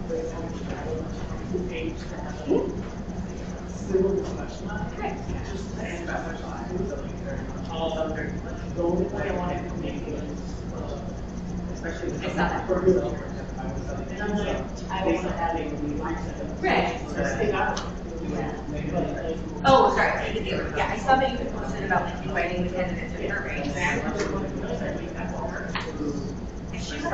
The only way I wanted to make it was, especially with that. And I'm like, I was having the mindset of. Right. Oh, sorry. Yeah, I saw that you had posted about like inviting the candidates to surveys. And she was,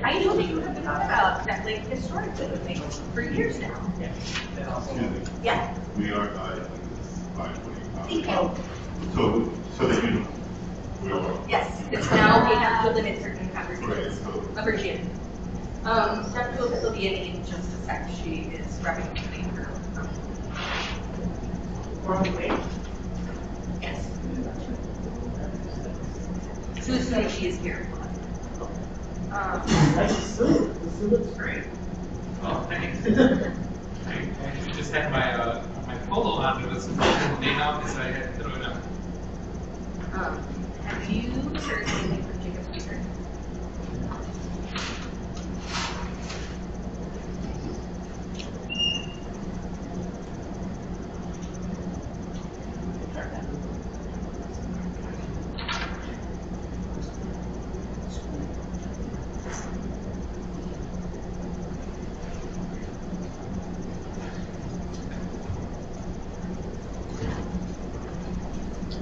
I know that you have been talking about that, like historically, like for years now. Yeah. We are guiding 5:25. Thank you. So that you know, we are. Yes, because now we have to limit certain conversations. Right, Appreciate it. Dr. Lucas will be in just a sec. She is wrapping up the her. Yes. Soon as she is here. Nice suit. The suit looks great. Oh, thanks. I actually just had my polo on, but it was day off, so I had to throw it up. Have you heard anything from Jacob Speaker?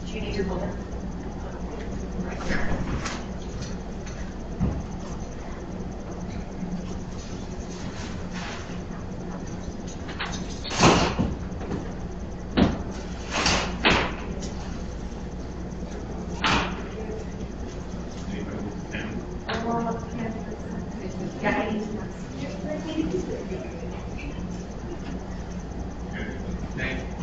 Do you need your folder? Yeah, I need to know. Thank you.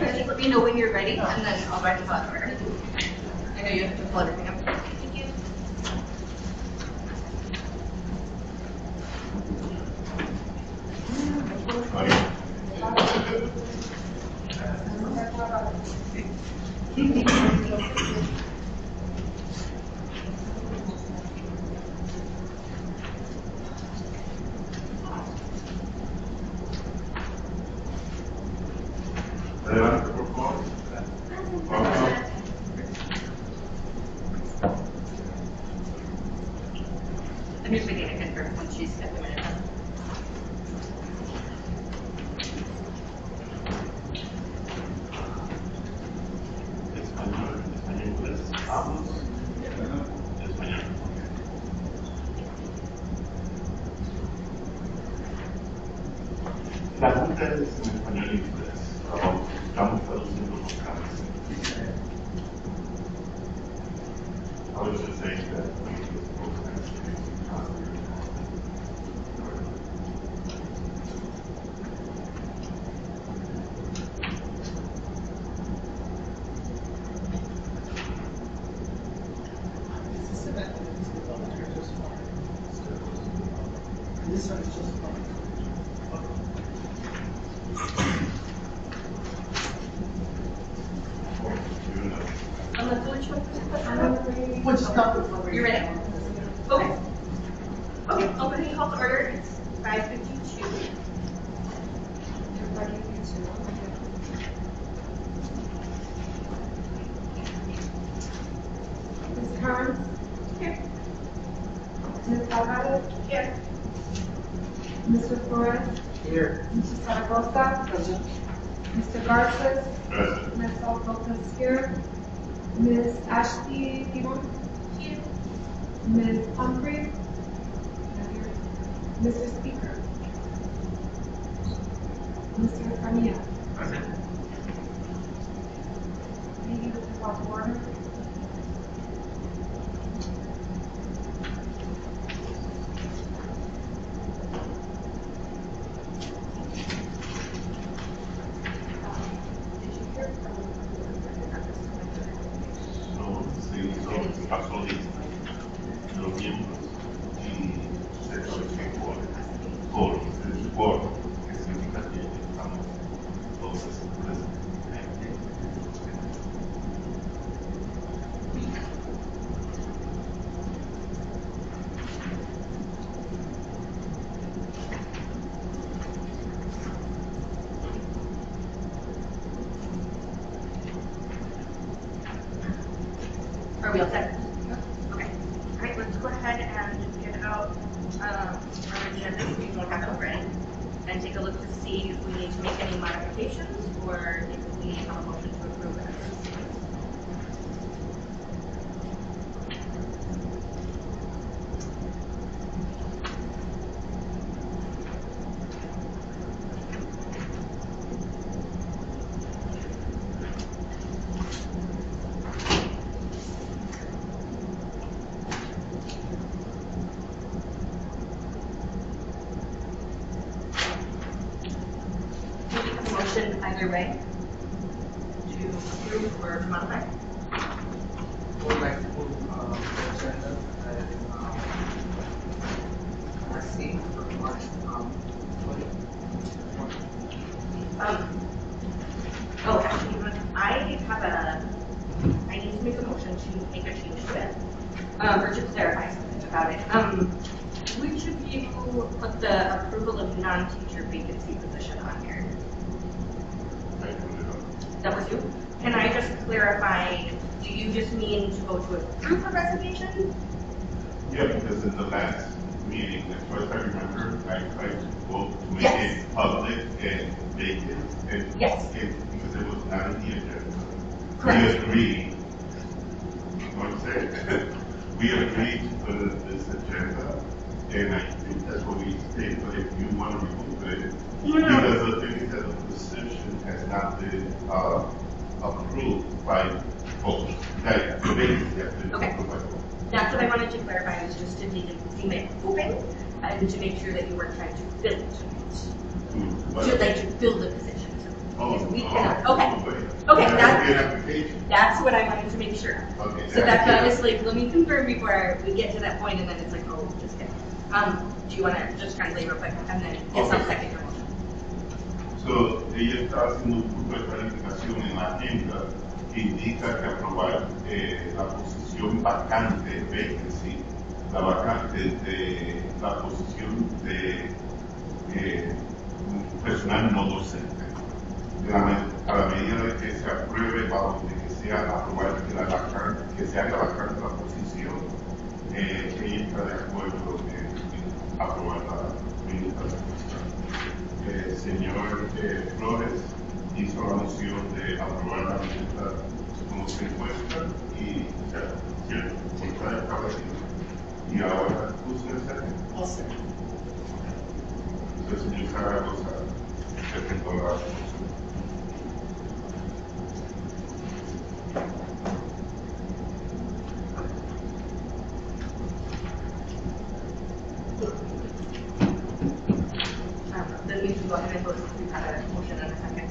Just let me know when you're ready, and then I'll write the thought order. I know you have to pull everything up. Thank you. Adelante, por favor. I'm just waiting to confirm when she's got the minute up. Español, inglés. Vamos. Español. La junta es en español y inglés. Estamos traduciendo los cambios. I was just saying that we both have to be This one is just fun. Which stuff is over You ready? Okay. Okay, opening call to order. It's 5:52. Ms. Carnes? Here. Ms. Alvarez? Here. Mr. Flores? Here. Mr. Zaragoza? Present. Mr. Garces? present. Ms. Lopez here. Ms. Ashley Pibon? Here. Ms. Humphrey? Mr. Speaker? Mr. Camilla? Present. Meeting with the call to order. Is that? Okay. All right, let's go ahead and get out our agenda if we don't have it already, and take a look to see if we need to make any modifications or if we have a motion to approve it. Motion either way to approve or to modify. Would like to move the agenda as seen for March 20. Actually, I need to make a motion to make a change to it, or to clarify something about it. Which of you put the approval of non-teacher vacancy position on here? That was you? Can I just clarify, do you just mean to go to approve the resignation? Yeah, because in the last meeting, as far as I remember, I tried to vote to make Yes. it public and vacant, and Yes. because it was not in the agenda. Correct. We agreed, you know what I'm saying? We agreed to put it in this agenda, and I think that's what we stated, but if you want to remove it, No. because the thing is that the position has not been approved by folks, like the vacancy has been Okay. approved by folks. That's what I wanted to clarify, was just to leave it open, and to make sure that you weren't trying to fill it. To like to fill the position. We cannot, okay, that's what I wanted to make sure of. Okay. So that's why I was like, let me confirm before we get to that point, and then it's like, oh, just kidding. Do you want to just translate real quick, and then yes, I'll second your motion. So, ella está haciendo un grupo de planificación en la agenda que indica que aprobar la posición vacante, vacancy, la vacante de la posición de personal no docente. A la medida de que se apruebe, vamos, de que sea aprobada que se haga vacante la posición, ella está de acuerdo en aprobar la minuta de la el señor Flores hizo la moción de aprobar la minuta como se encuentra y cierto, está establecido. Y ahora tú se hace. El señor Zaragoza presentó la moción. Then we can go ahead and vote if we had a motion and a second.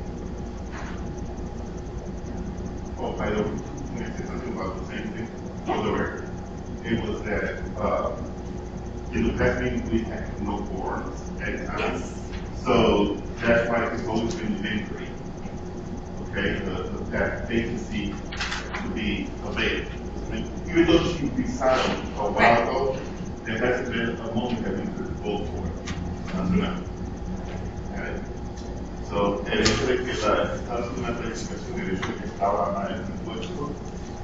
Oh, by the way, can I say something about the same thing? For the record, it was that, in the past meeting, we had no forums at times. Yes. So that's why it's always been lingering. Okay, that vacancy to be available. Even though she resigned a while ago, there hasn't been a moment that we could vote for it. Until now. Okay? So, el hecho de que está haciendo una planificación, el hecho de que estaba a este puesto,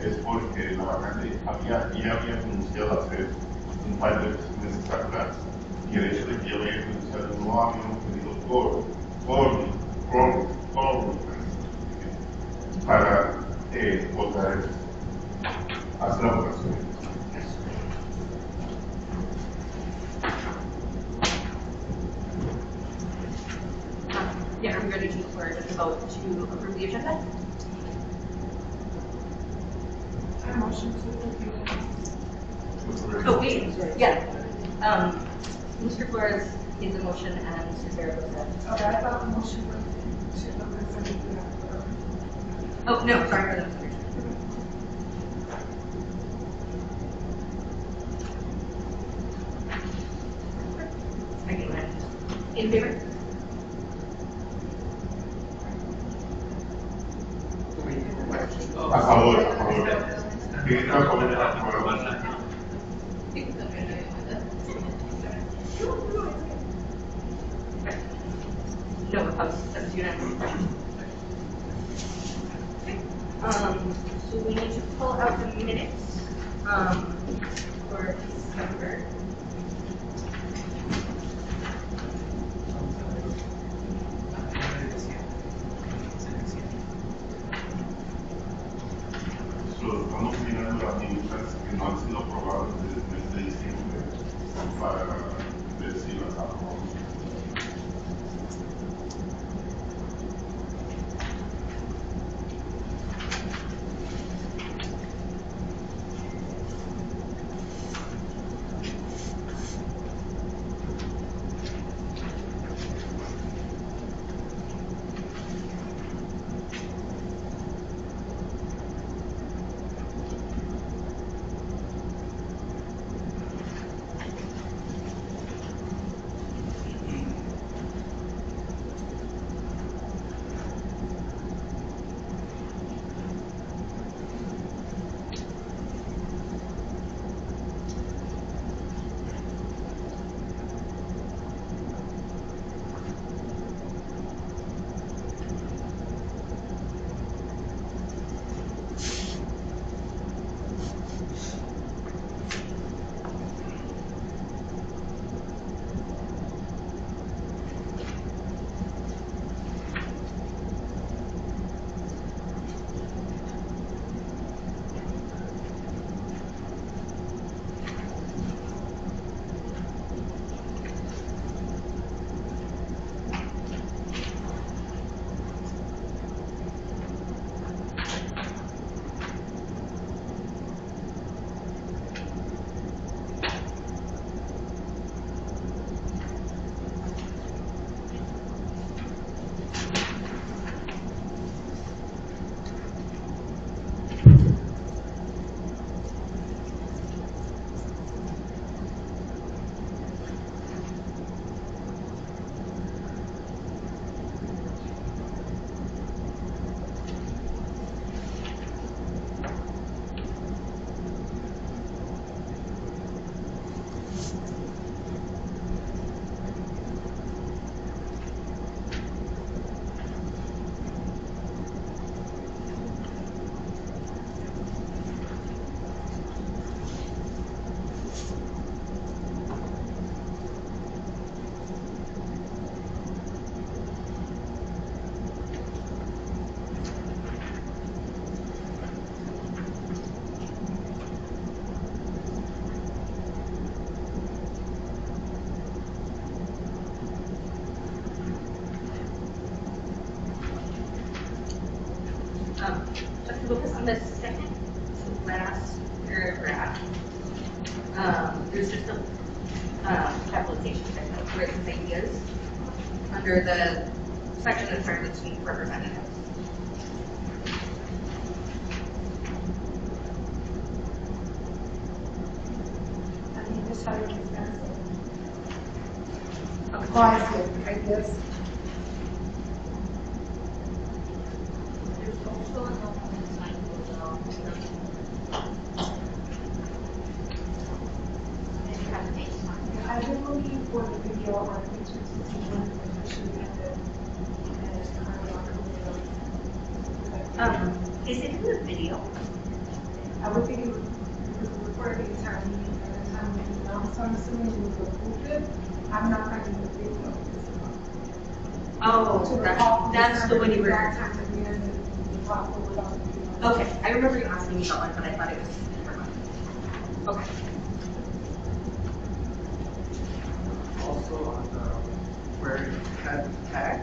es porque la vacante ya había anunciado hace un par de meses atrás. Y el hecho de que yo había anunciado no habíamos tenido quórum para votar, hacer la votación. Yeah, are we ready for just a vote to approve the agenda? Motion to approve. Oh, wait, yeah. Mr. Flores made the motion and Mr. Zaragoza. Okay, I thought the motion was to approve something. Oh, no, sorry for that. In favor? A favor, a favor. ¿Quién está a favor? A favor. No opposed, that's unanimous. Okay. So we need to pull out the minutes For December. Estamos mirando las minutas que no han sido aprobadas desde el mes de diciembre para ver si las aprobamos. Just focus on the second to last paragraph. There's just a capitalization typo where it says ideas under the section of terms between representatives. I mean, this how you can sense it. Okay. Oh, I see, ideas. There's also another typo. And you have page one. I've been looking for the video on pictures to see when it should be ended. And it's currently on the Is it in the video? I would think it was recorded the entire meeting at the time when you know, so I'm assuming you would approve it. I'm not finding the video. Oh, that's the one you were. Exact time at the end and we talked about the video. Okay, I remember you asking me about one, but I thought it was different one. Okay. Also on the, where it had tag,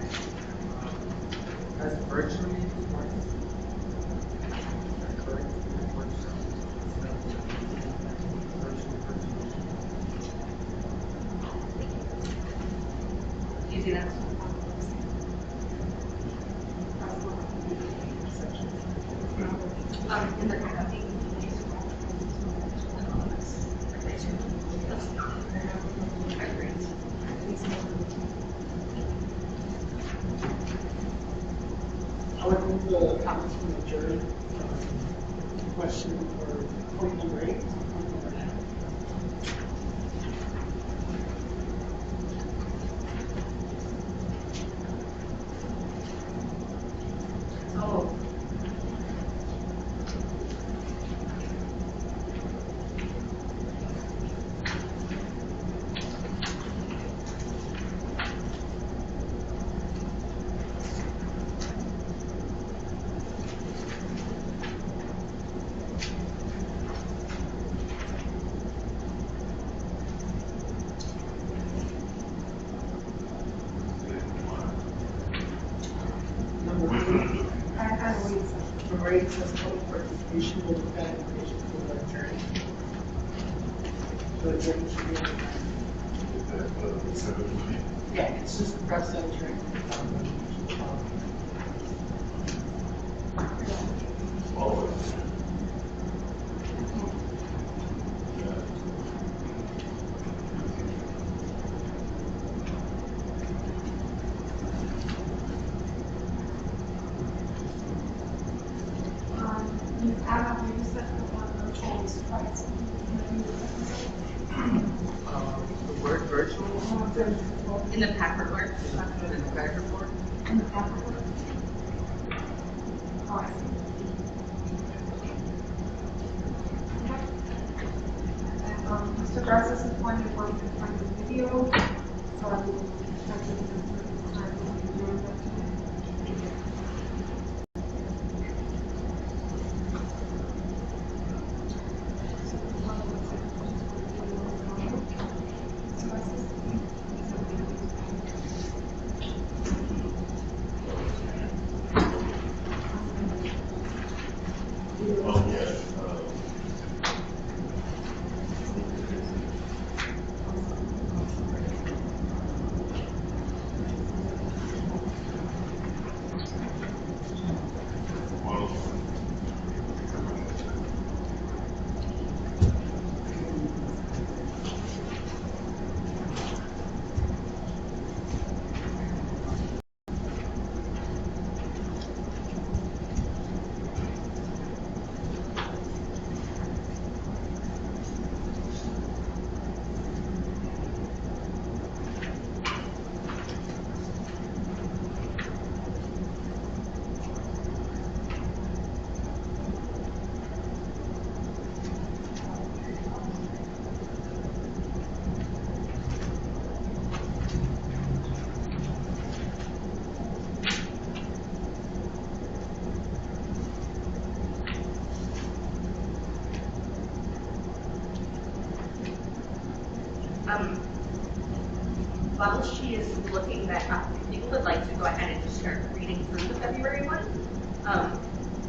as virtually works. Correct? It works. Do you see that? In the kind of thing. I agree. I would move the comments from the jury. Question for point number 8. Oh. where it says public participation, we'll look at information for the attorney. The attorney should be on the yeah, it's just press enter. You have you set the one of the tools twice. The word virtual In the pack report. in the pack report. In the paperwork. Oh, I see. And, Mr. Garza's appointed one to find the video, so I will check it in the time when we do that. Oh, yes. While she is looking that up, if you would like to go ahead and just start reading through the February one,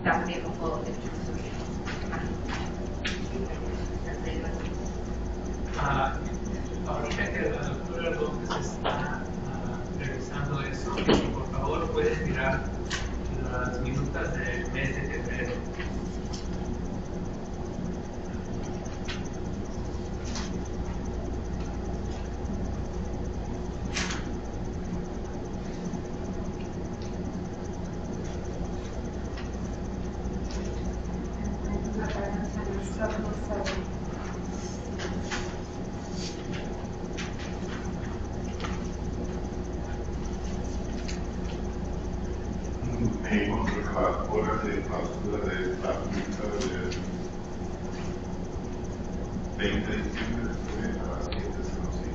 that would be helpful if just ahorita que la doctora López está revisando eso, por favor puedes mirar las minutas del mes de febrero. Vamos a ver las horas de clausura de la junta de 20 de diciembre a las 7 de la noche.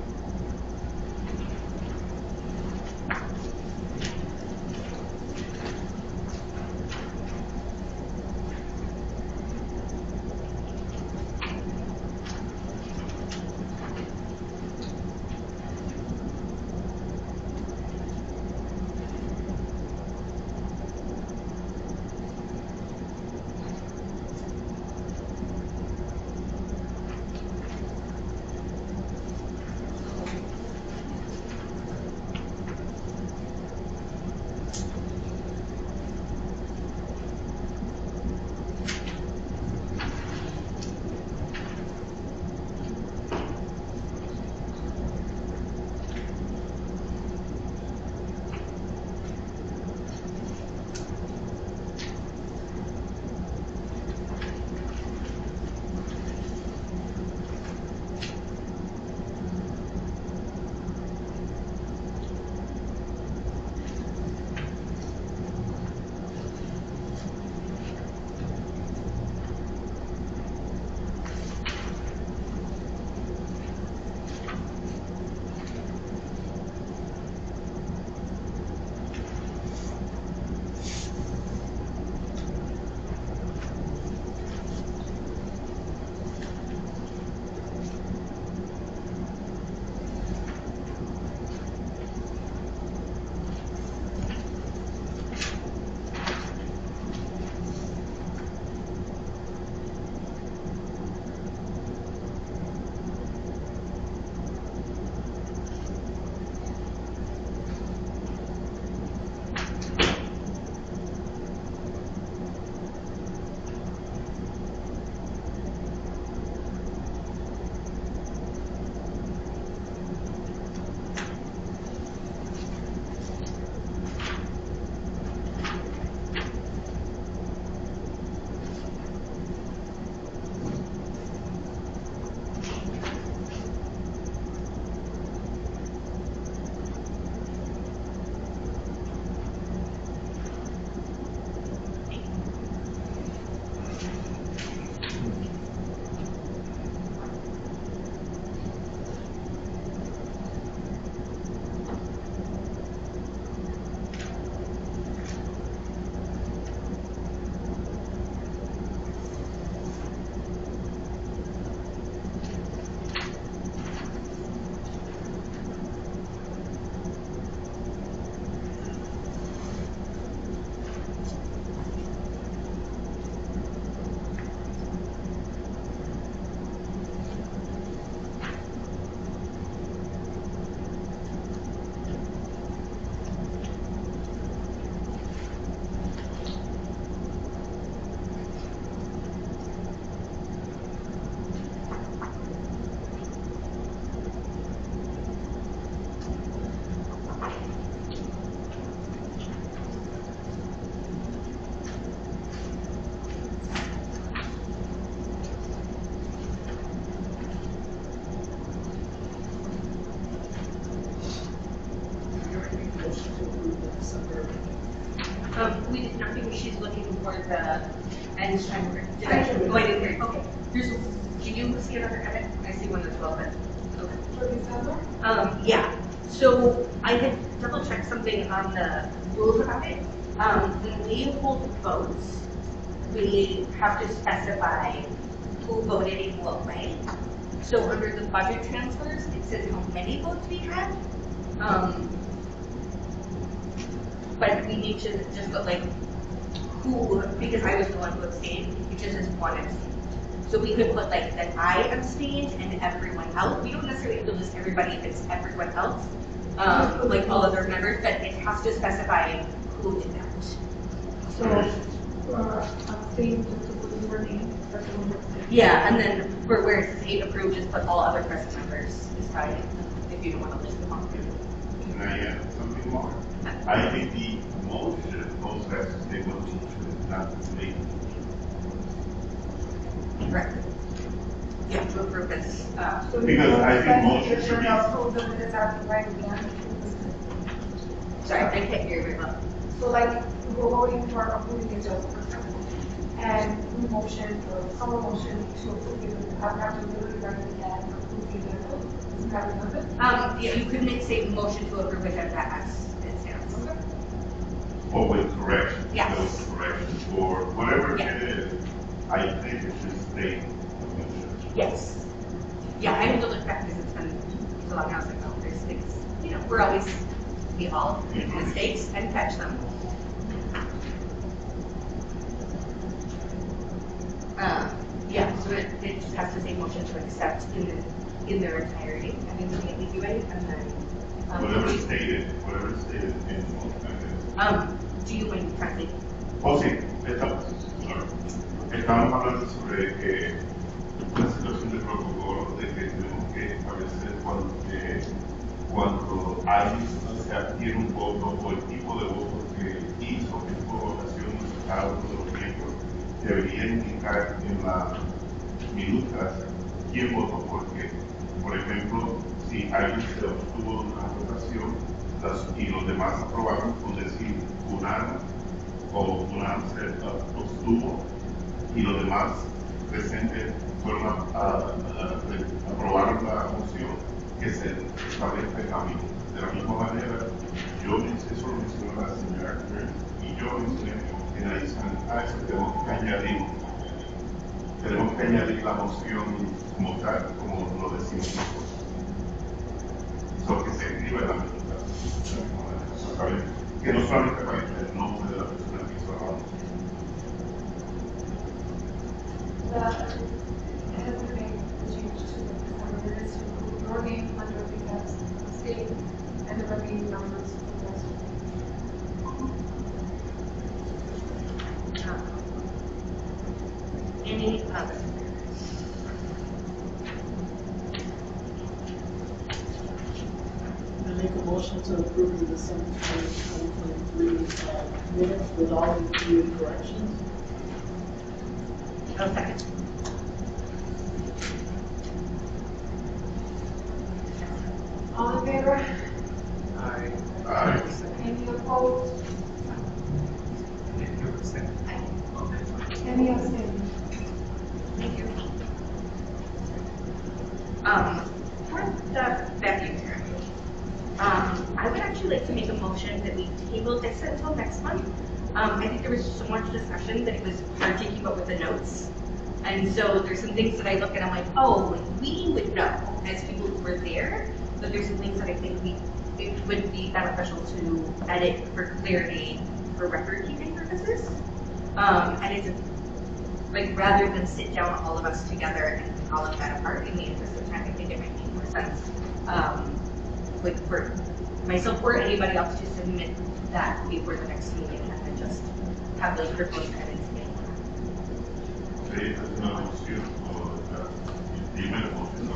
not because she's looking for the, and did I didn't hear, okay. Do you see another edit? I see one as well, but, okay. For December? Yeah, so I had double checked something on the rules about it. When we hold votes, we have to specify who voted in what way. So under the budget transfers, it says how many votes we had. But we need to just put like who, because I was the one who abstained, it just says one abstained. So we could put like that I abstained and everyone else. We don't necessarily have to list everybody if it's everyone else, like all other members, but it has to specify who did that. So, abstain just to put your name, that's the one. Yeah, and then for where it says 8 approved, just put all other present members is fine if you don't want to list them all. Can I add something more? I think the motion also has to say what the motion is not to make. Right. Yeah, to approve this. So Because I think motion you're should be- gonna approve the minutes after writing down. Sorry, I can't hear you very well. So like, we're voting for approving the agenda, for example, and we motion, or someone motion to approve it, after literally writing it and approve the agenda, isn't that redundant? Yeah, you could make say motion to approve agenda as it stands. Or with corrections. Yes. Those corrections, or whatever Yeah. it is, I think it should state the motion. Yes. Yeah, I have to look back because it's been so long. I was like, oh, there's things, you know, we all make mistakes and catch them. Yeah, so it just has to say motion to accept in their entirety. I think we can do it, and then. Whatever is stated in the motion. Do you want to translate? Oh, sí, estamos hablando sobre la situación de protocolo, de que tenemos que establecer cuando alguien se adquiere un voto o el tipo de voto que hizo, el tipo de votación hizo cada uno de los miembros, debería indicar en las minutas quién votó por qué. Por ejemplo, si alguien se obtuvo una votación y los demás aprobaron, por decir, fulano o fulano se obtuvo y los demás presentes fueron aprobaron la moción, que se establezca en la minuta. De la misma manera, eso lo mencionó la señora Kern, y yo mencioné en adición a eso tenemos que añadir la moción como tal, como lo decimos nosotros. Solo que se escriba en la minuta. ¿Sabes? Que no solamente aparezca el nombre de la persona que hizo la moción. It has been made the change to the December minutes to include your name under the abstain and the remaining numbers for the rest of Any other? I make a motion to approve the December 2023 minutes with all included corrections. Okay. All in favor? Aye. Aye. Any opposed? If you accept. Any abstaining? Thank you. For the vacuum hearing, I would actually like to make a motion that we table this until next month. I think there was so much discussion that it was hard to keep up with the notes. And so there's some things that I look at, I'm like, oh, like we would know as people who were there, but there's some things that I think it would be beneficial to edit for clarity for record keeping purposes. And it's like rather than sit down all of us together and pick all of that apart in the interest of time, I think it might make more sense. Like for myself or anybody else to submit that before the next meeting and then just have like proposed edits again. Sí, es una moción, primera moción,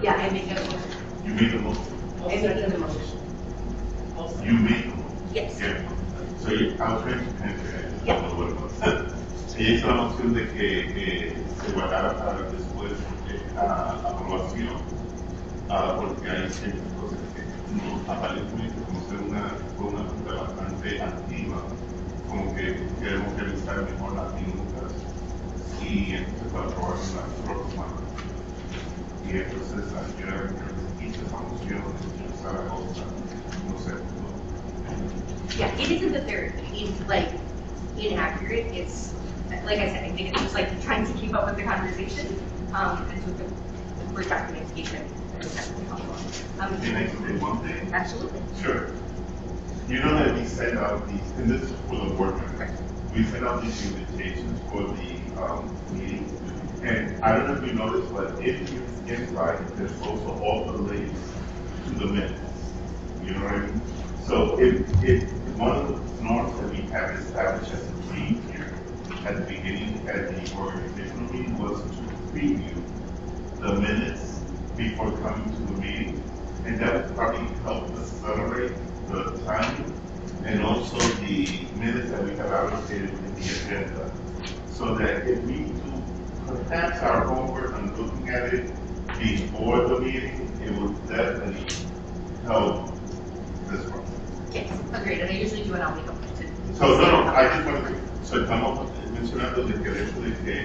Yeah, I make a motion. You made the motion. I'll I make second the the motion. motion. I'll second. You made the motion. Yes. Yeah. So I was trying to answer Yeah. Ella hizo la moción de que se guardara para después aprobación, porque hay ciertas cosas que aparentemente como ser fue una junta bastante activa, como que queremos revisar mejor las minutas y entonces para aprobar en la próxima. Y entonces la señora hizo esa moción, el señor Zaragoza, no sé. Yeah, it isn't that they're inaccurate. It's like I said, I think it's just like trying to keep up with the conversation, and so for documentation. Can I say one thing? Absolutely. Sure. You know that we send out these, and this is for the board members. We send out these invitations for the meeting. And I don't know if you noticed, but if you invite, there's also all the links to the minutes. You know what I mean? So if one of the norms that we have established as a team here at the beginning, at the organizational meeting, was to preview the minutes before coming to the meeting. And that would probably help accelerate the timing and also the minutes that we have allocated in the agenda. So that if we do perhaps our homework on looking at it before the meeting, it will definitely help this one. Yes, agreed, and I usually do an I'll make a point to. So no, I just wanted to, so estamos mencionando de que el hecho de que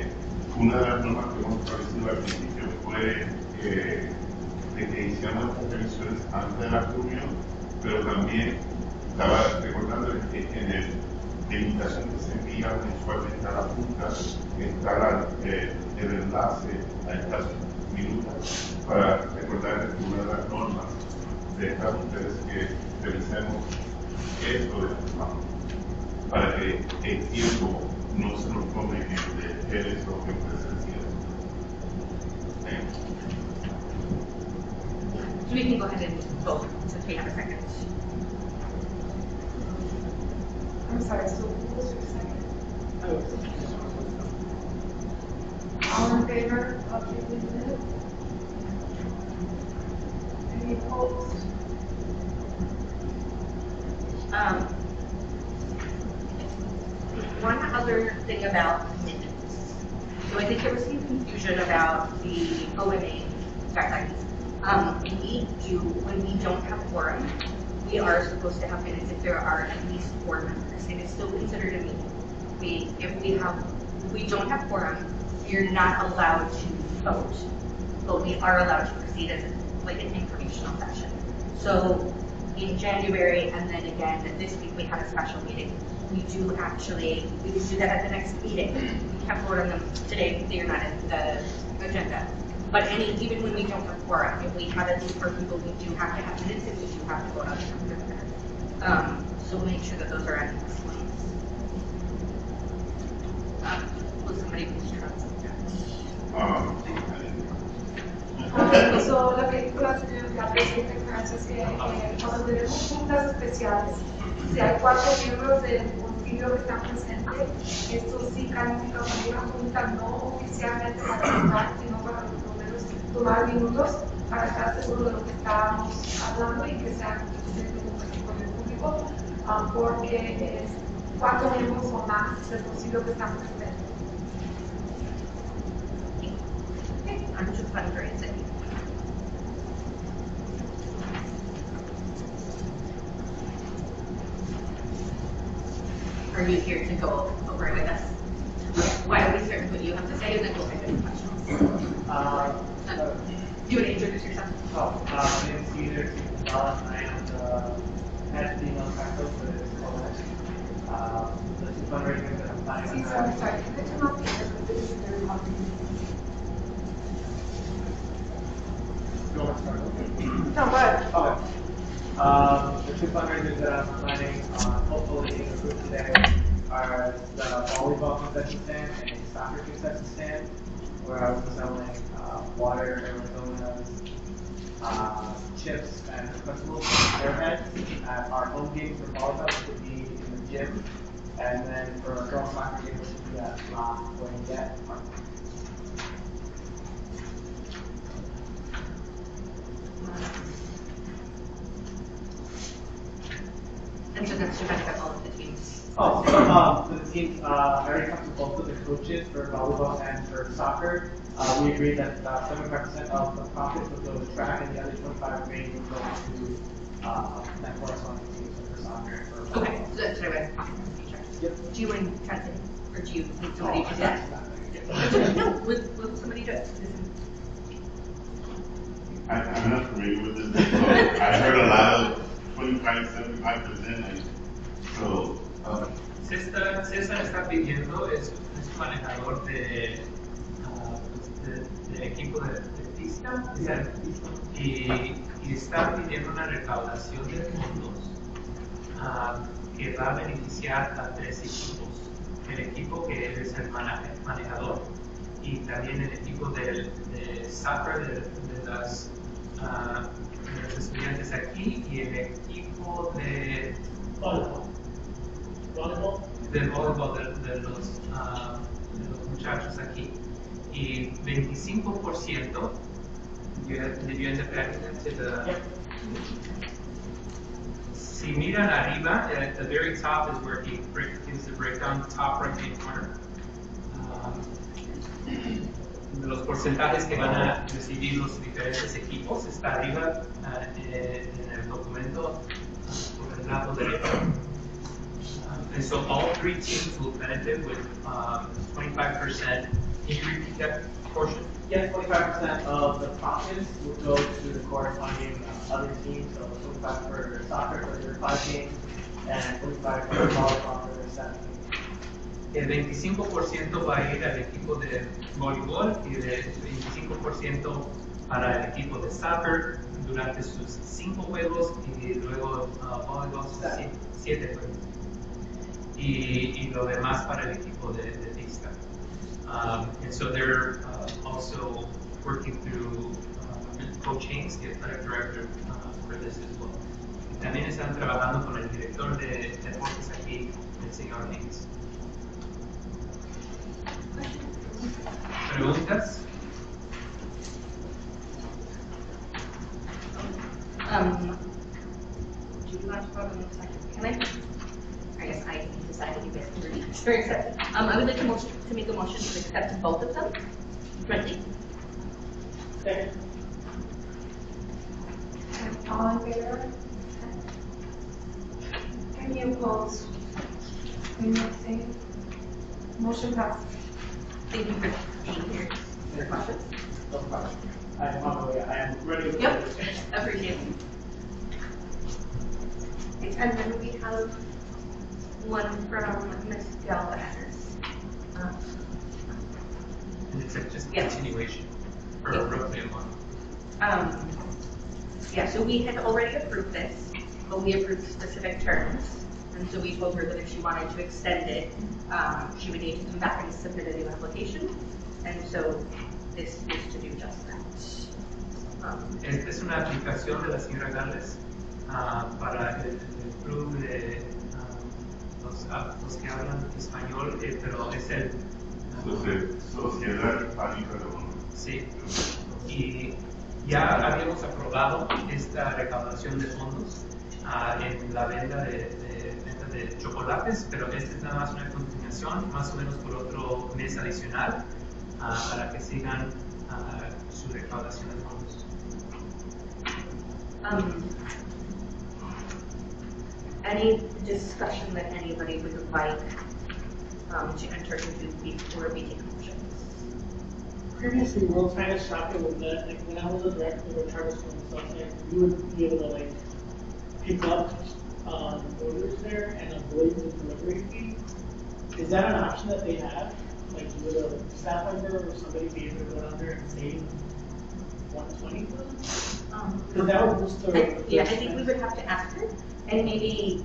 una de las normas que hemos establecido al principio fue de que hiciéramos estas revisiones antes de la reunión, pero también estaba recordando que en la invitación que se envía mensualmente a la Junta está el enlace a estas minutas para recordar que una de las normas de esta Junta es que revisemos esto de antemano para que el tiempo no se nos tome en leer esto en presencia. So we can go ahead and vote since we have a second. I'm sorry, so who was your second? All in favor of the minutes? Any opposed? One other thing about minutes. So I think there was some confusion about the OMA guidelines. When we don't have quorum, we are supposed to have minutes if there are at least 4 members. It is still considered a meeting. If we don't have quorum, you're not allowed to vote, but we are allowed to proceed as like an informational session. So in January and then again this week we had a special meeting. We do do that at the next meeting. We can't vote on them today, they're not in the agenda. But even when we don't have quorum, if we have at least 4 people, we do have to have minutes and we do have to vote on them. So we'll make sure that those are at the slides. Will somebody please translate that? So la película la presenta en Francia es que cuando tenemos juntas especiales, si hay 4 miembros del concilio que están presentes, esto sí califica como una junta no oficialmente para votar, sino para por lo menos tomar minutos para estar seguro de lo que estábamos hablando y que sea suficiente con el público, porque es 4 miembros o más del concilio que están presentes. I'm just fundraising. Are you here to go over it with us? Why don't we start with what you have to say and then we'll take any questions? Do you want to introduce yourself? My name is Peter. I am the head female faculty for this college. The 2 fundraisers that I'm planning on having. Sorry, can I turn off the air? This is very loud. You want to start? No, go ahead. Okay. The 2 fundraisers that I'm planning on hopefully being approved today are the volleyball concession stand and a soccer concession stand, where I will be selling water, Arizona's, chips, and Uncrustables, Airheads. At our home games for volleyball would be in the gym, and then for a girls soccer game, which would be at La Guayette Park. And so that's to benefit all of the teams. For the teams, I already talked to both of the coaches for volleyball and for soccer. We agreed that 75% of the profits would go to track and the other 25% would go to then corresponding teams for soccer. For Okay, so that's what I read. Yep. Do you want to translate, or do you need somebody to do that's that? not there. That's okay. No, will somebody do it? I'm not familiar with this, so I heard a lot of 25, 75%, and so, César está pidiendo, es manejador de equipo de pista, y está pidiendo una recaudación de fondos que va a beneficiar a 3 equipos. El equipo que es el manejador y también el equipo de soccer de los estudiantes aquí y el equipo de voleibol de los muchachos aquí. Y 25% debió si miran arriba, at the very top is where he gives the breakdown, top right hand corner. De los porcentajes que van a recibir los diferentes equipos está arriba en el documento por el lado derecho. And so all 3 teams will benefit with 25%. Can you repeat that portion? Yes, 25% of the profits will go to the corresponding other teams. So 25 for soccer for their 5 games, and 25 for volleyball for their 7 games. El 25% va a ir al equipo de voleibol y el 25% para el equipo de soccer durante sus 5 juegos y luego voleibol sus 7 juegos. Y lo demás para el equipo de pista. And so they're also working through Coach Haynes, the athletic director, for this as well. Y también están trabajando con el director de deportes aquí, el señor Haynes. ¿Preguntas? Do you want to talk in a second? Can I guess I decided you guys can read. Very excited. I would like to make a motion to accept both of them. Friendly. Second. All in favor? Any opposed? Any abstained? Motion passes. Thank you for being here. Any questions? No problem. I am on my way. I am ready to Yep. Appreciate it. Okay, and then we have one from Ms. Galvanez. And it's just a Yes. continuation for roughly a month. Yeah, so we had already approved this, but we approved specific terms. And so we told her that if she wanted to extend it, she would need to come back and submit a new application. And so this is to do just that. Esta es una aplicación de la señora Gales para el club de los que hablan español, pero es el... Sociedad Hispánica de Honor. Sí. Y ya habíamos aprobado esta recaudación de fondos en la venta de chocolates, pero esta es nada más una continuación, más o menos por otro mes adicional, para que sigan su recaudación de fondos. Any discussion that anybody would like to enter into before we take motions? Previously, we were kind of shocked with that, like when I was a director of charter school and stuff, like you would be able to like pick up orders there and avoid the delivery fee. Is that an option that they have? Like would a staff member or somebody be able to go down there and save $120 for them? Because that would boost the Yeah, I think we would have to ask her, and maybe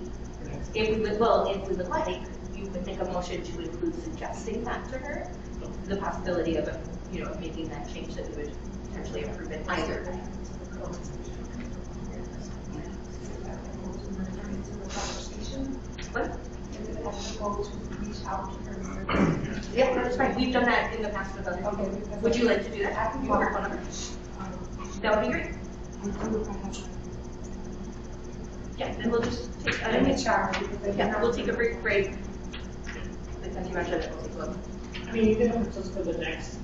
if we would like, you would make a motion to include suggesting that to her, the possibility of making that change, that we would potentially approve it either way. What? Yeah, that's fine. We've done that in the past with other people. Okay. Would you like to do that? I can You go. work on it. That would be great. Yeah, then we'll just take, we'll take a brief break. Since you mentioned it, we'll take a look. I mean, even if it's just for the next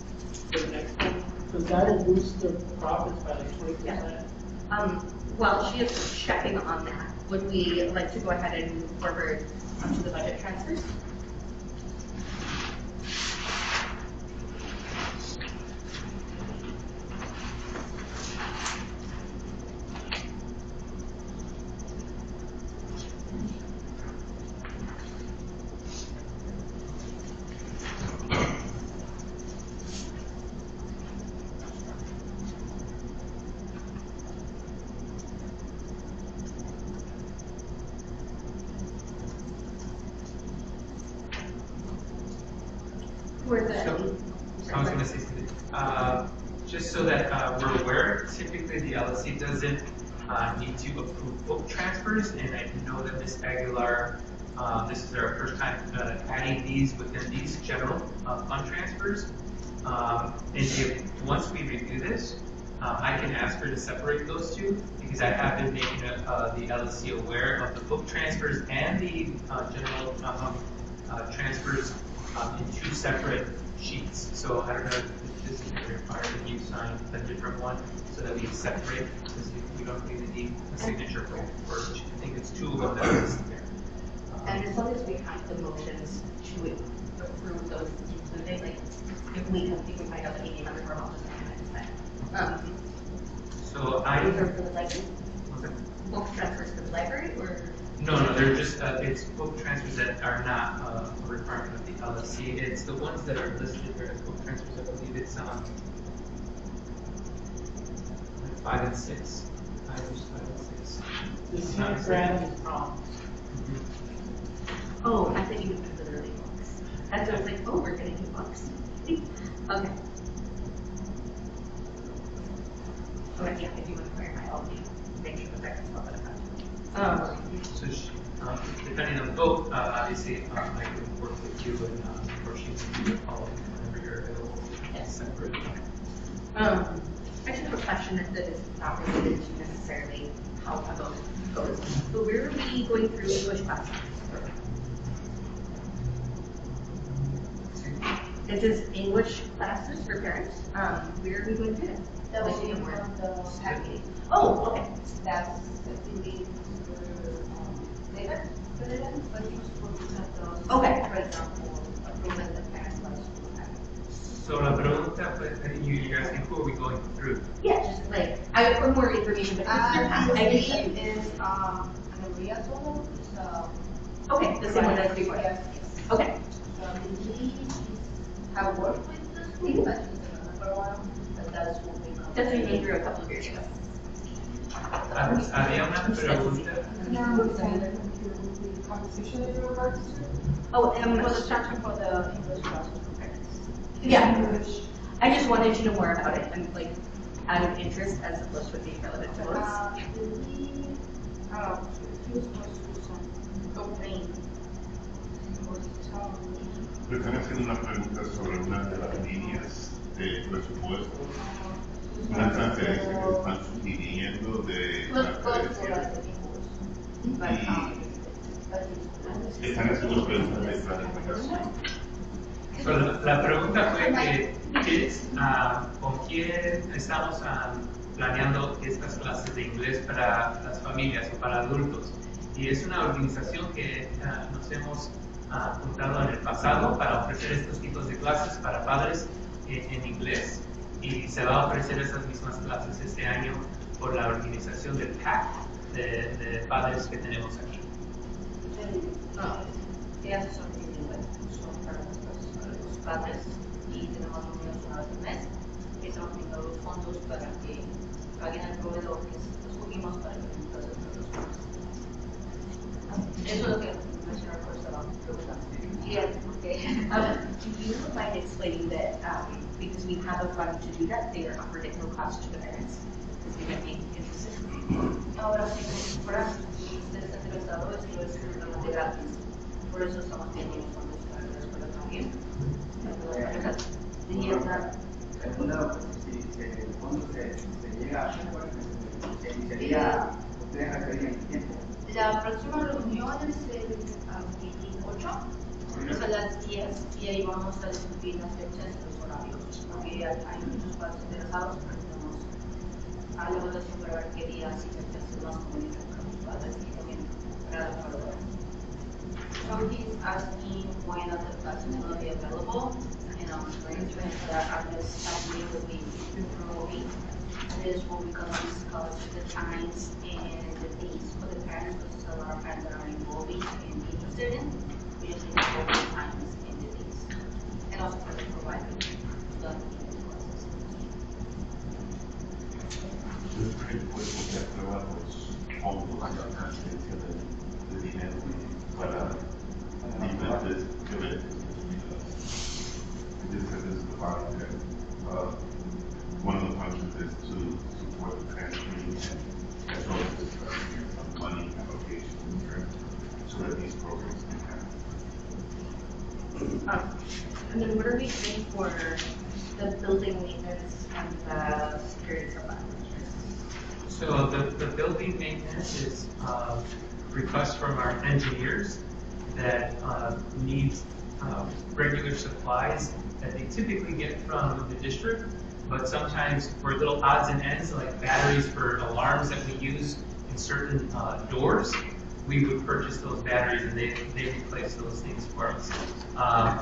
one, because that will boost the profits by like 20%. While she is checking on that, would we like to go ahead and move forward to the budget transfers? So, I was going to say something. Just so that we're aware, typically the LSC doesn't need to approve book transfers, and I know that Ms. Aguilar, this is our first time adding these within these general fund transfers. And if once we review this, I can ask her to separate those two, because I have been making the LSC aware of the book transfers and the general transfers in two separate sheets. So I don't know if this is required that you sign a different one so that we separate, because we don't really need a signature for each. I think it's two of them that are listed there. And as long as we have the motions to approve those included, like if we can find out that we need another form, I'll just amend it. So Those are for the library? Okay. Book transfers for the library, or? No, they're just, it's book transfers that are not a requirement of the LSC. It's the ones that are listed here as book transfers. I believe it's 5 and 6. Items 5 and 6. The senior grant is prompt. Oh, I thought you meant literally books. That's what I was like, oh, we're gonna do books. Okay. Okay, yeah, if you want to clarify, I'll make sure that that's not what I So depending on the vote, obviously, I can work with you and or she can do all whenever you're available. Yes. Separate. I just have a question that is not related to necessarily how a vote goes. But where are we going through English classes? It says English classes for parents. Where are we going through that? That was Like, in where? the package. Oh, okay. That's the date for later, but you're supposed to have those. Okay. For example, approval that parents must have. So la pregunta fue, you're asking who are we going through? Yeah, just like I would put more information, but I I believe is Maria Solo. So okay, the same one as before. Yes. Okay. So I believe I worked with the school, but she's the number one, but that's what we know. That's what we went through a couple of years ago. Había una pregunta. Now we're saying that the conversation that you're regards to. Oh, For the structure for the English classes for parents. yeah. English. I just wanted to know more about it and like out of interest as opposed to being relevant to us. I believe, he was supposed to do some opening. Me están haciendo una pregunta sobre una de las líneas de presupuesto, una transferencia que están sugiriendo de transferencia y están haciendo preguntas de planificación. So, la pregunta fue con quién estamos planeando estas clases de inglés para las familias o para adultos. Y es una organización que nos hemos juntado en el pasado para ofrecer estos tipos de clases para padres en inglés, y se va a ofrecer esas mismas clases este año por la organización del PAC de padres que tenemos aquí. Ellas son bilingües, son para los padres y tenemos reuniones una vez al mes y estamos viendo los fondos para que paguen al proveedor que escogimos para que nos hagan los fondos. Eso es lo que mencionó por esta pregunta. Yeah, okay. Do you mind explaining that because we have a fund to do that, they are offered at no cost to the parents? Because they might be interested. Ahora sí, como fuera, si ustedes están interesados, esto es completamente gratis. Por eso estamos viendo los fondos para la escuela también. Y otra segunda, si el fondo se llega a hacer, sería, ustedes requerían el tiempo. La próxima reunión es el 28, es a las 10 y ahí vamos a discutir las fechas y los horarios, porque hay muchos padres interesados, pero tenemos a la votación para ver qué días y fechas se nos comunican para el seguimiento para la prueba. So he's asking when are the classes will be available, and I'm going to answer that this meeting will be remote. This will be going to discuss the times and the dates for the parents, because there's a lot of parents that are involving and interested in. We just need to go over the times and the dates, and also for the providers. Porque aprueba los fondos a la transferencia de dinero para diferentes eventos. This is the part that one of the functions is to support the transferring and as well as money allocation so that these programs can happen. And then what are we doing for the building maintenance and the security providers? So the building maintenance is requests from our engineers that need regular supplies that they typically get from the district, but sometimes for little odds and ends like batteries for alarms that we use in certain doors, we would purchase those batteries and they replace those things for us.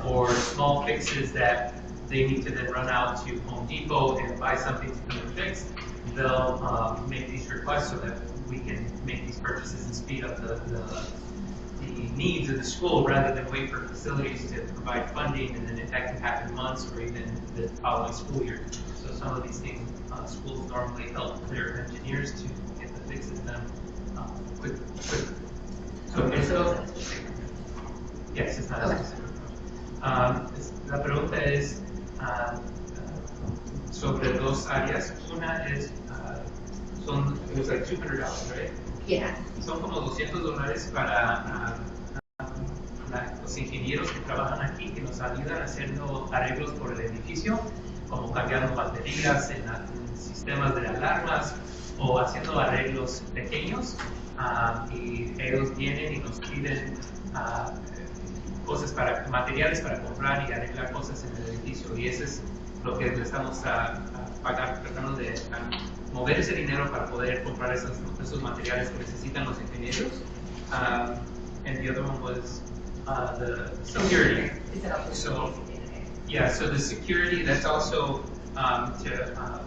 Or small fixes that they need to then run out to Home Depot and buy something to come and fix, they'll make these requests so that we can make these purchases and speed up the needs of the school rather than wait for facilities to provide funding and then that can happen months or even the following school year. So some of these things schools normally help their engineers to get the fixes done quickly. So eso, yes, it's not Okay. specific. La pregunta es sobre dos áreas. Una es, it was like $200, right? Yeah. Son como $200 para los ingenieros que trabajan aquí, que nos ayudan haciendo arreglos por el edificio, como cambiando baterías en sistemas de alarmas o haciendo arreglos pequeños. Y ellos vienen y nos piden materiales para comprar y arreglar cosas en el edificio, y eso es lo que le estamos tratando de mover ese dinero para poder comprar esos materiales que necesitan los ingenieros. And the other one was the security. So the security, that's also to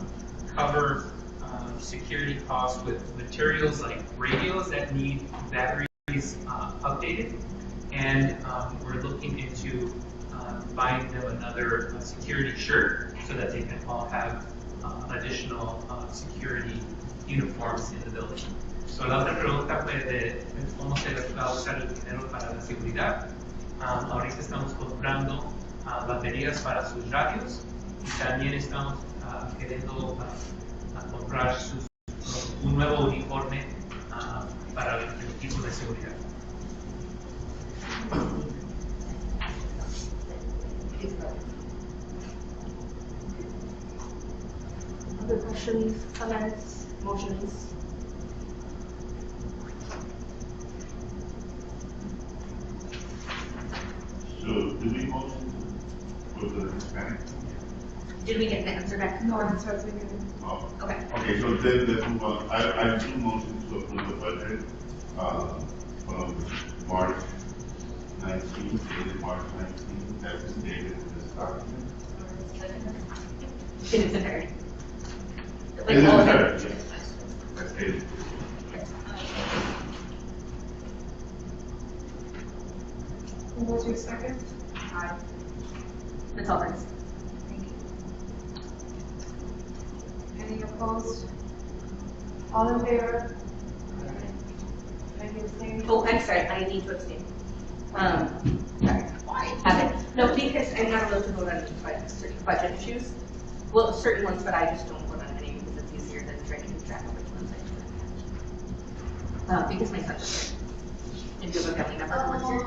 cover security costs with materials like radios that need batteries updated, and we're looking into buying them another security shirt so that they can all have additional security uniforms in the building. So la otra pregunta fue de cómo se va a usar el dinero para la seguridad. Ahorita estamos comprando baterías para sus radios y también estamos queriendo comprar un nuevo uniforme para el equipo de seguridad. Other questions, comments, motions? So, do we motion for the Hispanic? Did we get an answer back? No, that's what I was thinking. Oh. Okay. Okay, so then let's move on. I do motion to approve the budget, from March 19th, dated March 19th, as stated in this document. It is there. It is all of there, it. yes. As stated. Who was your second? Aye. That's all that's. Thank you. Any opposed? All in favor? Any abstaining? Oh, I'm sorry, I need to abstain. Sorry. Have it. No, because I'm not allowed to vote on certain budget issues. Well, certain ones, but I just don't vote on any because it's easier than trying to keep track of which ones I do. Because my son's here. And you have a family member who works here.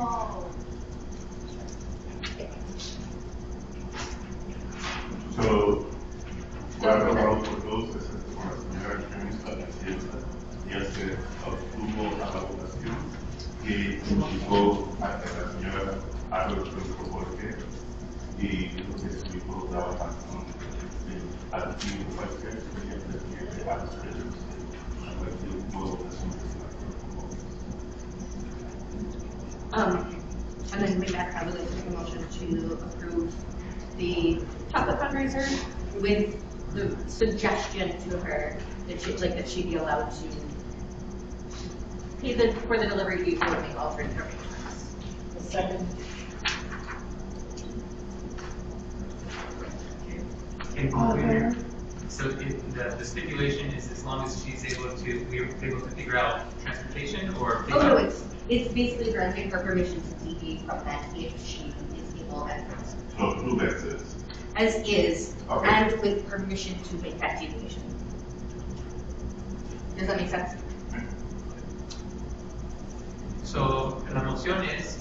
So, voy a aprobar por todos, excepto con la señora accionista de Hacienda, ya se obtuvo a la votación, que indicó a que la señora Álvaro Porqué y lo que su hijo trabaja con el antiguo cualquier presidente scheduled. Cualquier votación que se And then maybe I would like to make a motion to approve the chocolate fundraiser with the suggestion to her that that she be allowed to pay for the delivery fee or make alternate arrangements. A second. So the stipulation is as long as she's able to, we're able to figure out transportation or. Oh, no, it's basically granting her permission to deviate from that if she is able and So approve as is, Okay. and with permission to make that deviation. Does that make sense? So, la moción es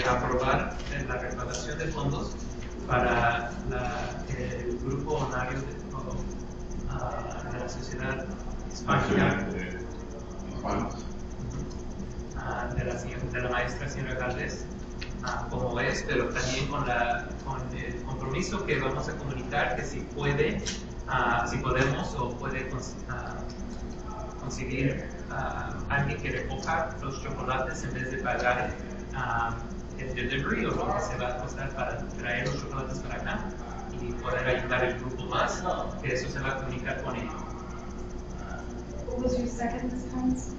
aprobar la recaudación de fondos para el grupo honorario de la sociedad hispánica hispanos. De la maestra señora Gálvez, como es, pero también con el compromiso que vamos a comunicar que si podemos o puede conseguir alguien que recoja los chocolates en vez de pagar el delivery o lo que se va a costar para traer los chocolates para acá y poder ayudar al grupo más, que eso se va a comunicar con ellos. What was your second, Ms. Hines?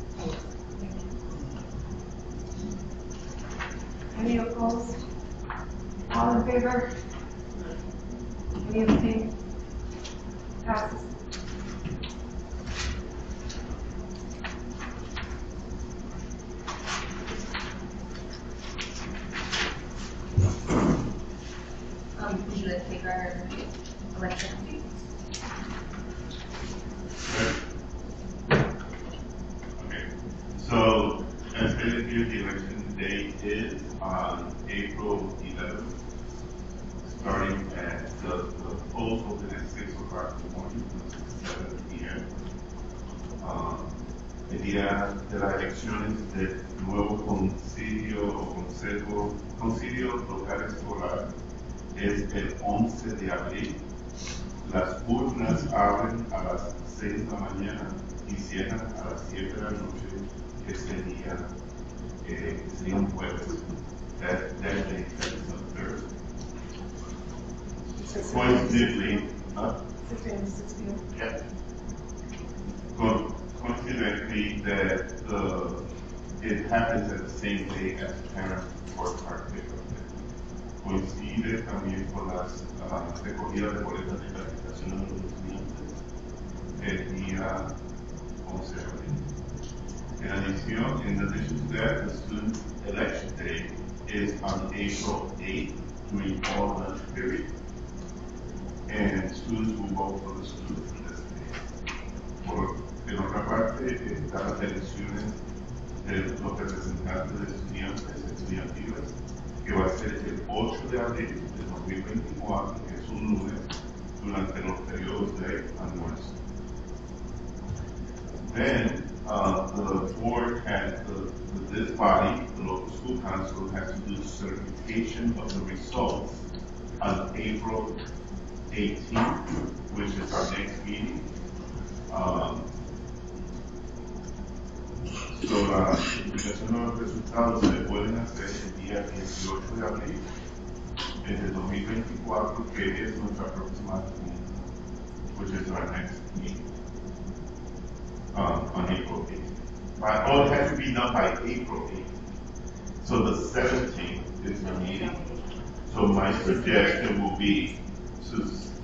Any opposed? All in favor? Any abstain? Passes. Would you like to take our election update? Okay. So, as stated here, the election date is on April 11th, starting at the polls open at 6 o'clock in the morning, 7 p.m. El día de las elecciones del nuevo concilio local escolar es el 11 de abril. Las urnas abren a las 6 de la mañana y cierran a las 7 de la noche, que sería un jueves. That day, that is on Thursday. Coincidentally, 6 a.m. to 6 p.m. yeah. Coincidentally, that it happens at the same day as parent report card pickup day. Coincide también con las recogidas de boletas de calificación de los estudiantes el día 11 de abril. In addition to that, the student election day is on April 8th during all lunch period, and students will vote for the student designated. En otra parte, están las elecciones de los representantes de estudiantiles, que va a ser el 8 de abril de 2024, que es un lunes, durante los periodos de almuerzo. Then, the board this body, the local school council, has to do certification of the results on April 18th, which is our next meeting. So la certificación de los resultados se pueden hacer el día 18 de abril del 2024, que es nuestra próxima reunión, which is our next meeting on April 8th. It has to be done by April 8th. So the 17th is the meeting. So my suggestion will be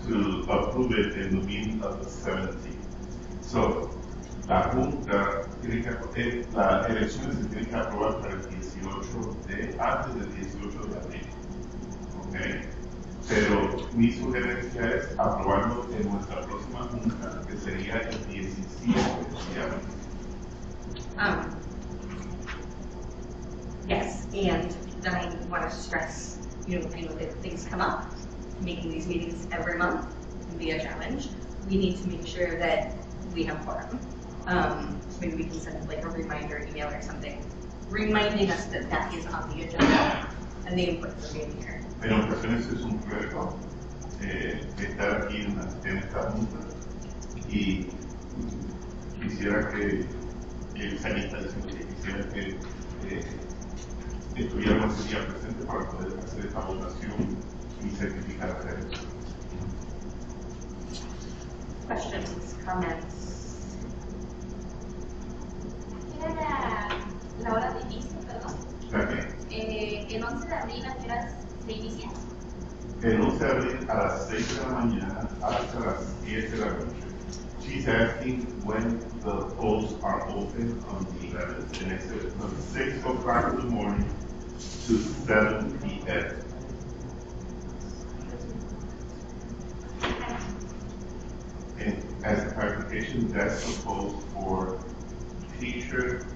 to approve it in the meeting of the 17th. So la Junta tiene que, las elecciones se tienen que aprobar para el 18 antes del 18 de abril. Okay. Pero mi sugerencia es aprobarlo en nuestra próxima Junta, que sería el 17 de abril. Yes, and then I want to stress, I know that things come up. Making these meetings every month can be a challenge. We need to make sure that we have quorum. Maybe we can send like a reminder email or something, reminding us that that is on the agenda and the input for being here. En ocasiones es un reto estar aquí en esta junta y quisiera que Sarita diciendo que quisiera que estuviéramos ese día presente para poder hacer esta votación y certificar la elección. Questions, comments? Era la hora de inicio, perdón. El 11 de abril, ¿a qué horas se inicia? El 11 de abril a las 6 de la mañana hasta las 10 de la noche. She's asking when the polls are open on the 11th, and it's from 6 o'clock in the morning to 7 p.m. And as a clarification, that's the polls for teacher,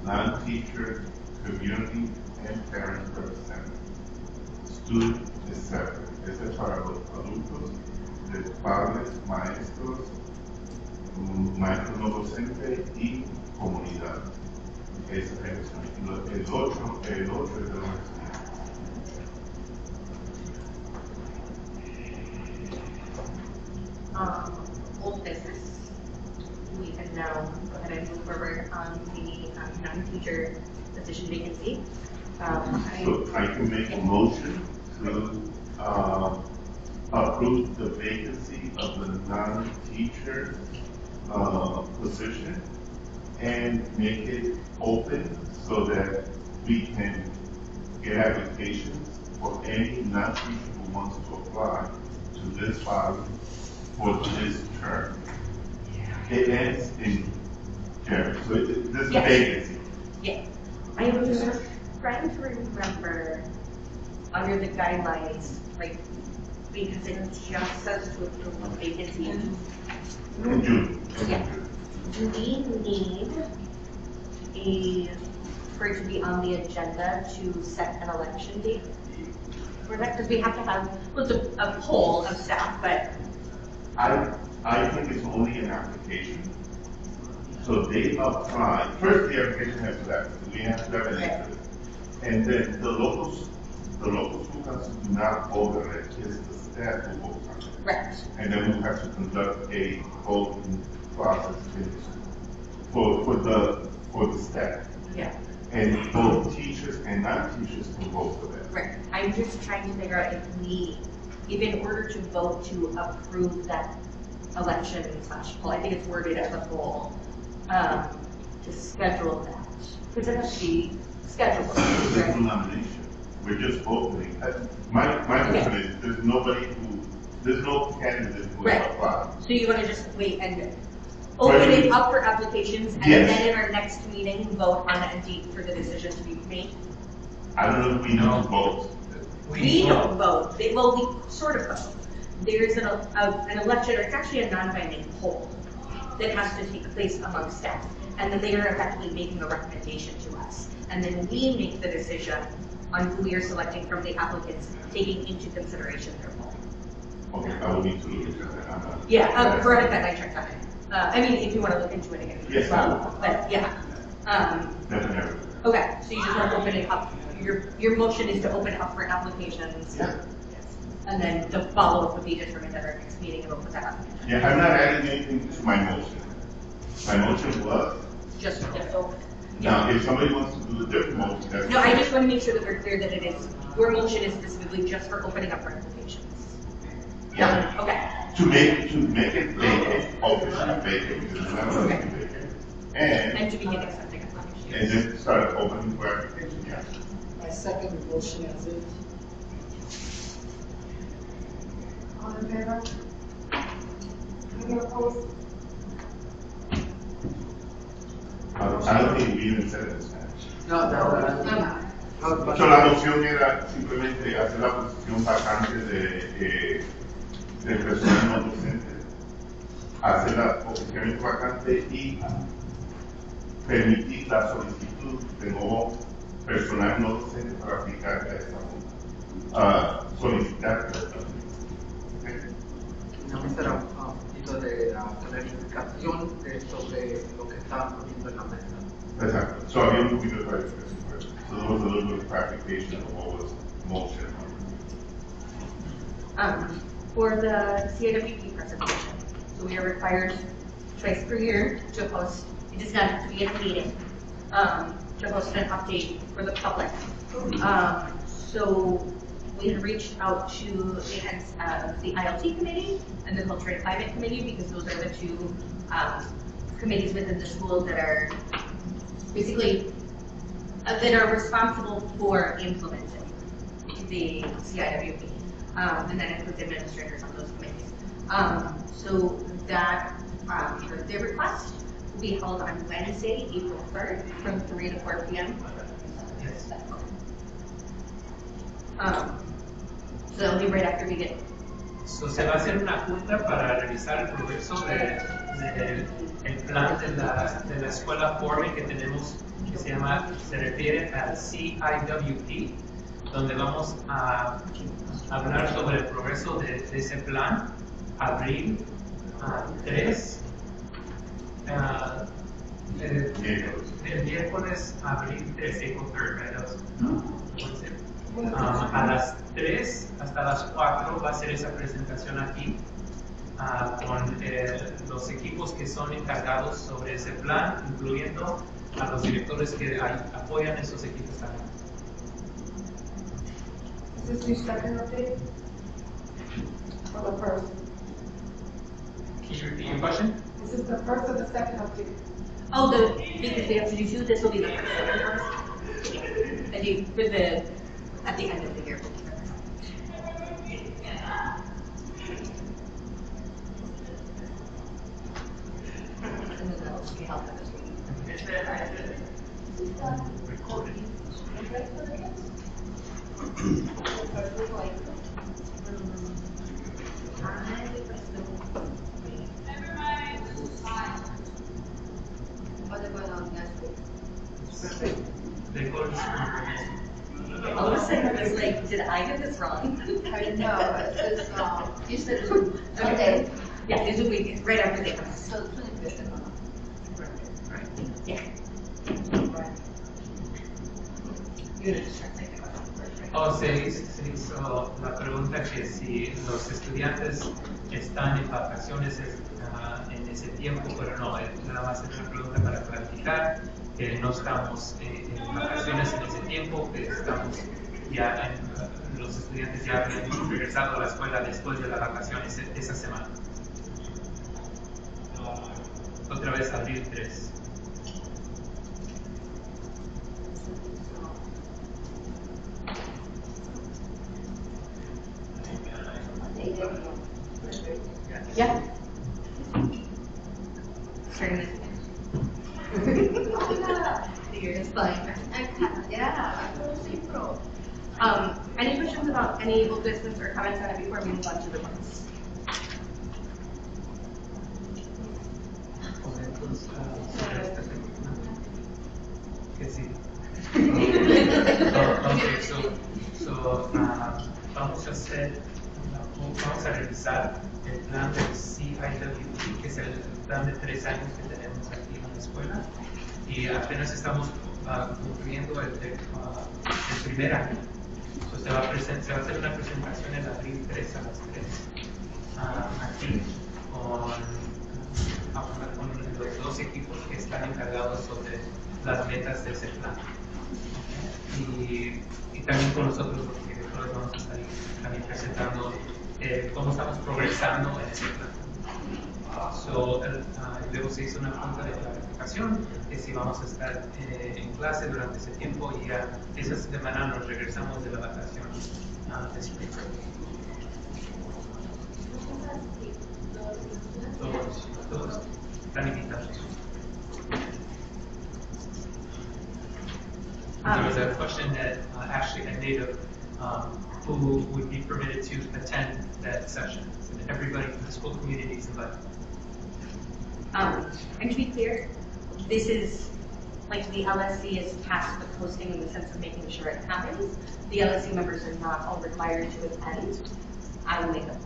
non-teacher, community, and parent representatives. Student is separate. Este es para los adultos, de padres, maestros, maestros no docentes y comunidad. Esa es la elección. El 8 es de los estudiantes. Old business. We can now go ahead and move forward on the non-teacher position vacancy. So I can make a motion to approve the vacancy of the non-teacher position and make it open so that we can get applications for any non-teacher who wants to apply to this body for this term. It ends in January, so this is Yes. vacancy. Yeah. I was trying to remember under the guidelines, like, because it just says to approve a vacancy. In June. Yeah. Do we need for it to be on the agenda to set an election date for that? Because we have to have, well, it's a poll of staff, but. I think it's only an application. So they apply, first the application has to happen, we have to have an interest. And then the local school council do not vote on it, it's the staff who votes on it. Right. And then we have to conduct a voting process for the staff. Yeah. And both teachers and non-teachers can vote for that. Right. I'm just trying to figure out if in order to vote to approve that election / poll, I think it's worded as a poll, to schedule that. Because it has to be scheduled. There's no Right? nomination, we're just opening. My question is, there's no candidate who Right. has applied. So you want to just wait and open it up for applications, and Yes. then in our next meeting, vote on a date for the decision to be made? I don't know if we know vote. We don't vote. We sort of vote. There's an election, or it's actually a non-binding poll that has to take place among staff. And then they are effectively making a recommendation to us. And then we make the decision on who we are selecting from the applicants, taking into consideration their poll. Okay, I will need to look into that. I'm not- Yeah, Veronica and I checked on it. I mean, if you want to look into it again as Yes, I well, will. but yeah. Definitely. Okay, so you just want to open it up. Your motion is to open it up for applications. Yeah. And then the follow-up would be determined at our next meeting, and we'll put that on. Yeah, I'm not adding anything to my motion. My motion was, Just open. now, if somebody wants to do a different motion, that's. No, I just want to make sure that we're clear that it is, your motion is specifically just for opening up for applications. Yeah. Okay. To make it vacant, officially vacant, because it's not going to be vacant. And to begin accepting applications. And then start opening for application, yeah. I second the motion as is. All in favor? Any opposed? I don't think we even said this. No, So la moción era simplemente hacer la posición vacante de personas no docentes, hacer la posición vacante y permitir la solicitud de nuevo personal no docente para aplicar a esta solicitar. ¿Okay? no será un poquito de clarificación sobre lo que está poniendo en la mesa. Exacto. So había un poquito de clarificación. So there was a little bit of clarification of what was motion. For the CAWP presentation, so we are required twice per year to post, it does not have to be at a meeting, to post an update for the public. So we had reached out to the heads of the ILT committee and the Culture and Climate committee, because those are the two committees within the school that are basically that are responsible for implementing the CIWP, and that includes administrators on those committees. So that their request will be held on Wednesday, April 3rd, from 3 to 4 p.m. Yes. So that'll be right after we get. So se va a hacer una junta para revisar el progreso del plan de la escuela Foreman que tenemos, que se refiere al CIWP, donde vamos a hablar sobre el progreso de ese plan, abril 3, el miércoles, abril 3, April 3rd, right? A las 3 hasta las 4 va a ser esa presentación aquí con los equipos que son encargados sobre ese plan, incluyendo a los directores que apoyan esos equipos también. Is this your second update? Or the first? Can you repeat your question? Is this the first or the second update? Oh, because we have to do two, this will be the first. I do for the at the end of the year. And then that'll be helpful this week. Recorded. They go to school. All of a sudden, I was like, did I get this wrong? I didn't know, it's, you said Sunday, Yeah, it's a week, right after the class. so 25th. Yeah. You're gonna just translate the question. Se hizo la pregunta que si los estudiantes están en vacaciones en ese tiempo, pero no, nada más es una pregunta para clarificar que no estamos en vacaciones en ese tiempo, que estamos ya los estudiantes ya habían regresado a la escuela después de las vacaciones esa semana. Otra vez abril 3. Yeah. Starting You're just fine. Yeah. Any questions about any old business or comments on it before we move on to the ones? Que sí. Vamos a revisar el plan del CIWP, que es el plan de 3 años que tenemos aquí en la escuela, y apenas estamos cumpliendo el primer año. Se va a hacer una presentación en abril 3 a las 3 aquí con los dos equipos que están encargados sobre las metas de ese plan. Y también con nosotros los directores vamos a estar también presentando cómo estamos progresando en ese plan. Luego se hizo una junta de clarificación que si vamos a estar en clase durante ese tiempo, y ya esa semana nos regresamos de la vacación de spring. Todos están invitados. There was a question that actually I made of who would be permitted to attend that session. And everybody from the school community is invited. And to be clear, this is like the LSC is tasked with hosting in the sense of making sure it happens. The LSC members are not all required to attend. I will make a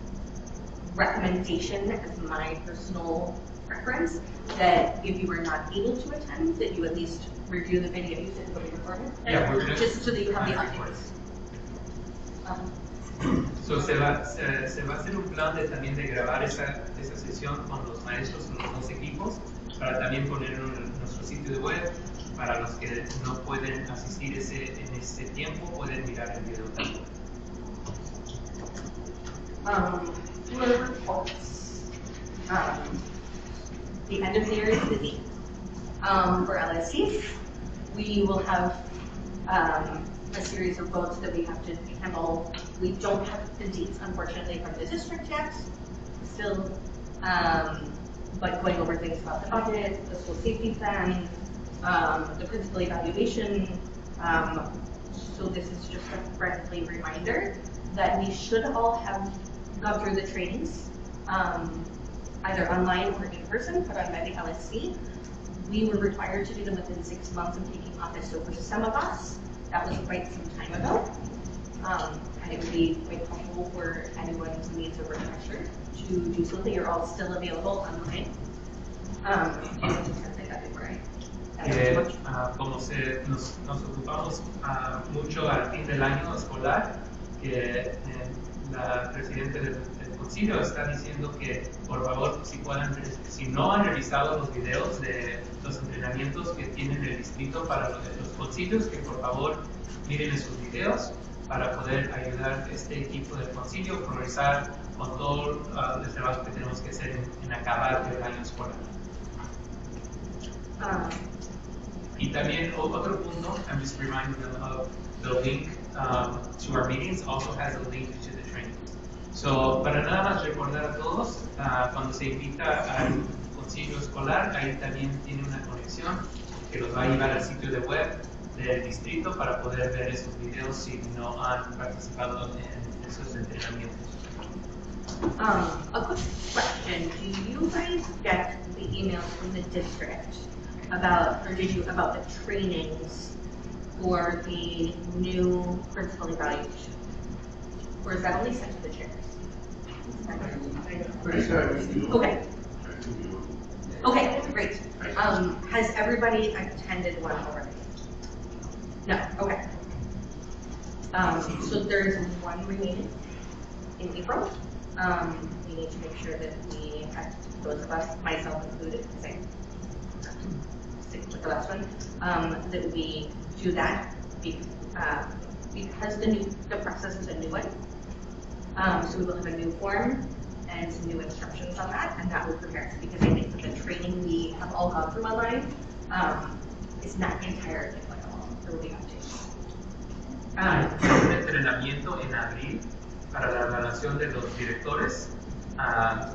recommendation as my personal preference that if you are not able to attend, that you at least review the video use and go to record it. Yeah, we're gonna just so that you have the updates. So, se va a hacer un plan también de grabar esa sesión con los maestros en los dos equipos, para también poner en nuestro sitio de web. Para los que no pueden asistir en ese tiempo, pueden mirar el video también. For reports, the end of the year is busy. For LSC, we will have a series of votes that we have to handle. We don't have the dates, unfortunately, from the district yet. Still, but going over things about the budget, the school safety plan, the principal evaluation. So this is just a friendly reminder that we should all have gone through the trainings, either online or in person, put on by the LSC. We were required to do them within 6 months of taking office. So for some of us, that was quite some time ago. And it would be quite helpful for anyone who needs a refresher to do so. That you're all still available online. Como nos ocupamos mucho al fin del año escolar, que la presidenta del concilio está diciendo que por favor si no han revisado los videos de los entrenamientos que tienen el distrito para los concilios, que por favor miren esos videos para poder ayudar a este equipo del concilio a progresar con todo el trabajo que tenemos que hacer en acabar el año escolar. Y también otro punto, I'm just reminding them of the link to our meetings also has a link to the training. So, para nada más recordar a todos, cuando se invita al concilio escolar, ahí también tiene una conexión que los va a llevar al sitio de web del distrito para poder ver esos videos si no han participado en esos entrenamientos. A quick question, do you guys get the emails from the district about the trainings for the new principal evaluation? Or is that only sent to the chairs? Pretty sure we do. Okay. Okay, great. Has everybody attended one already? No, okay. So there's one remaining in April. We need to make sure that we have those of us, myself included, because I stick with the last one, that we do that because the process is a new one. So we will have a new form and some new instructions on that, and that will prepare us, because I think that the training we have all gone through online is not entirely applicable. There will be updates. Un entrenamiento en abril para la evaluación de los directores.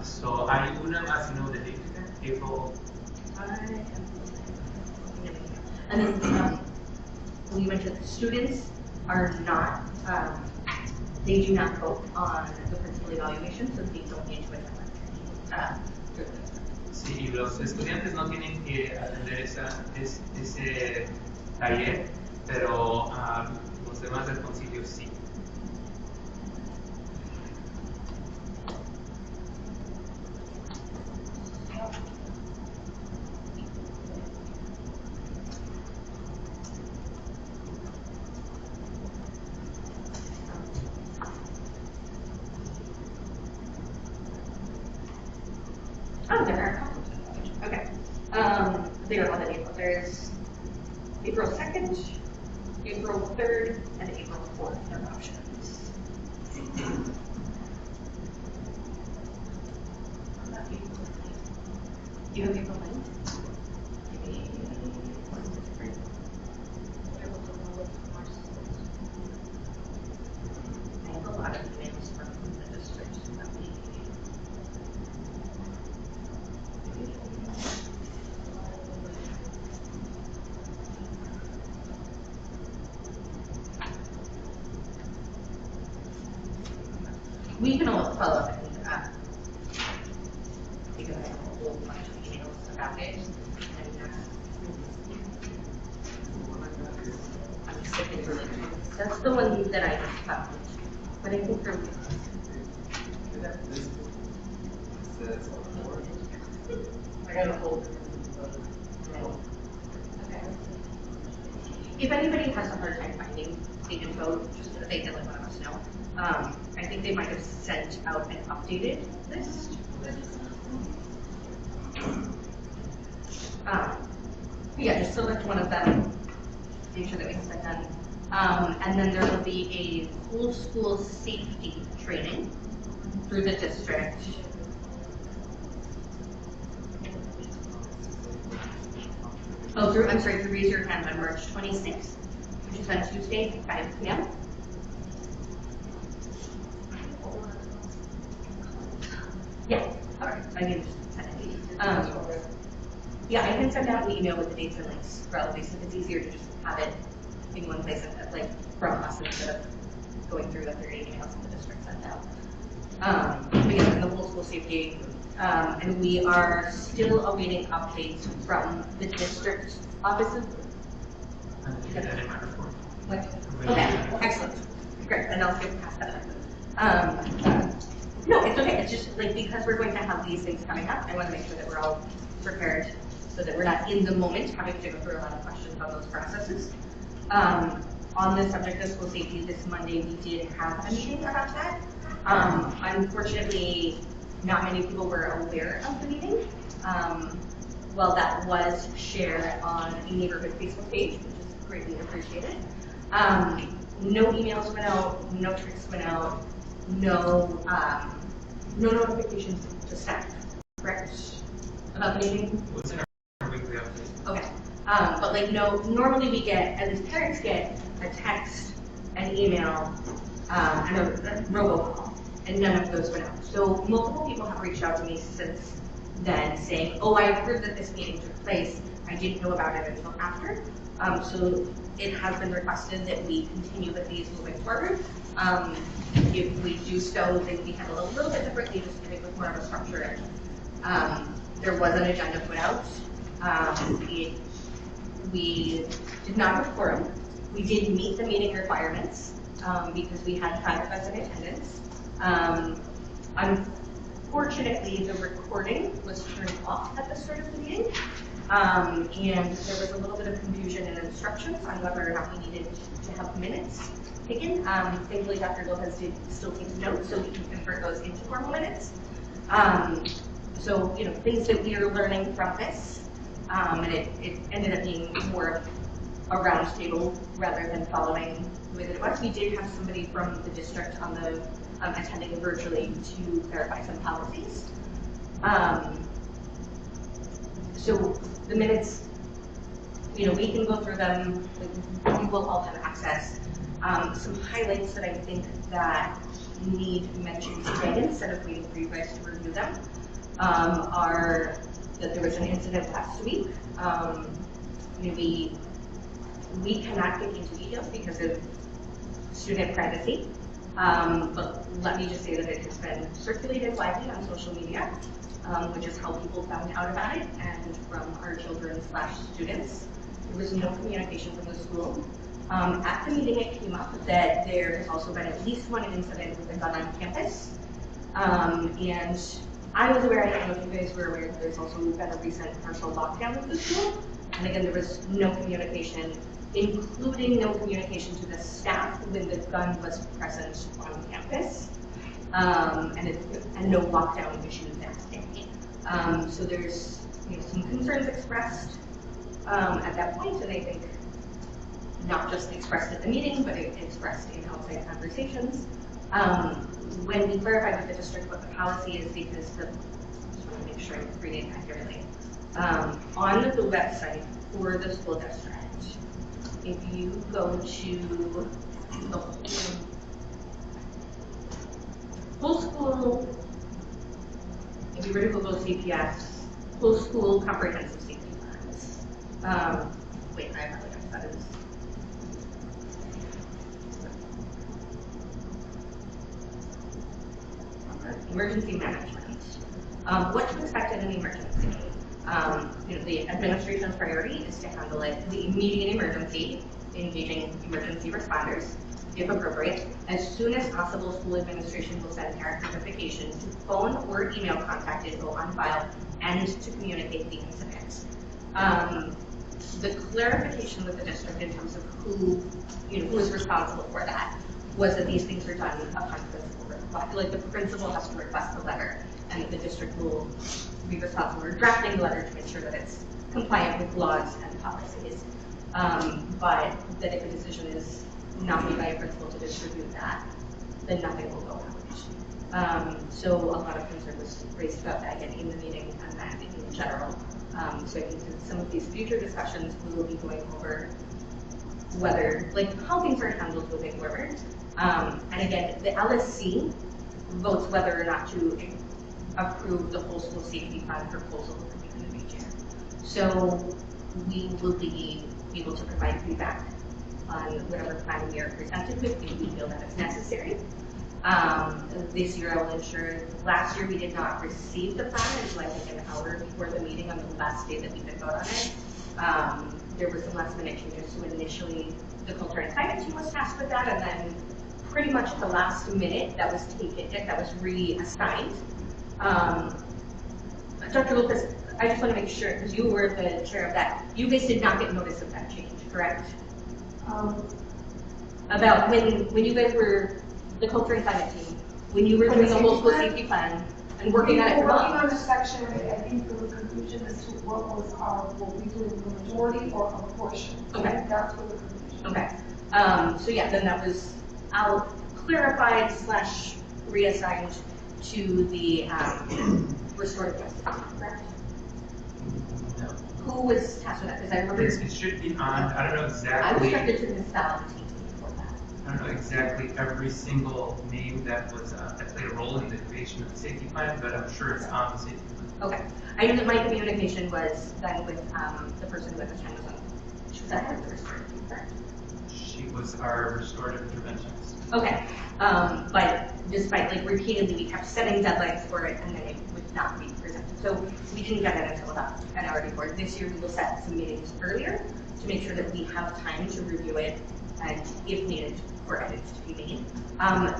So hay una más, the date, April. And then we mentioned students are not, they do not vote on the principal evaluation, so they don't need to attend. Sí, y los estudiantes no tienen que atender ese taller, pero los demás del concilio sí. Oh, there are a couple. Okay. They are all in April. There's April 2nd, April 3rd, and April 4th are options. You have April 9th? I have a lot of emails from the district that we can all follow up and because I have a whole bunch of emails about it, and I'm just looking really good. That's the one that I found, but I think from I got a whole. okay. If anybody has a hard time finding the info, just so that they can let one of us know. I think they might have sent out an updated list. Yeah, just select one of them, make sure that we have that done. And then there will be a whole school safety training through the district. Oh, through Raise Your Hand on March 26th, which is on Tuesday, 5 p.m. Yeah, all right, I can just send it. Yeah, I can send out an email with the dates and links probably, so it's easier to just have it in one place, and, like from us instead of going through the 30 emails that the district sent out. But yeah, the whole school safety, and we are still awaiting updates from the district offices. Okay, excellent, great, and I'll skip past that. No, it's okay. It's just like because we're going to have these things coming up, I want to make sure that we're all prepared so that we're not in the moment having to go through a lot of questions on those processes. On the subject of school safety, this Monday we did have a meeting about that. Unfortunately, not many people were aware of the meeting. Well, that was shared on a neighborhood Facebook page, which is greatly appreciated. No emails went out, no texts went out, no notifications to staff, correct? About the meeting? What's in our weekly update? Okay. But like normally we get, at least parents get a text, an email, and a robocall, and none of those went out. So multiple people have reached out to me since then saying, oh, I heard that this meeting took place. I didn't know about it until after. So it has been requested that we continue with these moving forward. If we do so, then we handle it a little bit differently, just to make it more of a structure. There was an agenda put out. We did not have a quorum. We did meet the meeting requirements because we had 5 of us in attendance. Unfortunately, the recording was turned off at the start of the meeting. And there was a little bit of confusion in instructions on whether or not we needed to have minutes taken. Thankfully, Dr. Lopez did still take notes, so we can convert those into formal minutes. So, things that we are learning from this, and it ended up being more a round table rather than following the way that it was. We did have somebody from the district on the attending virtually to clarify some policies. So the minutes, we can go through them. We will all have access. Some highlights that I think that need mentioned today instead of waiting for you guys to review them are that there was an incident last week. We cannot get into details because of student privacy, but let me just say that it has been circulated widely on social media, which is how people found out about it, and from our children/students. There was no communication from the school. At the meeting, it came up that there has also been at least one incident with a gun on campus, and I was aware, I don't know if you guys were aware, that there's also been a recent partial lockdown of the school, and again, there was no communication, including no communication to the staff when the gun was present on campus, and no lockdown issue that day. So there's some concerns expressed at that point, and I think not just expressed at the meeting, but expressed in outside conversations. When we clarified with the district what the policy is, because just want to make sure I'm reading accurately. On the website for the school district, if you go to the full school, if you were to Google CPS, full school comprehensive safety plans. Wait, I apologize, that is. Emergency management. What to expect in an emergency? The administration's priority is to handle it, the immediate emergency, engaging emergency responders, if appropriate. As soon as possible, school administration will send parent notification to phone or email contact info on file and to communicate the incident. the clarification with the district in terms of who is responsible for that was that these things are done upon principal request. Like the principal has to request the letter, and the district will be responsible for drafting the letter to make sure that it's compliant with laws and policies. But that if a decision is not made by a principal to distribute that, then nothing will go out. So a lot of concern was raised about that again in the meeting and then in general. So I think in some of these future discussions, we will be going over whether, like, how things are handled moving forward. And again, the LSC votes whether or not to approve the whole school safety plan proposal at the beginning of each year. So we will be able to provide feedback on whatever plan we are presented with if we feel that it's necessary. This year I will ensure, last year we did not receive the plan until I think an hour before the meeting on the last day that we could vote on it. There were some last minute changes, so initially the culture and climate team was tasked with that, and then pretty much the last minute that was reassigned. Dr. Lopez, I just want to make sure, because you were the chair of that, you guys did not get notice of that change, correct? About when you guys were the culture and climate team, when you were doing the whole school safety plan and working on it for months. Working on the section, I think there was confusion as to what we do in the majority or a portion. Okay. That's what the confusion. Okay. So yeah, then that was clarified / reassigned to the restorative justice, correct? No. Who was tasked with that? Because I remember It should be on, I don't know I was exactly. directed to the municipality team before that. I don't know exactly every single name that was that played a role in the creation of the safety plan, but I'm sure it's on the safety plan. Okay. I know that my communication was then with the person who at the time was on. She was at the restorative team, correct? She was our restorative interventionist. Okay. But despite like repeatedly we kept setting deadlines for it and then it would not be presented. So we didn't get it until about an hour before. This year we will set some meetings earlier to make sure that we have time to review it and if needed for edits to be made.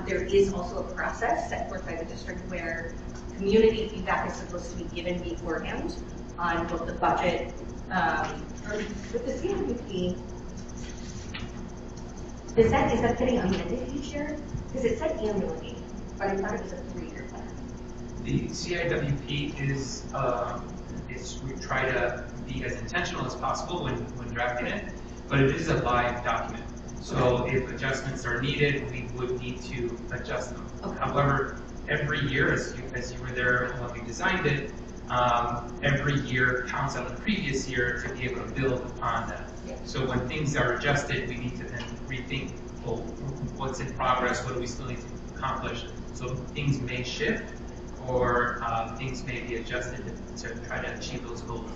There is also a process set forth by the district where community feedback is supposed to be given beforehand on both the budget or with the CWP. Is that getting amended each year? Because it said annually, but I thought it was a 3-year plan. The CIWP is we try to be as intentional as possible when drafting it, but it is a live document. So if adjustments are needed, we would need to adjust them. Okay. However, every year, as you were there when we designed it, every year counts on the previous year to be able to build upon that. Yeah. So when things are adjusted, we need to then rethink, well, what's in progress, what do we still need to accomplish? So things may shift, or things may be adjusted to try to achieve those goals.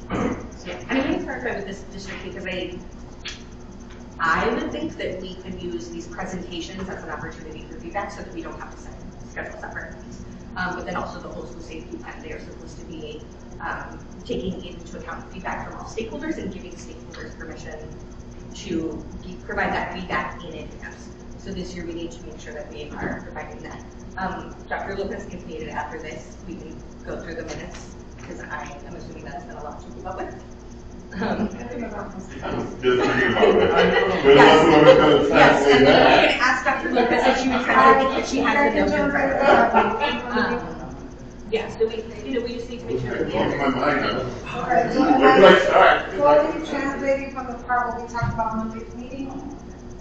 Yeah, and I'm going to clarify with this district because I would think that we could use these presentations as an opportunity for feedback so that we don't have to schedule separate meetings. But then also the whole school safety plan, they are supposed to be taking into account feedback from all stakeholders and giving stakeholders permission to provide that feedback in advance. So this year we need to make sure that we are providing that. Dr. Lopez, if needed after this, we can go through the minutes because I am assuming that's been a lot to keep up with. I was just thinking about that. Yes, and then we can ask Dr. Lopez if she would translate if she has the notes in front of her. Yeah, so we just need to make sure that we It's my mind now. Okay, so Where do I start? so are you translating from the part where we talked about Monday's meeting?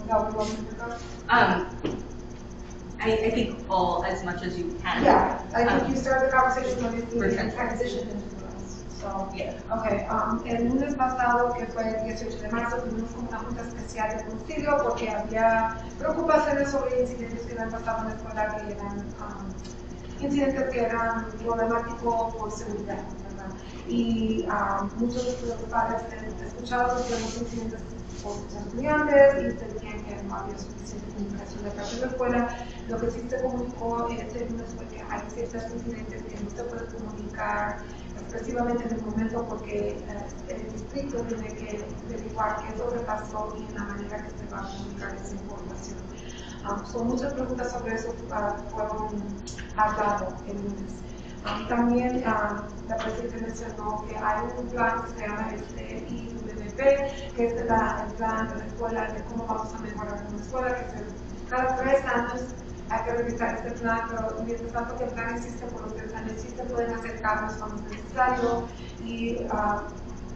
No, we want to go? I think all as much as you can. Yeah, I think you started the conversation when For you sure. transitioned into the rest. So, Yeah. okay, el lunes pasado, que fue el 18 de marzo, tuvimos como una junta especial de concilio porque había preocupaciones sobre incidentes que habían pasado en la escuela que eran incidentes que eran problemáticos por seguridad, ¿verdad? Y muchos de los padres han escuchado los incidentes por sus estudiantes y entendían que no había suficiente comunicación de parte de la escuela. Lo que sí se comunicó este lunes fue que hay ciertos incidentes que no se puede comunicar expresivamente en el momento porque el distrito tiene que averiguar qué es lo que pasó y en la manera que se va a comunicar esa información. Son muchas preguntas sobre eso fueron habladas el lunes. También la presidenta mencionó que hay un plan que se llama FCCA FCCA, que es el plan de la escuela, de cómo vamos a mejorar una escuela, que cada 3 años hay que revisar este plan, pero mientras tanto que el plan existe, por los que el plan existe, pueden hacer cambios cuando es necesario, y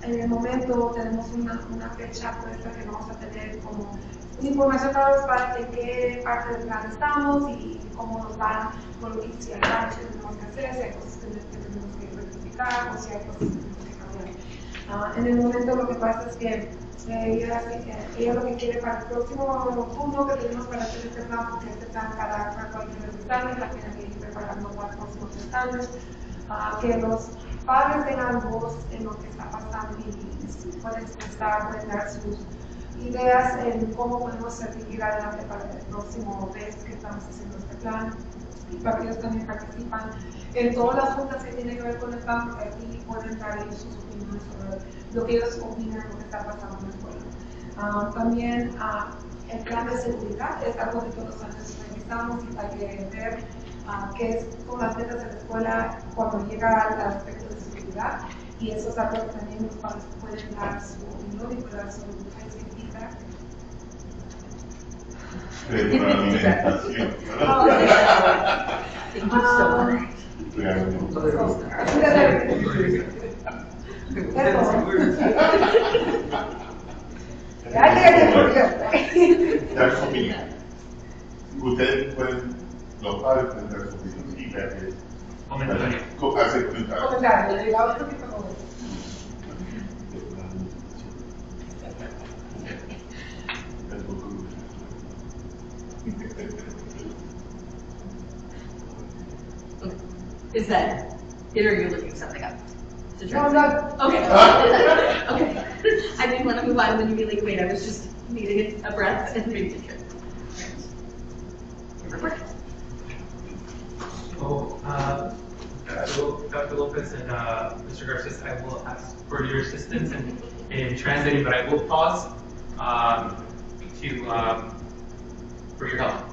en el momento tenemos una fecha puesta que vamos a tener como información para los padres de qué parte del plan estamos y cómo nos va con lo que si hay cambios que tenemos que hacer, si hay cosas que tenemos que rectificar o si hay cosas que tenemos que cambiar. En el momento lo que pasa es que ella lo que quiere para el próximo junio que tenemos para hacer este plan, porque este plan cada cualquier 3 años, la tienen que ir preparando para los próximos 3 años, que los padres tengan voz en lo que está pasando y pueden expresar, pueden dar sus ideas en cómo podemos seguir adelante para el próximo mes que estamos haciendo este plan, y para que ellos también participan en todas las juntas que tienen que ver con el plan, porque aquí pueden dar ellos sus opiniones sobre lo que ellos opinan, lo que está pasando en la escuela. También el plan de seguridad es algo que todos los años revisamos y hay que ver qué son las metas de la escuela cuando llega al aspecto de seguridad, y eso es algo que también los padres pueden dar su opinión y pueden dar su feedback. Retroalimentación. Dar su opinión. Ustedes pueden, los padres pueden dar su opinión. Feedback es Comentario. Hacer comentarios. Comentario, le otro tipo de cosas. Is that it, or are you looking something up? To No, translate? Okay. Okay. I didn't want to move on when you really wait. I was just needing a breath and making sure. Report. So, Dr. Lopez and Mr. Garces, I will ask for your assistance in translating, but I will pause for your help.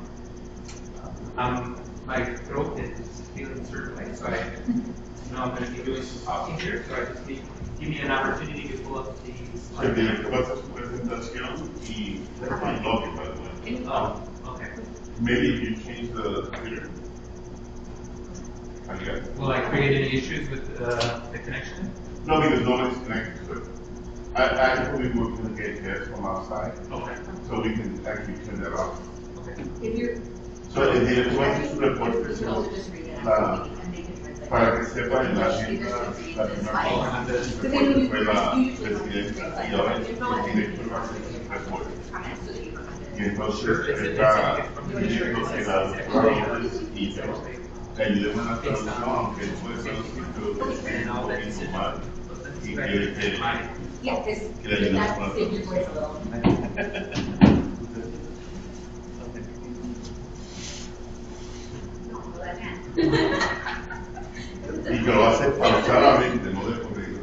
My throat is feeling a certain way, so I'm going to be doing some talking here, so I just need give me an opportunity to pull up the El slide. director va a hacer su presentación y después lo que va a hacer. Oh, okay. Maybe you change the computer. Okay. Will I create any issues with the connection? No, because nobody's connected to it. I believe we're going to get guests from outside, Okay. so we can actually turn that off. Okay. If you're, So el director hace su reporte, you can also just read it la, out and they can translate. para que sepan la agenda, la primera cosa que fue la presidenta y ahora el director va a hacer su reporte. Y entonces está pidiendo que las traductores y que ayudemos a la traducción, aunque no puede traducir, pero que esté un poquito mal. Y Yeah, this, que le ayudemos that con la saved your voice a traducción. little. Y que lo hace pausadamente, no de corrido.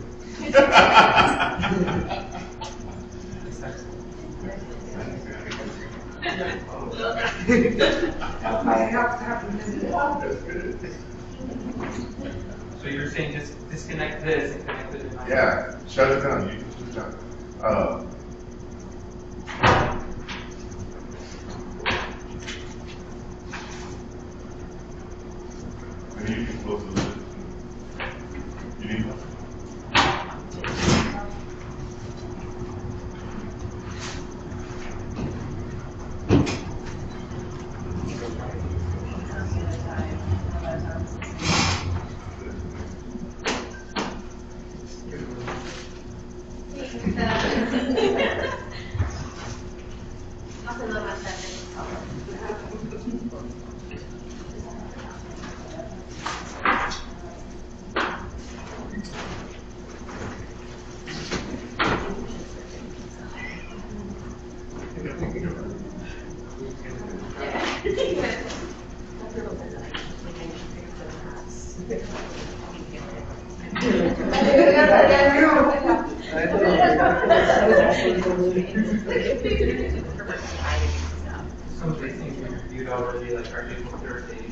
So you're saying just disconnect this and connect it to my. Yeah, shut it down. You can switch on. Maybe you can close the lid. You need one? Some of these things we reviewed already, like our April 3rd date.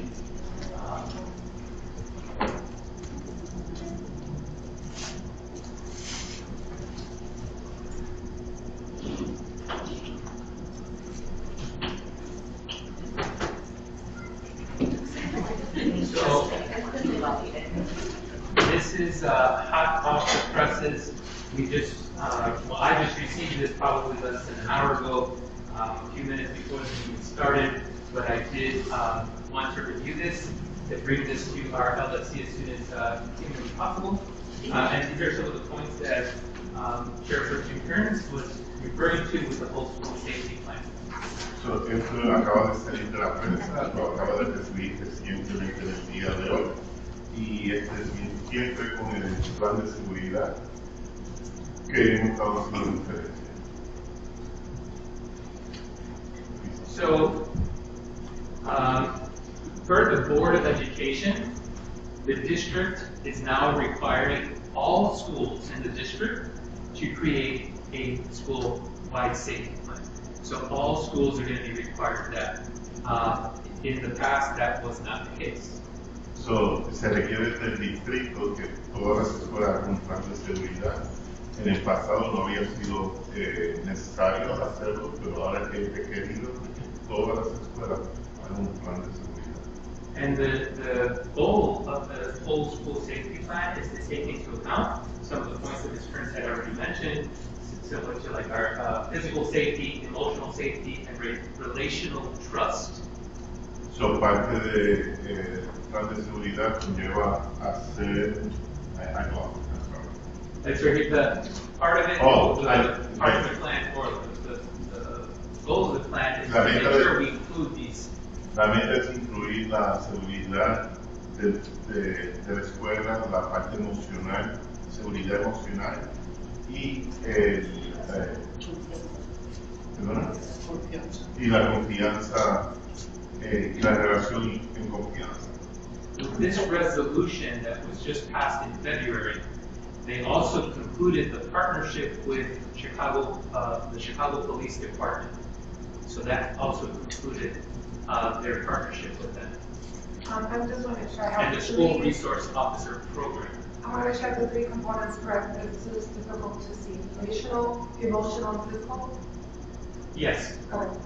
is hot off the presses. We just, I just received this probably less than an hour ago, a few minutes before the meeting started, but I did want to review this, to bring this to our LFC as soon as humanly possible. And these are some of the points that Chairperson Kearns was referring to with the whole school safety plan. So, esto acaba de salir de la prensa, lo acaba de recibir recientemente en el día de hoy, y este es siempre con el plan de seguridad que hemos estado haciendo referencia. So, per the Board of Education, the district is now requiring all schools in the district to create a school-wide safety plan. So all schools are going to be required that. In the past, that was not the case. So, se requiere del distrito que todas las escuelas hagan un plan de seguridad. En el pasado no había sido necesario hacerlo, pero ahora es requerido que todas las escuelas hagan un plan de seguridad. And the goal of the whole school safety plan is to take into account some of the points that Ms. Kearns had already mentioned, similar to like our physical safety, emotional safety, and relational trust. So, parte del plan de seguridad conlleva hacer, That's where the part of it, part of the plan, or the goal of the plan is to make sure we include these. La meta es incluir la seguridad de la escuela, la parte emocional, seguridad emocional y y la confianza y la relación en confianza. This resolution that was just passed in February, they also concluded the partnership with Chicago, the Chicago Police Department. So that also concluded their partnership with them. I just want to make sure I have And the School Resource Officer Program. I want to make sure I have the three components correct, because this is difficult to see. Relational, emotional, and physical. Yes. Okay.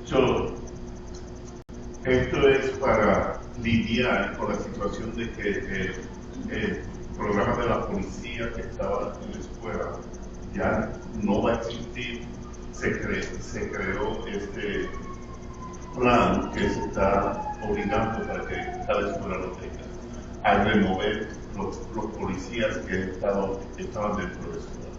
So, esto es para lidiar con la situación de que el programa de la policía que estaba en la escuela ya no va a existir. Se creó este plan que se está obligando para que cada escuela lo tenga, a remover los policías que estaban dentro de la escuela.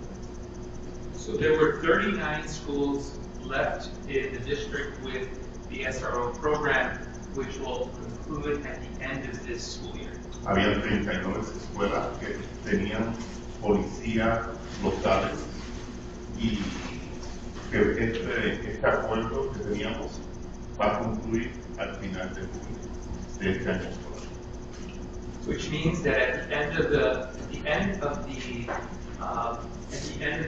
So there were 39 schools left in the district with the SRO program, which will conclude at the end of this school year. Había 39 escuelas que tenían policías locales y que este acuerdo que teníamos va a concluir al final de junio de este año escolar. Which means that at the end of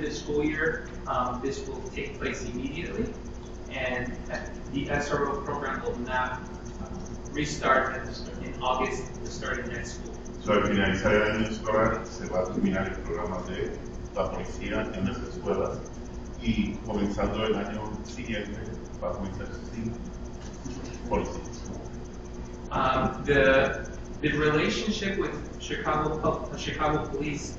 the school year, this will take place immediately, and the SRO program will not restart in August, starting next school. So, al finalizar el año escolar se va a terminar el programa de la policía en las escuelas y comenzando el año siguiente va a comenzar sin policías. The relationship with Chicago Police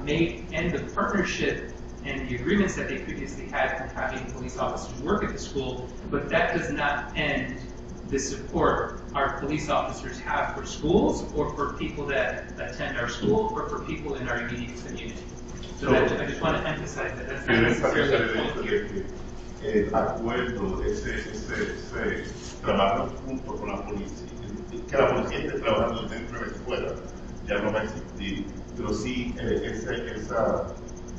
may end the partnership and the agreements that they previously had for having police officers work at the school, but that does not end the support our police officers have for schools or for people that attend our school or for people in our immediate community. So I just want to emphasize that that's not necessarily the point here. El acuerdo, ese trabajo junto con la policía, que la policía esté trabajando dentro de la escuela, ya no va a existir, pero sí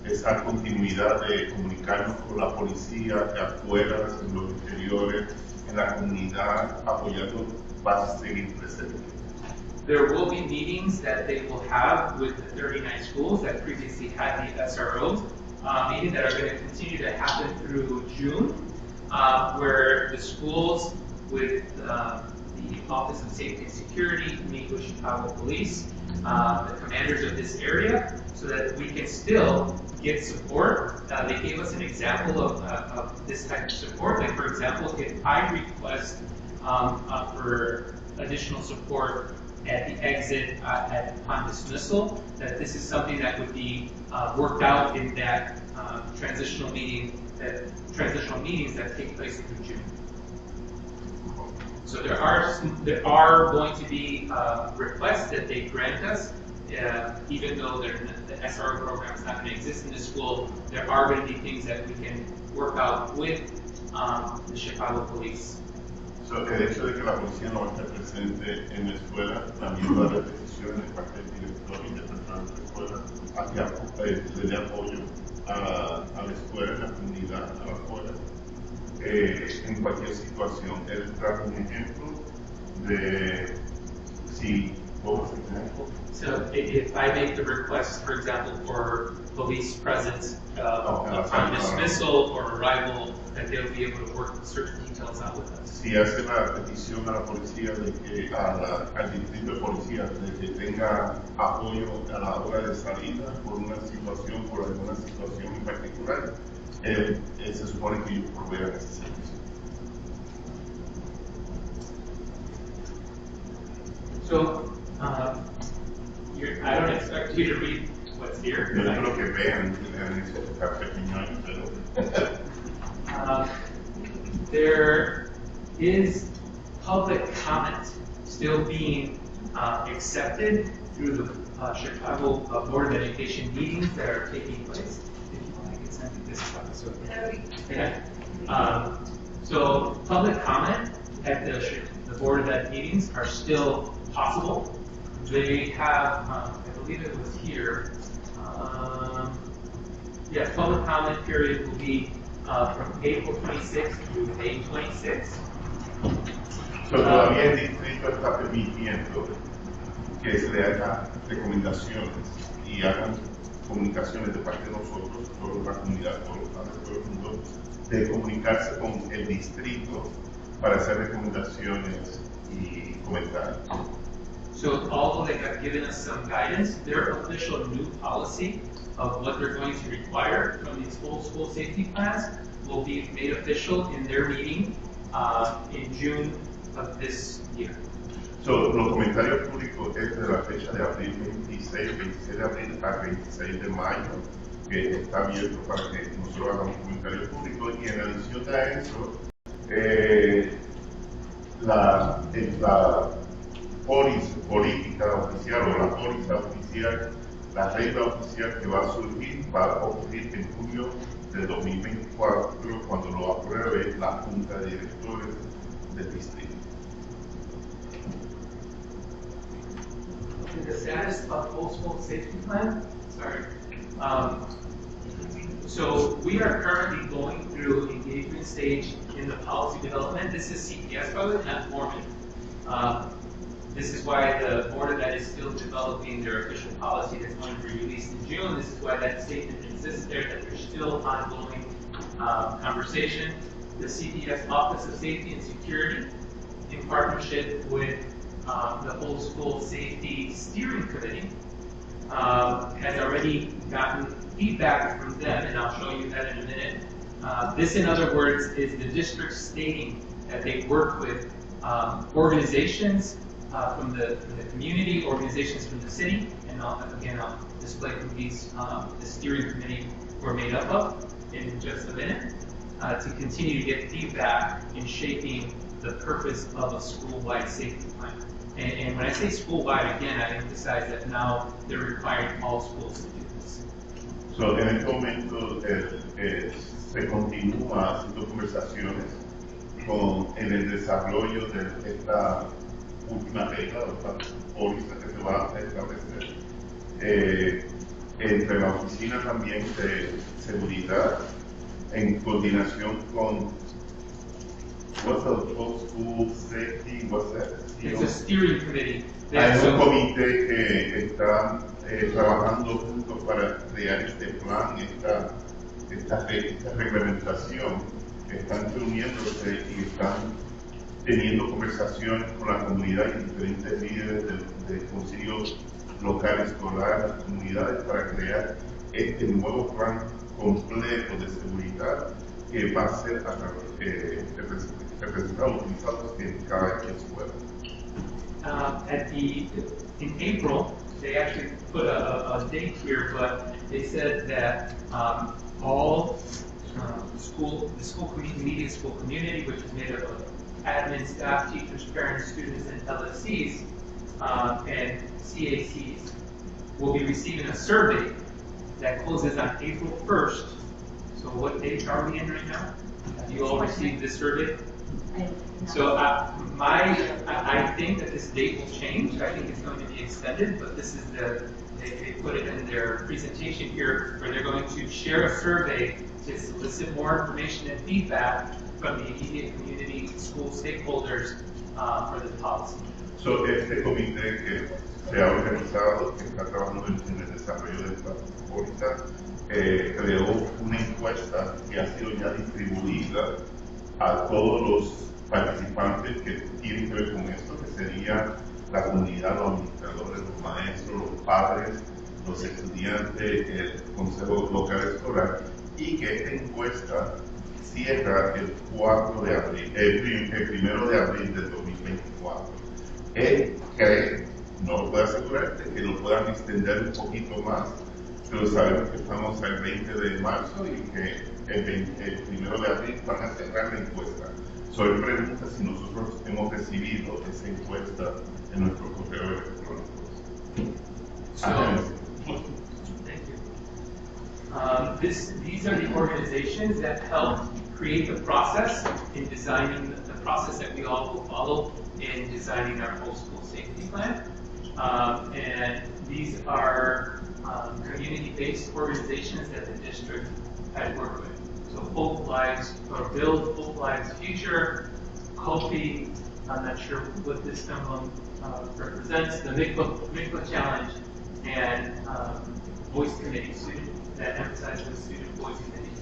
esa continuidad de comunicarnos con la policía, de afuera, en los interiores, en la comunidad, apoyando, va a seguir presente. There will be meetings that they will have with the 39 schools that previously had the SROs, meetings that are going to continue to happen through June, where the schools with the Office of Safety and Security meet with Chicago Police, the commanders of this area, so that we can still get support. They gave us an example of this type of support. Like, for example, if I request for additional support at the exit upon dismissal, that this is something that would be worked out in that transitional meetings that take place through June. So there are going to be requests that they grant us, even though the SRO program is not going to exist in the school. There are going to be things that we can work out with the Chicago Police. So, el hecho de que la policía no va a estar presente en la escuela también va a dar decisiones de parte del director y del personal de la escuela a que le dé apoyo a la escuela, a la comunidad, a la escuela, en cualquier situación. Él trae un ejemplo de si vos So if I make the request, for example, for police presence upon dismissal or arrival, that they'll be able to work certain details out with us. Si hace la petición a la policía de que al distrito de policía de que tenga apoyo a la hora de salida por una situación, por alguna situación en particular, se supone que ellos provean ese servicio. So, I don't expect you to read what's here. Yo creo que vean eso que está pequeño, pero there is public comment still being accepted through the Chicago Board of Education meetings that are taking place. If you want, I can send you this episode. Okay. So public comment at the Board of Ed meetings are still possible. They have, I believe it was here. Yeah, public comment period will be from April 26th through May 26th. So, todavía el distrito está permitiendo que se le hagan recomendaciones y hagan comunicaciones de parte de nosotros, toda la comunidad, todos los padres, todo el mundo, de comunicarse con el distrito para hacer recomendaciones y comentarios. So although they have given us some guidance, their official new policy of what they're going to require from these whole school safety plans will be made official in their meeting in June of this year. So, los comentarios públicos es de la fecha de abril 26 de abril a 26 de mayo, que está abierto para que nosotros hagamos comentarios públicos, y en adición a eso, la política oficial o la póliza oficial, la regla oficial que va a ocurrir en junio del 2024 cuando lo apruebe la Junta de Directores del Distrito. The status of whole school safety plan? Sorry. So we are currently going through engagement stage in the policy development. This is CPS code, not Foreman. This is why the Board of Ed is still developing their official policy that's going to be released in June. This is why that statement exists there, that there's still ongoing conversation. The CPS Office of Safety and Security, in partnership with the whole school safety steering committee, has already gotten feedback from them, and I'll show you that in a minute. This, in other words, is the district stating that they work with organizations from the community, organizations from the city, and I'll display who these the steering committee were made up of in just a minute, to continue to get feedback in shaping the purpose of a school-wide safety plan. And when I say school-wide, again, I emphasize that now they're requiring all schools to do this. So, en este momento se continúa haciendo conversaciones en el desarrollo de esta última regla, de esta póliza que se va a establecer entre la oficina también de seguridad en coordinación con what's the whole school safety, what's that? It's a steering committee. Hay un comité que está trabajando juntos para crear este plan, esta reglamentación. Están reuniéndose y están teniendo conversaciones con la comunidad y diferentes líderes del Concilio Local Escolar, las comunidades, para crear este nuevo plan completo de seguridad que va a ser representado, utilizado en cada escuela. in April, they actually put a date here, but they said that all the school community, immediate school community, which is made up of admin, staff, teachers, parents, students, and LFCs, and CACs, will be receiving a survey that closes on April 1st. So what date are we in right now? Have you all received this survey? So I think that this date will change. I think it's going to be extended, but this is they put it in their presentation here, where they're going to share a survey to solicit more information and feedback from the immediate community school stakeholders for this policy. So este comité que se ha organizado, que está trabajando en el desarrollo de esta póliza, creó una encuesta que ha sido ya distribuida a todos los participantes que tienen que ver con esto, que sería la comunidad, los administradores, los maestros, los padres, los estudiantes, el consejo local escolar, y que esta encuesta cierra el 1 de abril del 2024. Él cree, no lo puede asegurar, que lo puedan extender un poquito más, pero sabemos que estamos al 20 de marzo y que el 1 de abril van a cerrar la encuesta. Él pregunta si nosotros hemos recibido esa encuesta en nuestro correo electrónico. These are the organizations that help create the process in designing the process that we all will follow in designing our whole school safety plan. And these are community-based organizations that the district had worked with. So Hope Lives, or Build Hope Lives Future, Kofi, I'm not sure what this emblem represents, the Mikva Challenge, and Voice Committee, that emphasizes student voice committees.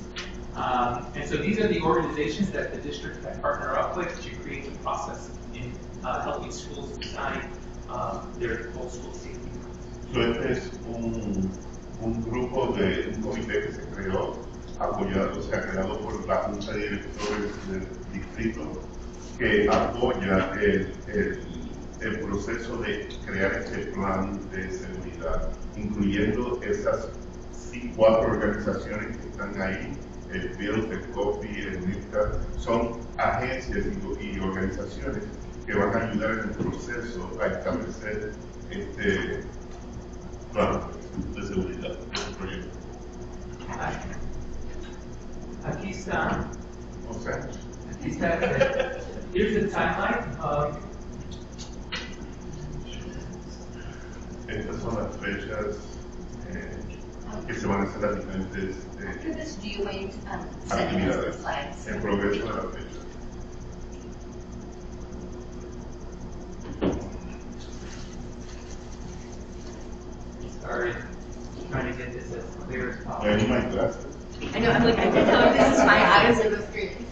And so these are the organizations that the district had partnered up with to create the process in helping schools design their whole school safety. So este es un grupo de un comité que se creó, creado por la Junta de Directores del Distrito, que apoya el proceso de crear este plan de seguridad, incluyendo esas 4 organizaciones que están ahí, el Build, el Coffee, el MIPCA, son agencias y organizaciones que van a ayudar en el proceso a establecer este plan de seguridad, este proyecto. Aquí está. Okay. Aquí está. Here's the timeline. Estas son las fechas que se van a hacer las diferentes After this, do you wait send us the actividades, slides? el progreso de la fecha. Sorry, trying to get this as clear as I possible. need my glasses. I know, I'm like, I didn't know if this is my eyes or the screen.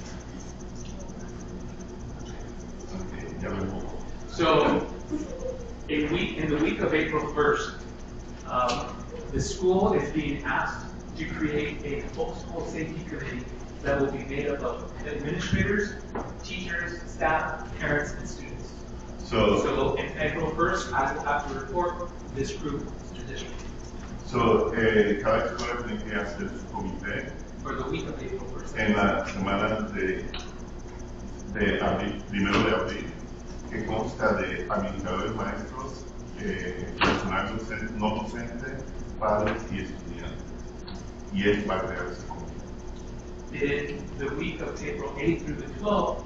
Okay, ya me pongo. So, in the week of April 1st, the school is being asked to create a whole school safety committee that will be made up of administrators, teachers, staff, parents, and students. So in April 1st, I will have to report this group to district. So, cada escuela tiene que hacer su comité For the week of April 1st. en la semana de abril, 1 de abril, que consta de administradores, maestros, personal no docente, padres y estudiantes. Y él va a crear ese comité. In the week of April 8th through the 12th,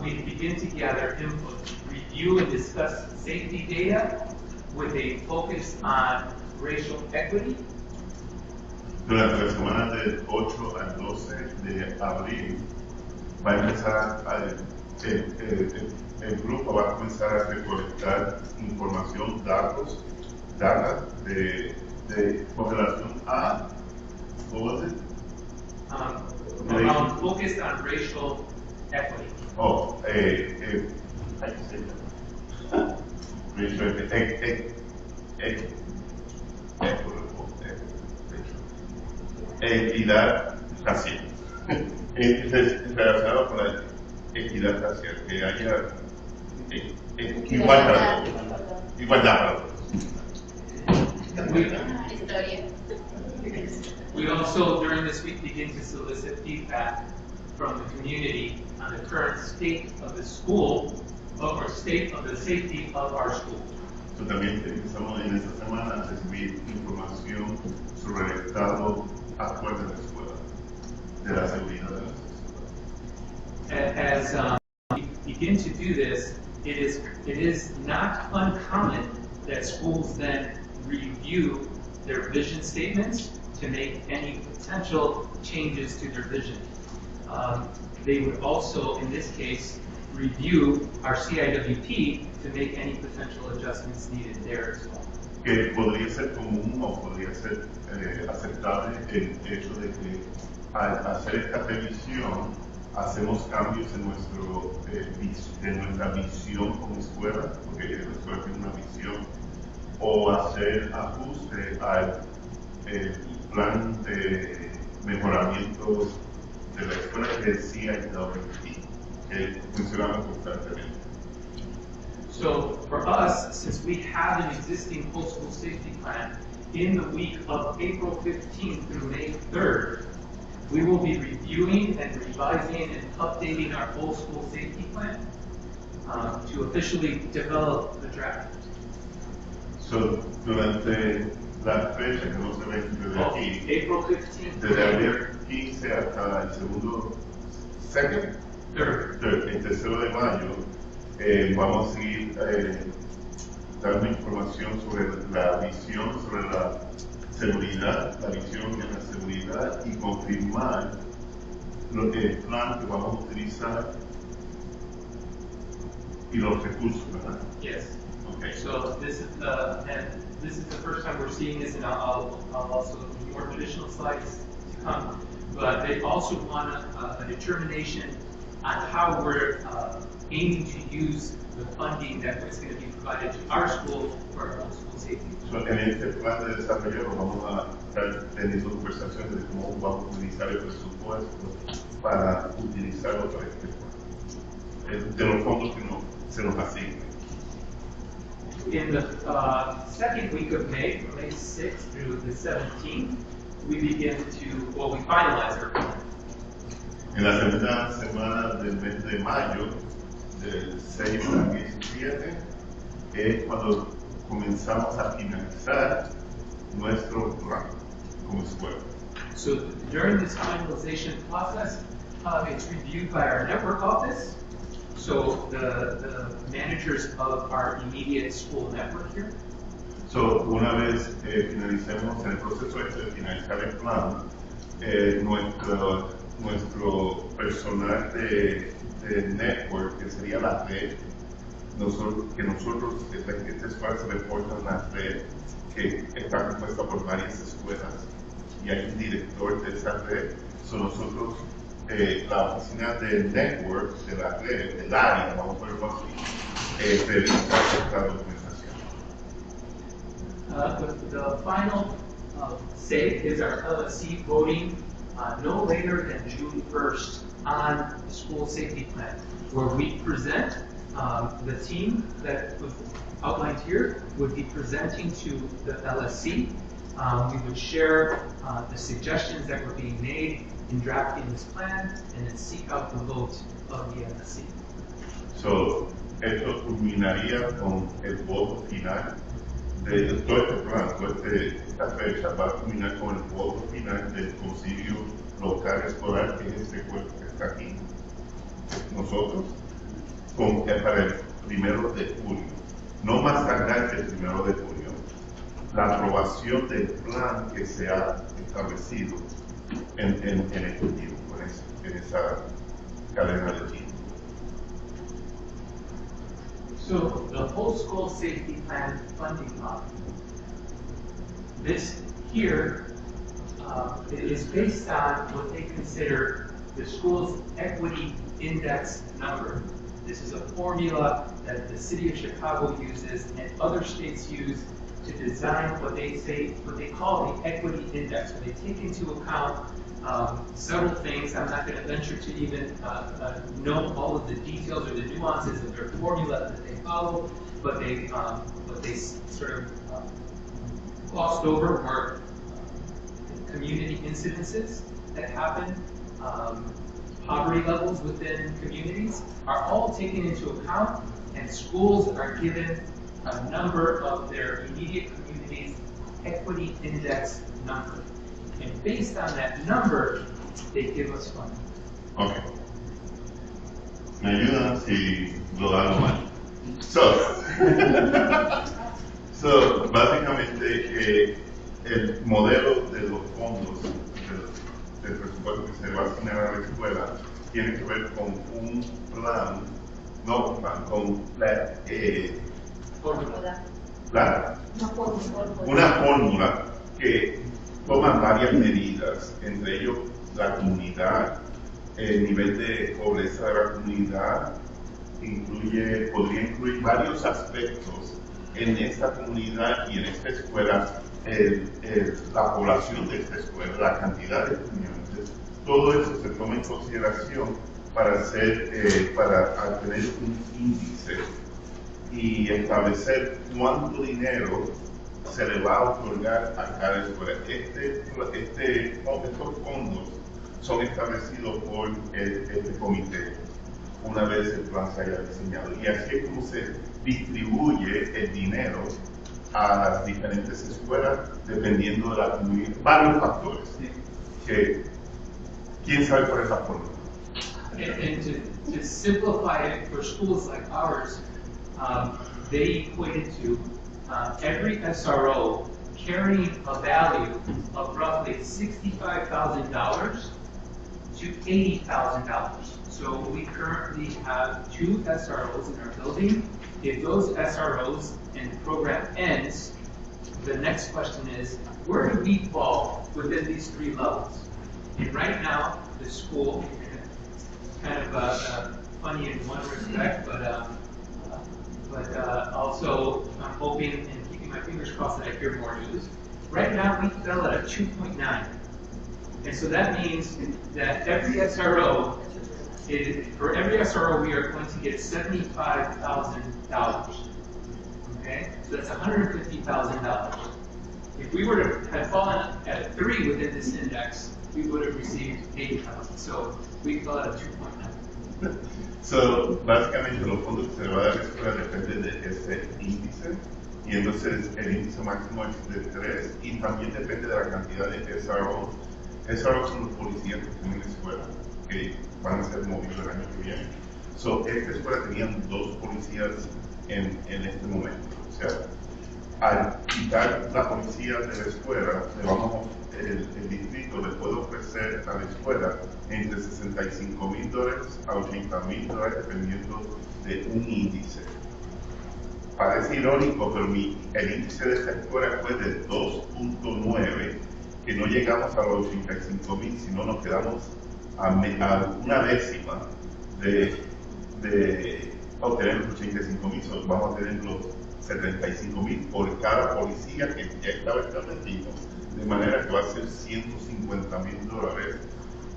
we begin to gather input, review and discuss safety data with a focus on racial equity. Durante la semana del 8 al 12 de abril va a empezar el grupo va a comenzar a recolectar información, datos con relación a, what was it? Focused on racial equity. Oh, how do you say that? Racial equidad racial. Relacionado con la equidad racial, que haya igual para todos. Igualdad para todos. Historia. We also, during this week, begin to solicit feedback from the community on the current state of the school, or state of the safety of our school. También empezamos en esta semana a recibir información sobre el estado actual de la escuela, de la seguridad de la escuela. As we begin to do this, it is not uncommon that schools then review their vision statements to make any potential changes to their vision. They would also, in this case, review our CIWP to make any potential adjustments needed there as well. Que podría ser común o podría ser aceptable el hecho de que al hacer esta revisión hacemos cambios en nuestra visión como escuela, porque la escuela tiene una visión, o hacer ajuste al plan de mejoramiento de la escuela que decía el CIWP, que funcionamos constantemente. So for us, since we have an existing whole school safety plan, in the week of April 15th through May 3rd, we will be reviewing and revising and updating our whole school safety plan to officially develop the draft. So, durante la fecha que no se ve desde aquí, April 15th. desde abril 15 hasta el segundo, el tercero de mayo, vamos a seguir dando información sobre la visión, sobre la seguridad, la visión de la seguridad y confirmar el plan que vamos a utilizar y los recursos, ¿verdad? Yes. Okay. So this is the first time we're seeing this, and I'll also do more traditional slides to come. But they also want a determination on how we're aiming to use the funding that is going to be provided to our school for our school safety. So, en este plan de desarrollo vamos a estar teniendo conversaciones de cómo vamos a utilizar el presupuesto para utilizarlo para este plan, de los fondos que se nos asignan. In the second week of May, from May 6th through the 17th, we finalize our plan. En la segunda semana del mes de mayo, del 6 al 17, es cuando comenzamos a finalizar nuestro plan como escuela. So during this finalization process, it's reviewed by our network office, so the managers of our immediate school network here. So, una vez finalicemos el proceso de finalizar el plan, nuestro personal de network, que sería la red, esta escuela se reporta en la red que está compuesta por varias escuelas y hay un director de esa red. So nosotros, la oficina de network de la red, del área, vamos a verlo así, revisa esta documentación. The final say is our LSC voting no later than June 1st on the school safety plan, where we present the team that was outlined here would be presenting to the LSC. We would share the suggestions that were being made in drafting this plan and then seek out the vote of the LSC. So, esto culminaría con el voto final de todo este plan, esta fecha va a culminar con el voto final del concilio local escolar, que es este cuerpo que está aquí, nosotros, para el 1 de junio, no más tardar que el 1 de junio, la aprobación del plan que se ha establecido en este tiempo, en esa cadena de tiempo. So the whole school safety plan funding model, this here is based on what they consider the school's equity index number. This is a formula that the city of Chicago uses and other states use to design what they call the equity index. So they take into account several things. I'm not going to venture to even know all of the details or the nuances of their formula that they follow, but they sort of glossed over were community incidences that happen, poverty levels within communities are all taken into account, and schools are given a number of their immediate communities' equity index number. And based on that number, they give us funding. Okay. Me ayudan si lo hago mal. So, básicamente, el modelo de los fondos del presupuesto que se va a asignar a la escuela tiene que ver con un plan, no plan, con una fórmula que toma varias medidas, entre ellos la comunidad, el nivel de pobreza de la comunidad, podría incluir varios aspectos en esta comunidad y en esta escuela, la población de esta escuela, la cantidad de estudiantes, todo eso se toma en consideración para tener un índice y establecer cuánto dinero se le va a otorgar a cada escuela. Estos fondos son establecidos por este comité una vez el plan se haya diseñado, y así es como se distribuye el dinero a las diferentes escuelas dependiendo de la comunidad, varios factores que quién sabe por esa forma. And to simplify it for schools like ours, they equated to every SRO carrying a value of roughly $65,000 to $80,000. So we currently have 2 SROs in our building. If those SROs and the program ends, the next question is, where do we fall within these 3 levels? And right now, the school, kind of funny in one respect, but also I'm hoping and keeping my fingers crossed that I hear more news. Right now, we fell at a 2.9. And so that means that every SRO, for every SRO, we are going to get $75,000. Okay? So that's $150,000. If we were to have fallen at a 3 within this index, we would have received $80,000. So we fell at a 2.9. So, básicamente los fondos que se va a dar a la escuela dependen de ese índice, y entonces el índice máximo es de 3, y también depende de la cantidad de SROs. SROs son los policías que están en la escuela, que van a ser movidos el año que viene. So, esta escuela tenía 2 policías en este momento. O sea, al quitar la policía de la escuela, el distrito le puede ofrecer a la escuela entre $65,000 a $80,000 dependiendo de un índice. Parece irónico, pero el índice de esta escuela fue de 2.9, que no llegamos a los 85,000, sino nos quedamos a una décima de obtener los 85,000. So, vamos a tener los 75,000 por cada policía que ya estaba establecido, de manera que va a ser $150,000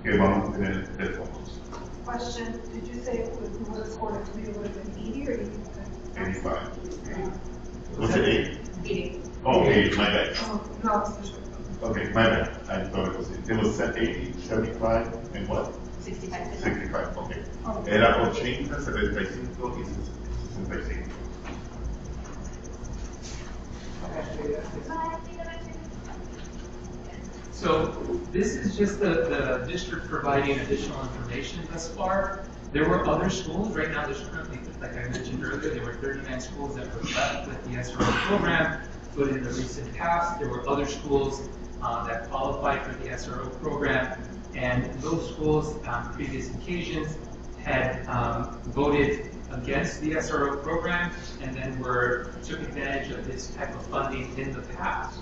que vamos a tener de fondos. Question, did you say it would have scored a 3, would have been 80 or 85? 85. Was it 8? Oh, 8, my bad. Oh, no, it's for sure. Okay, my bad. I thought it was 80, 75, and what? 65. 65, okay. Era 80, 75 y 65. So this is just the district providing additional information thus far. There were other schools. Right now there's currently, like I mentioned earlier, there were 39 schools that were left with the SRO program, but in the recent past there were other schools that qualified for the SRO program, and those schools on previous occasions had voted against the SRO program and then took advantage of this type of funding in the past.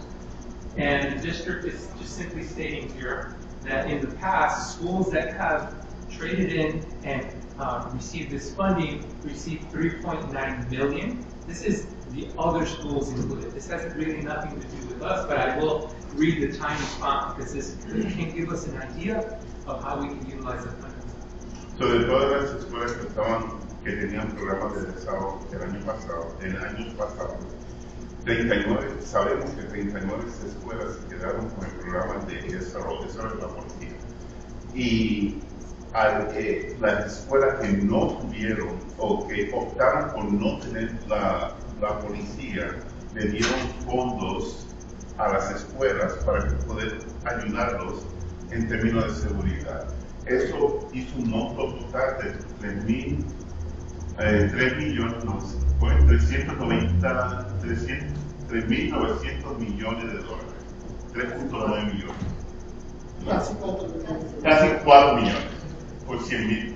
And the district is just simply stating here that in the past, schools that have traded in and received this funding received $3.9 million. This is the other schools included. This has really nothing to do with us, but I will read the tiny font because this can give us an idea of how we can utilize the funding. So, de todas las escuelas que tenían programas de desarrollo el año pasado, 39, sabemos que 39 escuelas se quedaron con el programa de desarrollo, eso es la policía. Y las escuelas que no tuvieron o que optaron por no tener la policía, le dieron fondos a las escuelas para poder ayudarlos en términos de seguridad. Eso hizo un monto total de 3.900 millones de dólares. 3.9 millones. Casi 4 millones. Casi 4 millones por $100,000.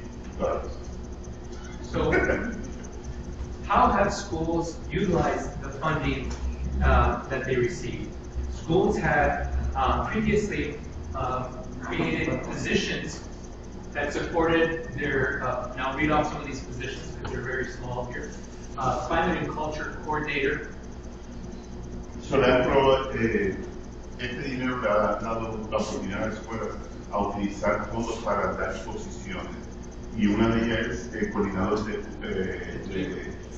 So, how have schools utilized the funding that they received? Schools had previously created positions that supported their, and I'll read off some of these positions because they're very small here. Climate and Culture Coordinator. Este dinero le ha dado la oportunidad a las escuelas a utilizar fondos para dar posiciones. Y una de ellas es coordinador de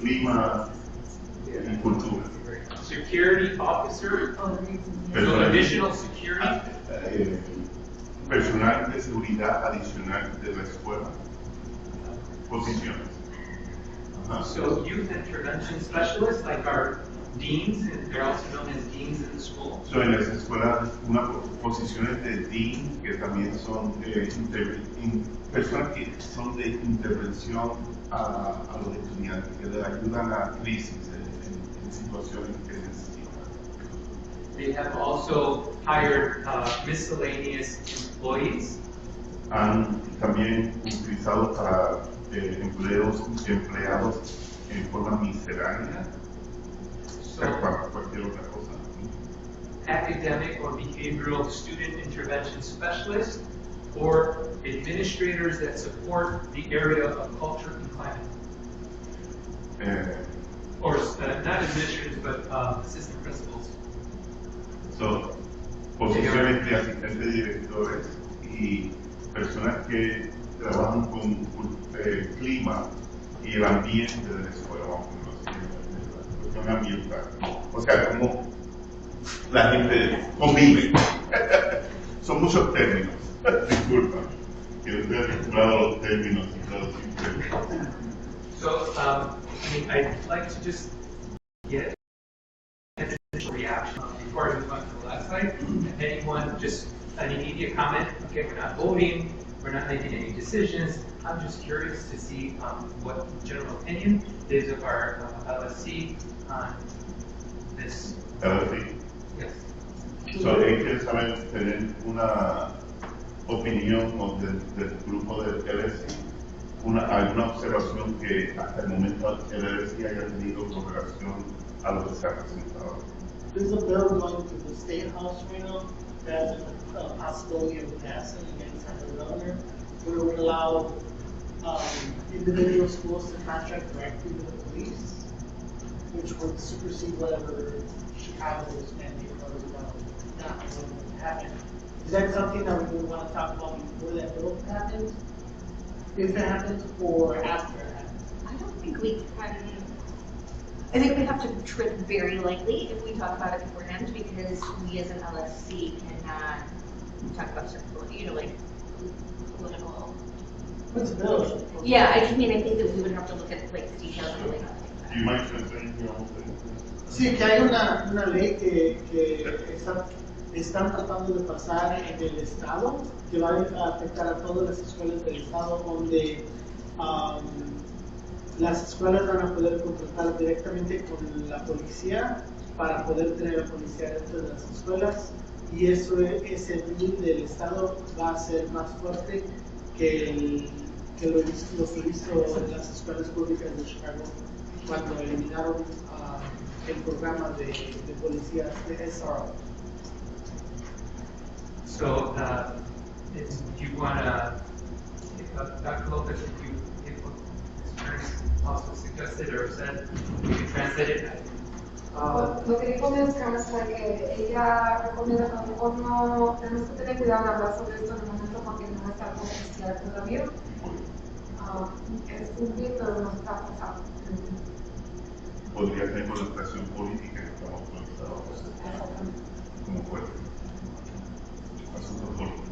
clima y cultura. Security Officer. So additional security. Personal de seguridad adicional de la escuela. Posiciones. So youth intervention specialists, like our deans, and they're also known as deans in the school. So en las escuelas, posiciones de dean que también son personas que son de intervención a los estudiantes, que le ayudan a crisis en situaciones que necesitan. They have also hired miscellaneous employees. Han también utilizado para empleados en forma miscelánea, para cualquier otra cosa. Academic or behavioral student intervention specialists, or administrators that support the area of culture and climate. Or not administrators, but assistant principals. So, posiciones de asistentes directores y personas que trabajan con el clima y el ambiente de la escuela, vamos a decirlo así, la cuestión ambiental. O sea, como la gente convive. Son muchos términos, disculpa, que estoy acostumbrado a los términos y traducir. So, I mean, I'd like to just get an initial reaction before I move on to the last slide. Anyone, just an immediate comment? Okay, we're not voting, we're not making any decisions. I'm just curious to see what general opinion is of our LSC on this. LSC. Yes. So, quiere saber, tener una opinión del grupo del LSC, alguna observación que hasta el momento el LSC haya tenido con relación a lo que se ha presentado. There's a bill going to the State House right now that has a possibility of passing against the governor, where it would allow individual schools to contract directly with the police, which would supersede whatever Chicago's mandate was about not going to happen. Is that something that we would want to talk about before that bill happens? If it happens, or after it happens? I don't think we can. I think we have to tread very lightly if we talk about it beforehand, because we as an LSC cannot talk about certain, like political. What's the bill? Yeah, I think that we would have to look at like the details of like. Do you mind translating your own thing? Sí, que hay una ley que están tratando de pasar en el estado, que va a afectar a todas las escuelas del estado, donde las escuelas van a poder contratar directamente con la policía para poder tener a la policía dentro de las escuelas, y ese bill del estado va a ser más fuerte que lo que hizo en las escuelas públicas de Chicago cuando eliminaron el programa de policías de SRO. So, if you want to, Dr. Lopez, if what Mr. Attorney also suggested or said, we can translate it. Lo que dijo Ms. Carlson, que ella recomienda que a lo mejor no tenemos que tener cuidado de hablar sobre esto en el momento porque no está con necesidad todavía. Es un bien, pero no está pasando. Podría ser connotación política que estamos conectados como fuerte. Asuntos políticos.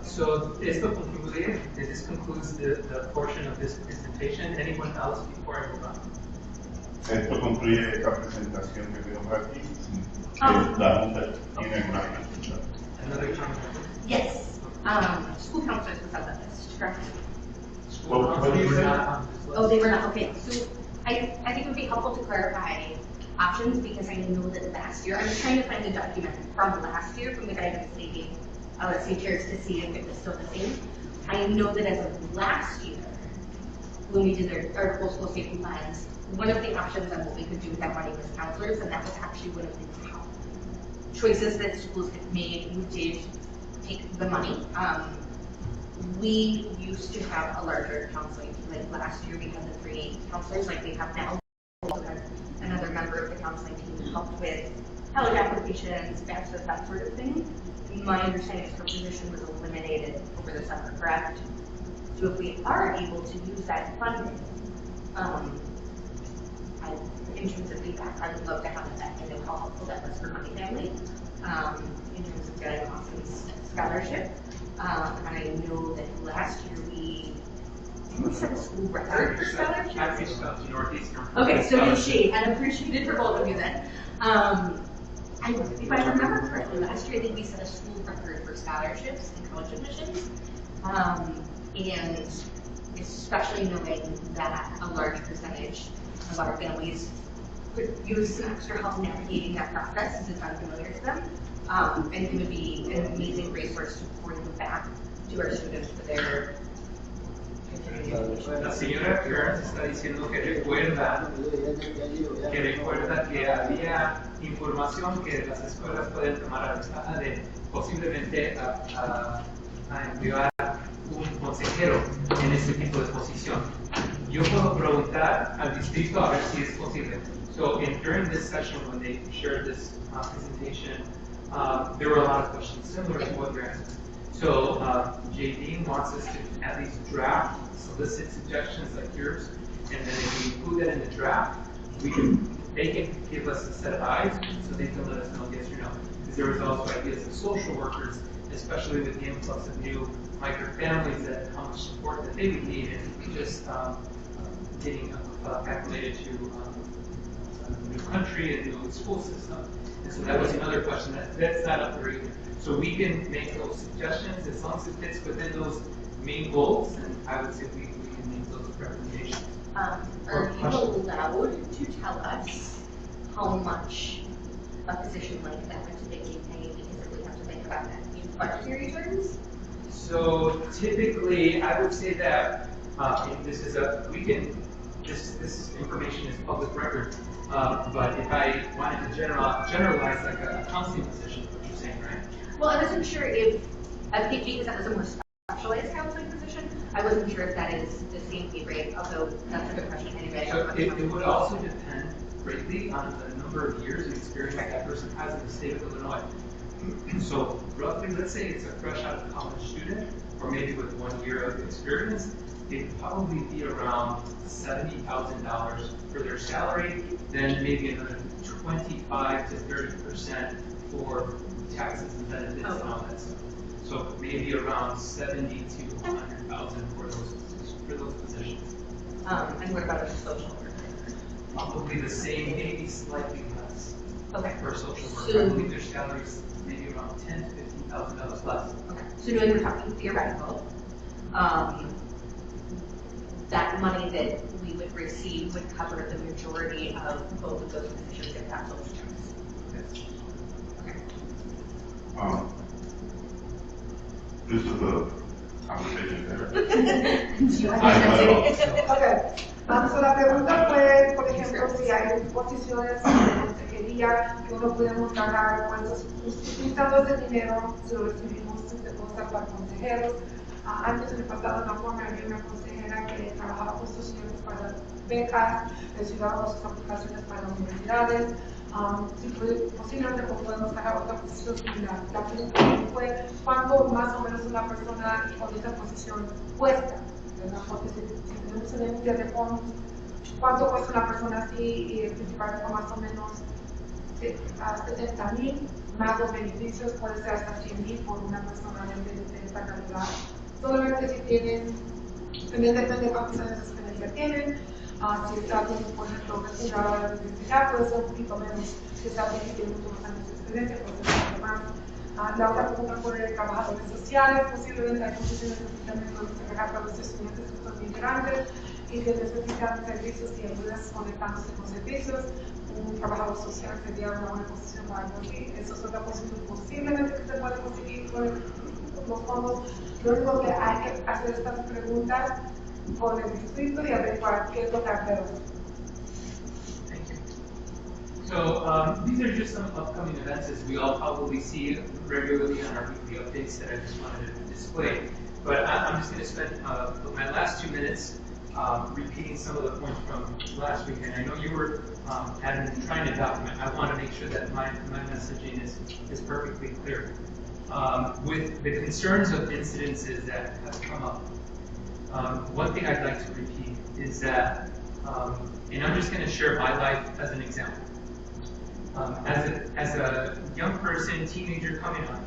So esto concluye. This concludes the portion of this presentation. Anyone else before I move on? Esto concluye esta presentación que tenemos aquí. La Junta tiene alguna pregunta. Another time. Yes. School counselors was on the list, correct? What did you say? Oh, they were not, okay. So I think it would be helpful to clarify options because I know that last year, I was trying to find the document from last year from the guidance they gave, let's say chairs to see if it was still the same. I know that as of last year, when we did our full school safety plans, one of the options on what we could do with that money was counselors, and that was actually one of the top choices that schools had made. We did take the money. We used to have a larger counseling, like last year we had the 3 counselors like we have now. We also had another member of the counseling team who helped with college applications, FAFSA, that sort of thing. My understanding is her position was eliminated over the summer, correct? So if we are able to use that funding, in terms of feedback, I would love to have that. I know how helpful that was for my family in terms of getting Austin's scholarship. And I know that last year we set a school record for scholarships. Okay, so did she, and appreciated for both of you then. If I remember correctly, last year I think we set a school record for scholarships and college admissions. And especially knowing that a large percentage of our families could use some extra help navigating that process since it's unfamiliar to them. And it would be an amazing resource to bring back to our students for their La señora Kearns está diciendo que recuerda que había información que las escuelas pueden tomar a ventaja de posiblemente a emplear un consejero en este tipo de posición. Yo puedo preguntar al distrito a ver si es posible. So during this session when they shared this presentation, there were a lot of questions similar to what you're asking. So JD wants us to at least draft, solicit suggestions like yours, and then if we include that in the draft, they can give us a set of eyes so they can let us know yes or no. Because there was also ideas of social workers, especially with the influx of new migrant families, that how much support that they would need in just getting acclimated to a new country and new school system. And so that was another question that's not up there either. So we can make those suggestions as long as it fits within those main goals, and I would say we can make those recommendations. Are you allowed to tell us how much a position like that would typically pay, because if we have to think about that in budgetary terms? So typically, I would say that this information is public record. But if I wanted to generalize like a counseling position, what you're saying, right? Well, I wasn't sure if because that was a more specialized counseling position. I wasn't sure if that is the same pay rate, although that's a good question anyway. So it would also depend greatly on the number of years of experience that person has in the state of Illinois. So roughly, let's say it's a fresh out of college student, or maybe with 1 year of experience, it'd probably be around $70,000 for their salary, then maybe another 25 to 30% for taxes and benefits and all that stuff. So maybe around 70 to 100,000 for those positions. And what about a social worker? Probably the same, maybe slightly less. Okay. For a social worker, So, I believe their salaries maybe around $10,000 to $15,000 less. Okay. So knowing we're talking theoretical, that money that we would receive would cover the majority of both of those positions if that's what we chose. Okay. This is a conversation there. Okay. So la pregunta fue, por ejemplo, si hay posiciones sería que uno pudiéramos ganar, pues, utilizando ese dinero, si lo recibimos cosas para consejeros. Antes en el pasado en la forma había una consejera que trabajaba con estos estudiantes para becas, les ayudaba con sus aplicaciones para las universidades. Posiblemente podemos sacar otra posición similar. La pregunta fue cuánto más o menos una persona con esta posición cuesta, ¿verdad? Porque si tenemos una industria de fondos, cuánto cuesta una persona así y principalmente más o menos a 70,000 más los beneficios, puede ser hasta 100,000 por una persona de esta calidad. Solamente si tienen, también depende de cuántos años de experiencia tienen. Si está alguien, por ejemplo, que es una de universidad, puede ser un poquito menos. Si está alguien que tiene muchos años de experiencia, puede ser un poquito más. La otra pregunta fue de trabajadores sociales. Posiblemente hay posiciones especialmente para los estudiantes que son migrantes y que necesitan servicios y ayudas conectándose con servicios. Un trabajador social sería una buena posición para algo así. Eso es otra posición posiblemente que se puede conseguir con los fondos. Lo único que hay que hacer estas preguntas con el distrito y averiguar qué es lo que hacemos. Thank you. So these are just some upcoming events, as we all probably see regularly on our weekly updates that I just wanted to display. But I'm just going to spend my last 2 minutes repeating some of the points from last week. And I know you were trying to document. I want to make sure that my messaging is perfectly clear. With the concerns of incidences that have come up, one thing I'd like to repeat is that, and I'm just going to share my life as an example. As a young person, teenager coming up,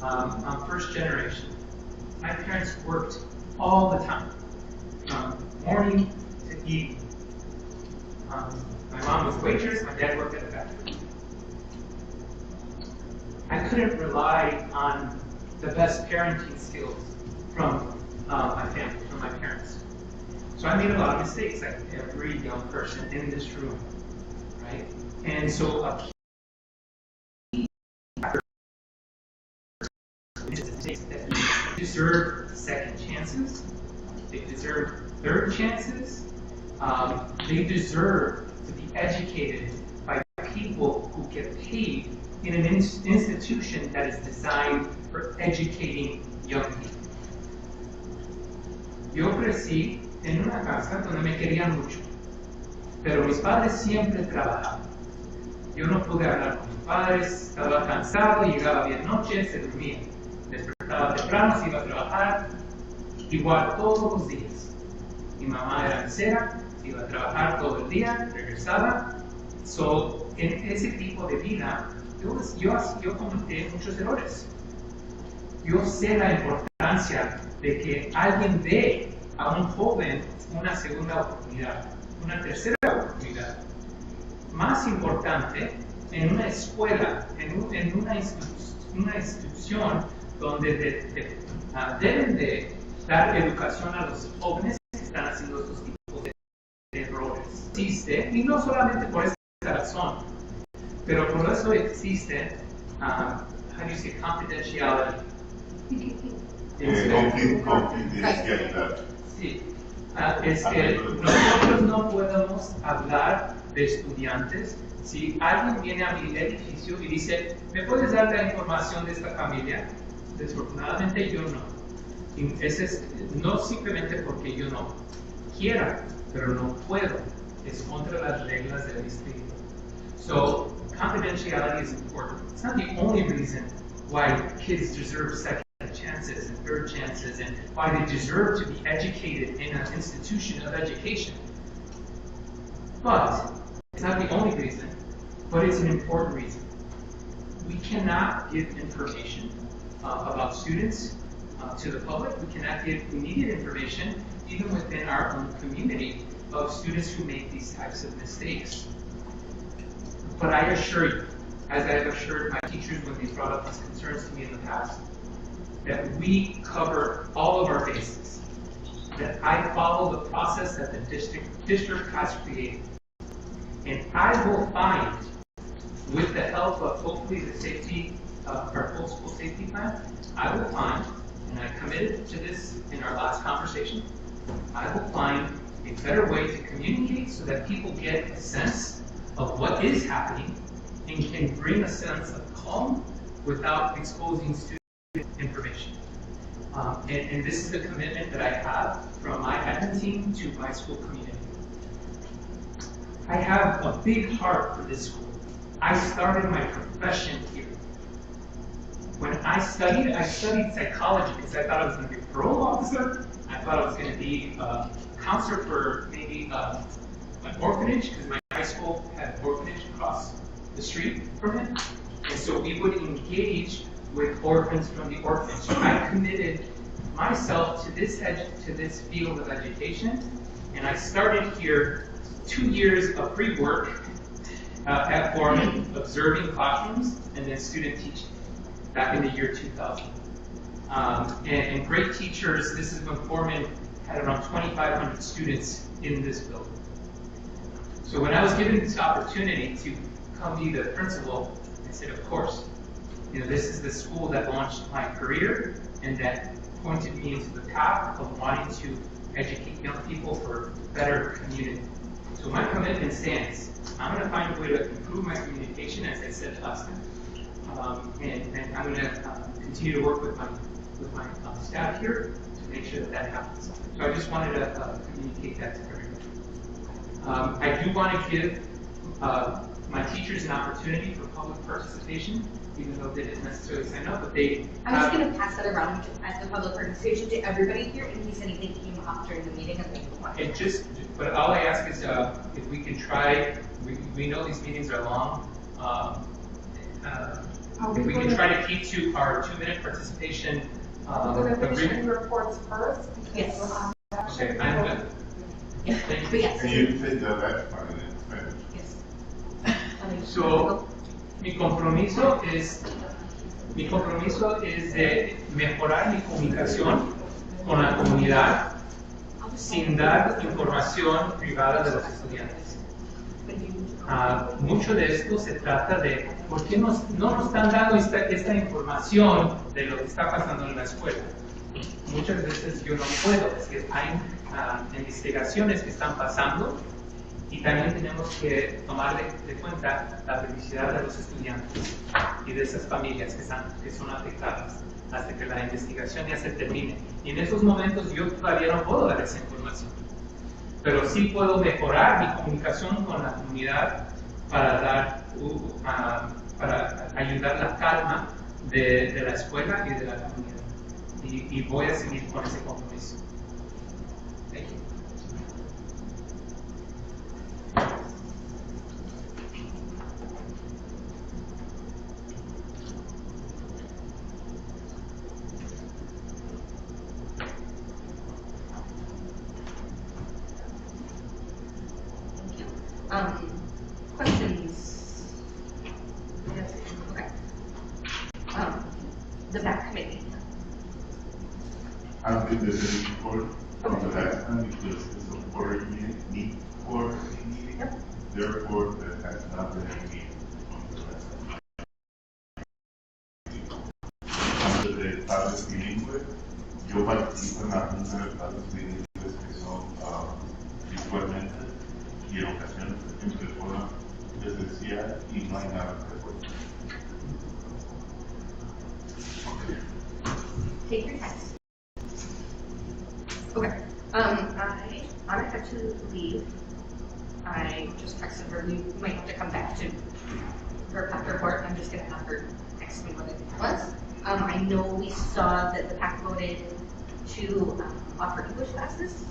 I'm first generation. My parents worked all the time, from morning to evening. My mom was a waitress, my dad worked at a factory. I couldn't rely on the best parenting skills from my family, from my parents. So I made a lot of mistakes, like every young person in this room, right? And so a key factor is that they deserve second chances, they deserve third chances, they deserve to be educated by people who get paid in an institution that is designed for educating young people. Yo crecí en una casa donde me querían mucho, pero mis padres siempre trabajaban. Yo no pude hablar con mis padres, estaba cansado, llegaba bien noche, se dormía. Despertaba temprano, se iba a trabajar, igual todos los días. Mi mamá era mesera, se iba a trabajar todo el día, regresaba. So, en ese tipo de vida, yo cometí muchos errores. Yo sé la importancia de que alguien dé a un joven una segunda oportunidad, una tercera oportunidad. Más importante, en una escuela, en una institución donde deben de dar educación a los jóvenes que están haciendo estos tipos de errores. Existe, y no solamente por esta razón, pero por eso existe, how do you say, confidentiality. Confidencialidad. Sí, es que nosotros no podemos hablar de estudiantes. Si alguien viene a mi edificio y dice, ¿me puedes dar la información de esta familia? Desafortunadamente yo no. Y ese es, no simplemente porque yo no quiera, pero no puedo. Es contra las reglas del distrito. So, confidentiality is important. It's not the only reason why kids deserve second chances and third chances and why they deserve to be educated in an institution of education. But it's not the only reason, but it's an important reason. We cannot give information about students to the public. We cannot give immediate information even within our own community of students who make these types of mistakes. But I assure you, as I have assured my teachers when they brought up these concerns to me in the past, that we cover all of our bases, that I follow the process that the district has created. And I will find, with the help of hopefully the safety, our full school safety plan, I will find, and I committed to this in our last conversation, I will find a better way to communicate so that people get a sense of what is happening and can bring a sense of calm without exposing student information. And this is the commitment that I have from my admin team to my school community. I have a big heart for this school. I started my profession here. When I studied psychology because I thought I was going to be a parole officer. I thought I was going to be a counselor for maybe an orphanage, because my high school had an orphanage across the street from it. And so we would engage with orphans from the orphanage. I committed myself to this field of education, and I started here 2 years of free work at Foreman, observing classrooms, and then student teaching back in the year 2000. And great teachers. This is when Foreman had around 2,500 students in this building. So when I was given this opportunity to come be the principal, I said, of course, this is the school that launched my career and that pointed me into the path of wanting to educate young people for a better community. So my commitment stands. I'm going to find a way to improve my communication, as I said last time. And I'm going to continue to work with my staff here to make sure that happens. So I just wanted to communicate that to everyone. I do want to give my teachers an opportunity for public participation, even though they didn't necessarily sign up, but they... I'm just going to pass that around at the public participation to everybody here in case anything came up during the meeting and they want. But all I ask is if we can try, we know these meetings are long, if we can try to keep to our 2-minute participation agreement. Reports first. Yes. Okay, I'm good. Yeah. Thank But you. yes. And you take the last part in Spanish. Yes. So, mi compromiso es de mejorar mi comunicación con la comunidad sin dar información privada de los estudiantes. Mucho de esto se trata de por qué no nos están dando esta información de lo que está pasando en la escuela. Muchas veces yo no puedo, es que hay investigaciones que están pasando y también tenemos que tomar de cuenta la felicidad de los estudiantes y de esas familias que son afectadas hasta que la investigación ya se termine. Y en esos momentos yo todavía no puedo dar esa información, pero sí puedo mejorar mi comunicación con la comunidad para ayudar la calma de la escuela y de la comunidad. Y voy a seguir con ese compromiso. Thank you. Questions? Yes. Okay. The back committee. I don't think there's any support from the last time because it's a board meeting, Yep. therefore there has not been any meeting from the last time. Antes de estarles bilingüe, yo participo en la junta de padres bilingües que son visualmente y en ocasiones en persona presencial y no hay nada que reportar. Take your test. Okay. I had to leave. I just texted her. We might have to come back to her PAC report. I'm just going to have her text me what it was. I know we saw that the PAC voted to offer English classes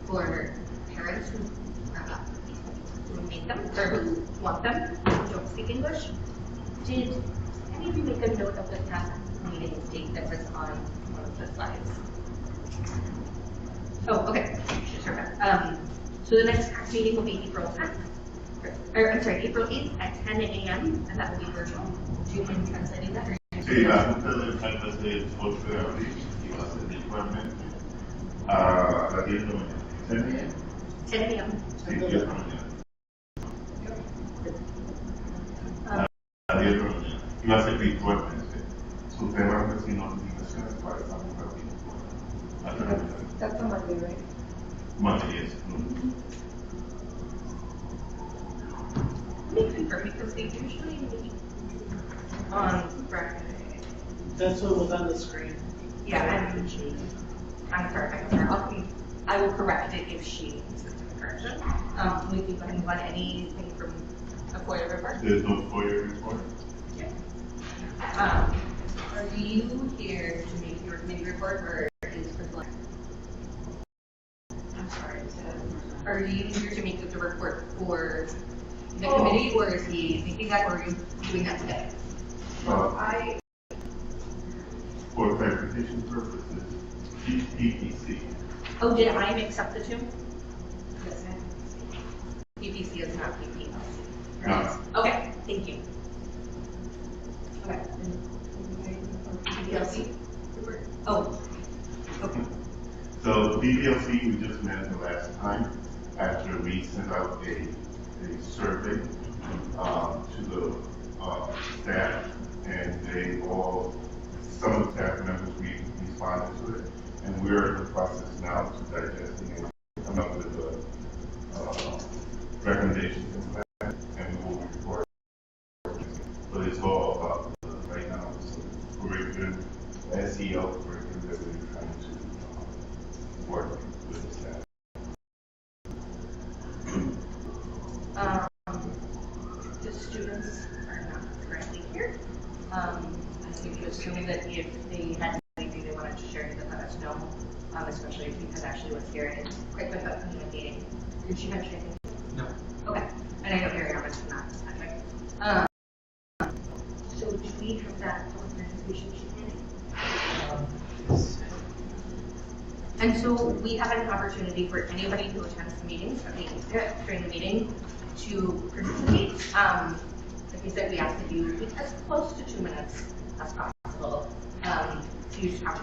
for parents who need them or who want them, who don't speak English. Did any of you make a note of the PAC meeting date that was on one of the slides? Oh, okay. Sure. So the next PAC meeting will be April 10th. April 8th at 10 a.m. and that will be virtual. Do you mind translating that? Sí, la junta de faltas del 8 de abril y va a ser virtualmente a las 10 de la mañana. 10 a.m. Sí, 10 de la mañana. A 10 de la mañana. Y va a ser virtualmente. Su tema es sin notificaciones para esta junta virtual. That's on Monday, right? Monday, yes. confirm because they usually meet on Friday. That's what was on the screen. Yeah, I'm sorry, I will correct it if she needs the correction. We can go ahead and move on to anything from a FOIA report. There's no FOIA report? Are you here to make your committee report, or is Crystal? I'm sorry, Are you here to make the report for the committee, or is he thinking that, or are you doing that today? For clarification purposes, PPC. Oh, did I accept the two? Yes, ma'am. PPC is not PPLC. No. Okay, thank you. Okay. PPLC? Oh, okay. So PPLC, we just met the last time after we sent out a survey to the staff, and some of the staff members responded to it, and we're in the process now to digesting and come up with recommendations and plans, and we will report. But it's all about right now. So curriculum, SEL curriculum that we're trying to work with the staff. The students are not currently here. I think you're assuming that if they had anything they wanted to share, they let us know, especially if because actually was here and quick with the meeting. Did she mention anything? No. Okay. And I know Ariana was not. So do we have that presentation? And so we have an opportunity for anybody who attends the meetings during the meeting to participate. Like I said, we ask that you be as close to 2 minutes as possible.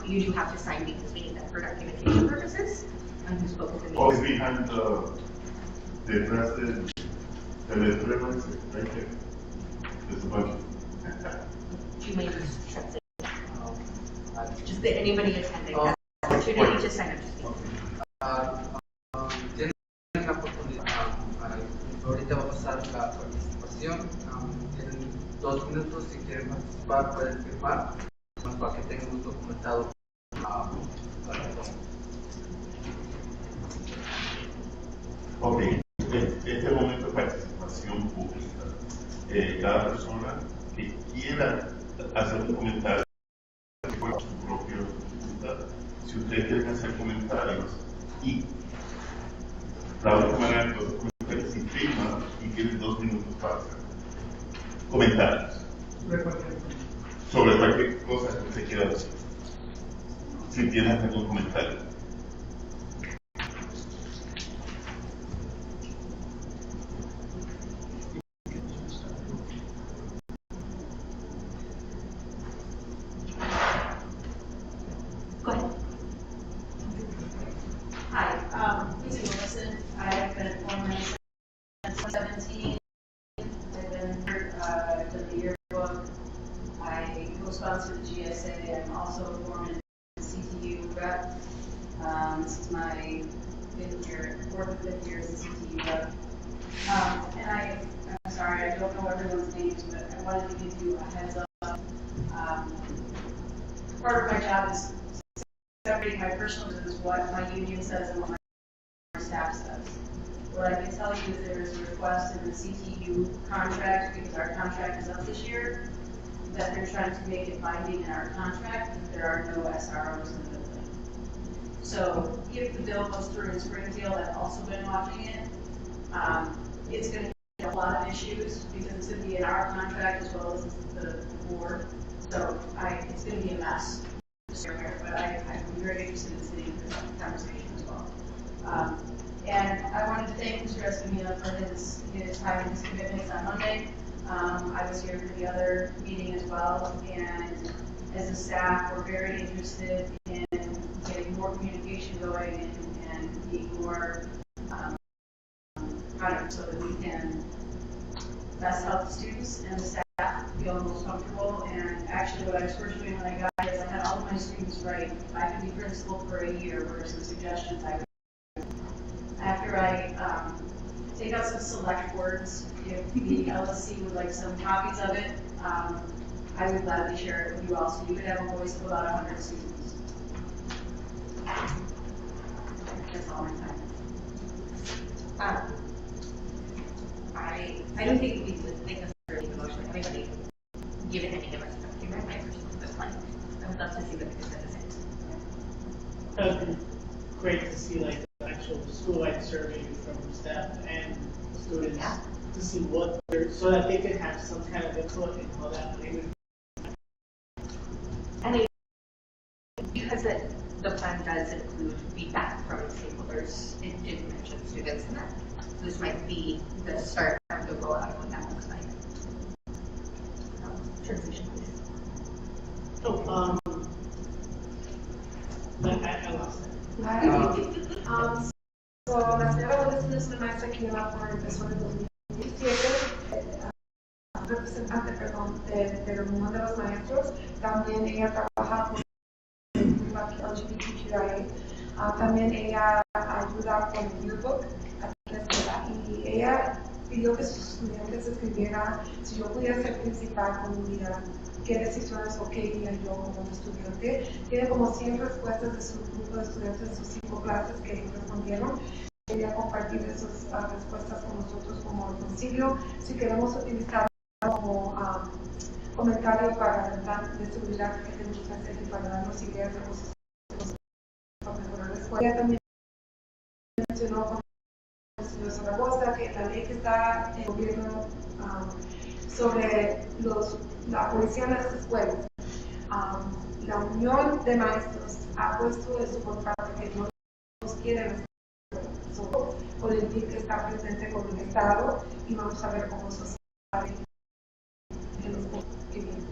You do have to sign because we need that for documentation purposes. Who spoke at the meeting? Always behind the addresses, the letters, right there. There's a bunch of You may just check it. Just that anybody attending has the opportunity to sign up to speak. Tienen la oportunidad, ahorita va a pasar la participación, tienen 2 minutos, si quieren participar pueden firmar, para que tengamos documentado para todo. Ok, este momento de participación pública. Cada persona que quiera hacer un comentario con su propio pregunta, si ustedes quieren hacer comentarios y la única manera de los comentarios se firman y tienen 2 minutos para hacer comentarios sobre cualquier cosa que se quiera decir. Si tienen algún comentario. Go ahead. Hi, Lisa Wilson. I've been at Foreman since 2017. I've been to the yearbook. I co-sponsored the GSA. I'm also a Foreman CTU rep. This is my 4th or 5th year as a CTU rep. And I'm sorry, I don't know everyone's names, but I wanted to give you a heads up. Part of my job is separating my personal business, what my union says and what my staff says. What I can tell you is there is a request in the CTU contract, because our contract is up this year, that they're trying to make it binding in our contract if there are no SROs in the building. So if the bill goes through in Springfield, I've also been watching it. It's going to be a lot of issues because it's going to be in our contract as well as the board. So it's going to be a mess. But I'm very interested in seeing this conversation as well. And I wanted to thank Mr. Escamilla for his time and his commitments on Monday. I was here for the other meeting as well, and as a staff, we're very interested in getting more communication going and being more product so that we can best help the students and the staff feel most comfortable. And actually what I was first doing when I got it is I had all of my students write, I can be principal for a year, what are some suggestions I would. After I take out some select words. If the LSC would like some copies of it, I would gladly share it with you all, so you could have a voice of about 100 students. That's all I'm saying. I don't think we would think necessarily emotionally anybody given any of us something right my personal like I would love to see what the consensus is. That would be great to see like the actual school-wide survey from staff and students to see what they're, so that they can have some kind of input in how that money would. And because the plan does include feedback from stakeholders, it did mention students in that. So this might be the start of the rollout of what that looks like. Transition, please. Oh, I lost it. So la señora Wallis es una maestra que lleva por empezó en el 2017, representante, perdón, de la Unión de los Maestros. También ella trabaja con el LGBTQIA. También ella ayuda con el yearbook aquí en la escuela. Y ella pidió que sus estudiantes escribieran si yo pudiera ser principal con mi vida, qué decisiones o qué haría yo como estudiante. Tiene como 100 respuestas de su grupo de estudiantes en sus 5 clases que ellos respondieron. Quería compartir esas respuestas con nosotros como domicilio. Si queremos utilizar como comentario para el plan de seguridad que tenemos que hacer y para darnos ideas de cosas para mejorar la escuela. Ella también mencionó con el señor Zaragoza que la ley que está en el gobierno sobre la policía en las escuelas, la Unión de Maestros ha puesto de su parte que no nos quieren con el PIB que está presente con el Estado y vamos a ver cómo eso sale en los meses que vienen.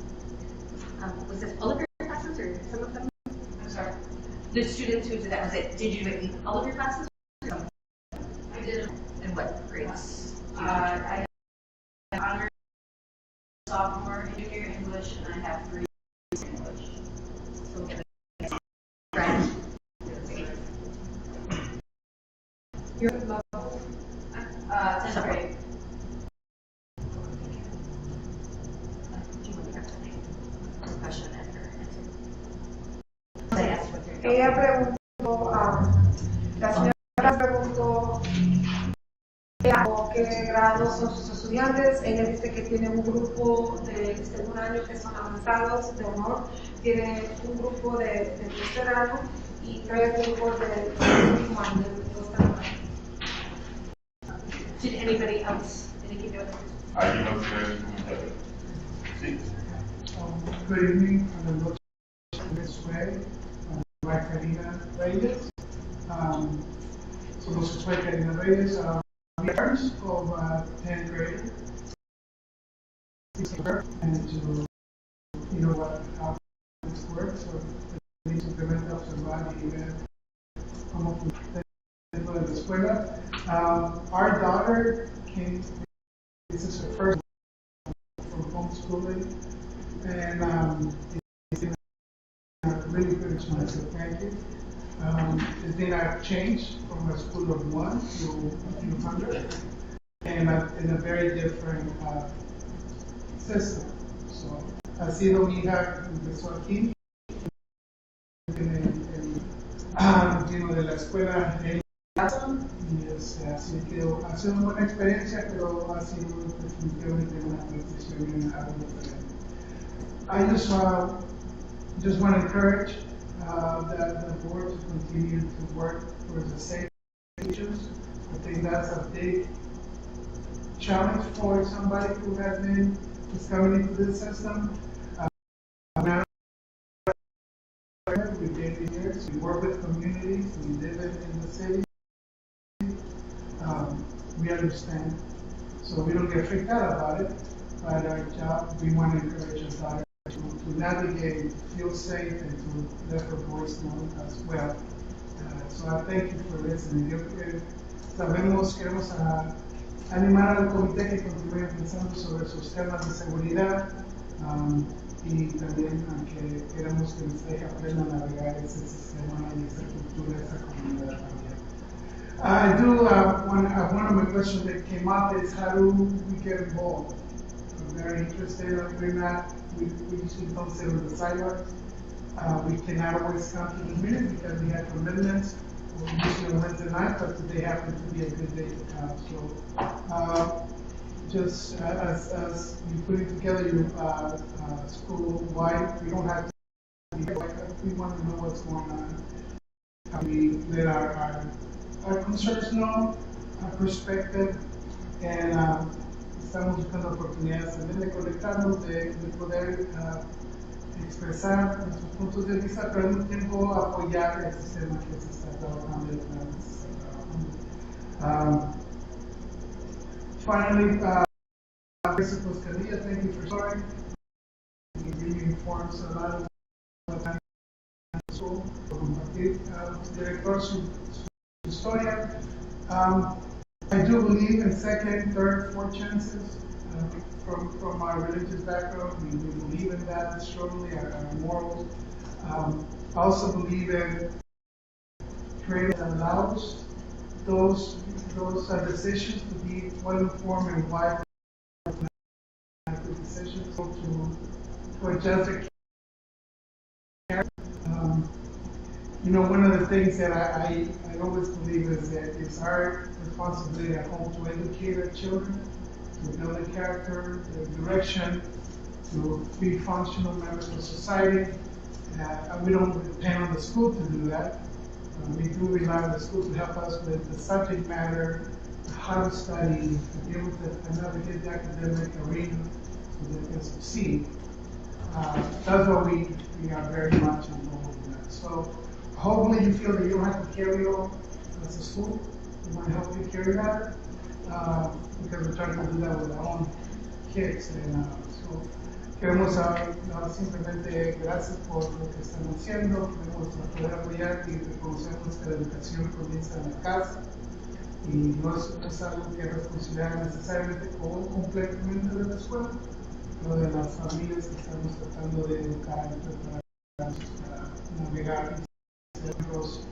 Was this all of your classes or some of them? I'm sorry. The students who did that, did you do it in all of your classes? I did. In what grades? I have honors, sophomore, and junior English, and I have 3 English. So we have French. You're at level 10th grade. Ella preguntó, la señora preguntó qué grado son sus estudiantes. Ella dice que tiene un grupo de segundo año que son avanzados de honor, tiene un grupo de tercer año y 3 grupos de último año, de 2 años. Did anybody else indicate their ¿Alguien más quiere hacer un comentario? Sí. Good evening, I'm the this way. My Karina Reyes. So this is my Karina Reyes. Years of 10th grade. And to how this works. So we simplemente observar y ver cómo funciona dentro de la escuela. Our daughter came. This is her first from homeschooling, and it's been a really good experience. So thank you. It's been a change from a school of 1 to a few hundred, and in a very different system. So ha sido mi hija empezó aquí de la escuela en casa y así que ha sido una buena experiencia, pero ha sido definitivamente una transición en algo diferente. I just want to encourage that the board to continue to work towards the same issues. I think that's a big challenge for somebody who has been just coming into this system. We've been here, we work with communities, we live in the city. We understand, so we don't get freaked out about it. But our job, we want to encourage our daughters to navigate, feel safe, and to let her voice known as well. So I thank you for listening. Queremos animar al comité que continúe pensando sobre sus temas de seguridad y también que queremos que ustedes aprendan a navegar ese sistema y esa cultura, esa comunidad también. I do, one of my questions that came up is how do we get involved? I'm very interested in doing that. We usually don't sit on the sidelines. We cannot always come to the meeting because we have commitments. We're usually on Wednesday night, but today happens to be a good day to come. So, just as you put it together, your school-wide, we don't have to be like, we want to know what's going on. We let our concerns know, our perspective, and estamos buscando oportunidades también de conectarnos, de poder expresar nuestros puntos de vista, pero al mismo tiempo apoyar el sistema que se está trabajando y el plan que se está trabajando. Finally, Mr. Poscadilla, thank you for sharing. You really informed a lot of what time school, compartir director su historia. I do believe in second, third, fourth chances. From our religious background, we believe in that strongly, our morals. I also believe in training that allows those decisions to be well informed and wise decisions to adjust their care. You know, one of the things that I always believe is that it's our responsibility at home to educate our children, to build a character, a direction, to be functional members of society. We don't depend on the school to do that. We do rely on the school to help us with the subject matter, how to study, to be able to navigate the academic arena so they can succeed. That's what we are very much involved in that. So hopefully you feel that you don't have to carry on as a school. We want to help you carry that because we're trying to do that with our own kids. And so queremos simplemente gracias por lo que están haciendo, queremos poder apoyar y reconocemos que la educación comienza en la casa y no es algo que es responsabilidad necesariamente o completamente de la escuela, pero de las familias que estamos tratando de educar y prepararnos para navegar y ser los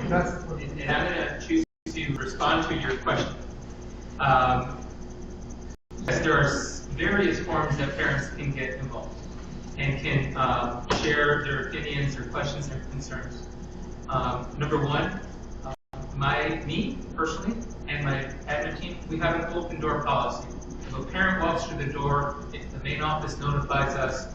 Gracias por and I'm going to choose to respond to your question. Yes, there are various forms that parents can get involved and can share their opinions, their questions, their concerns. Number one, me personally and my admin team, we have an open door policy. If a parent walks through the door, if the main office notifies us,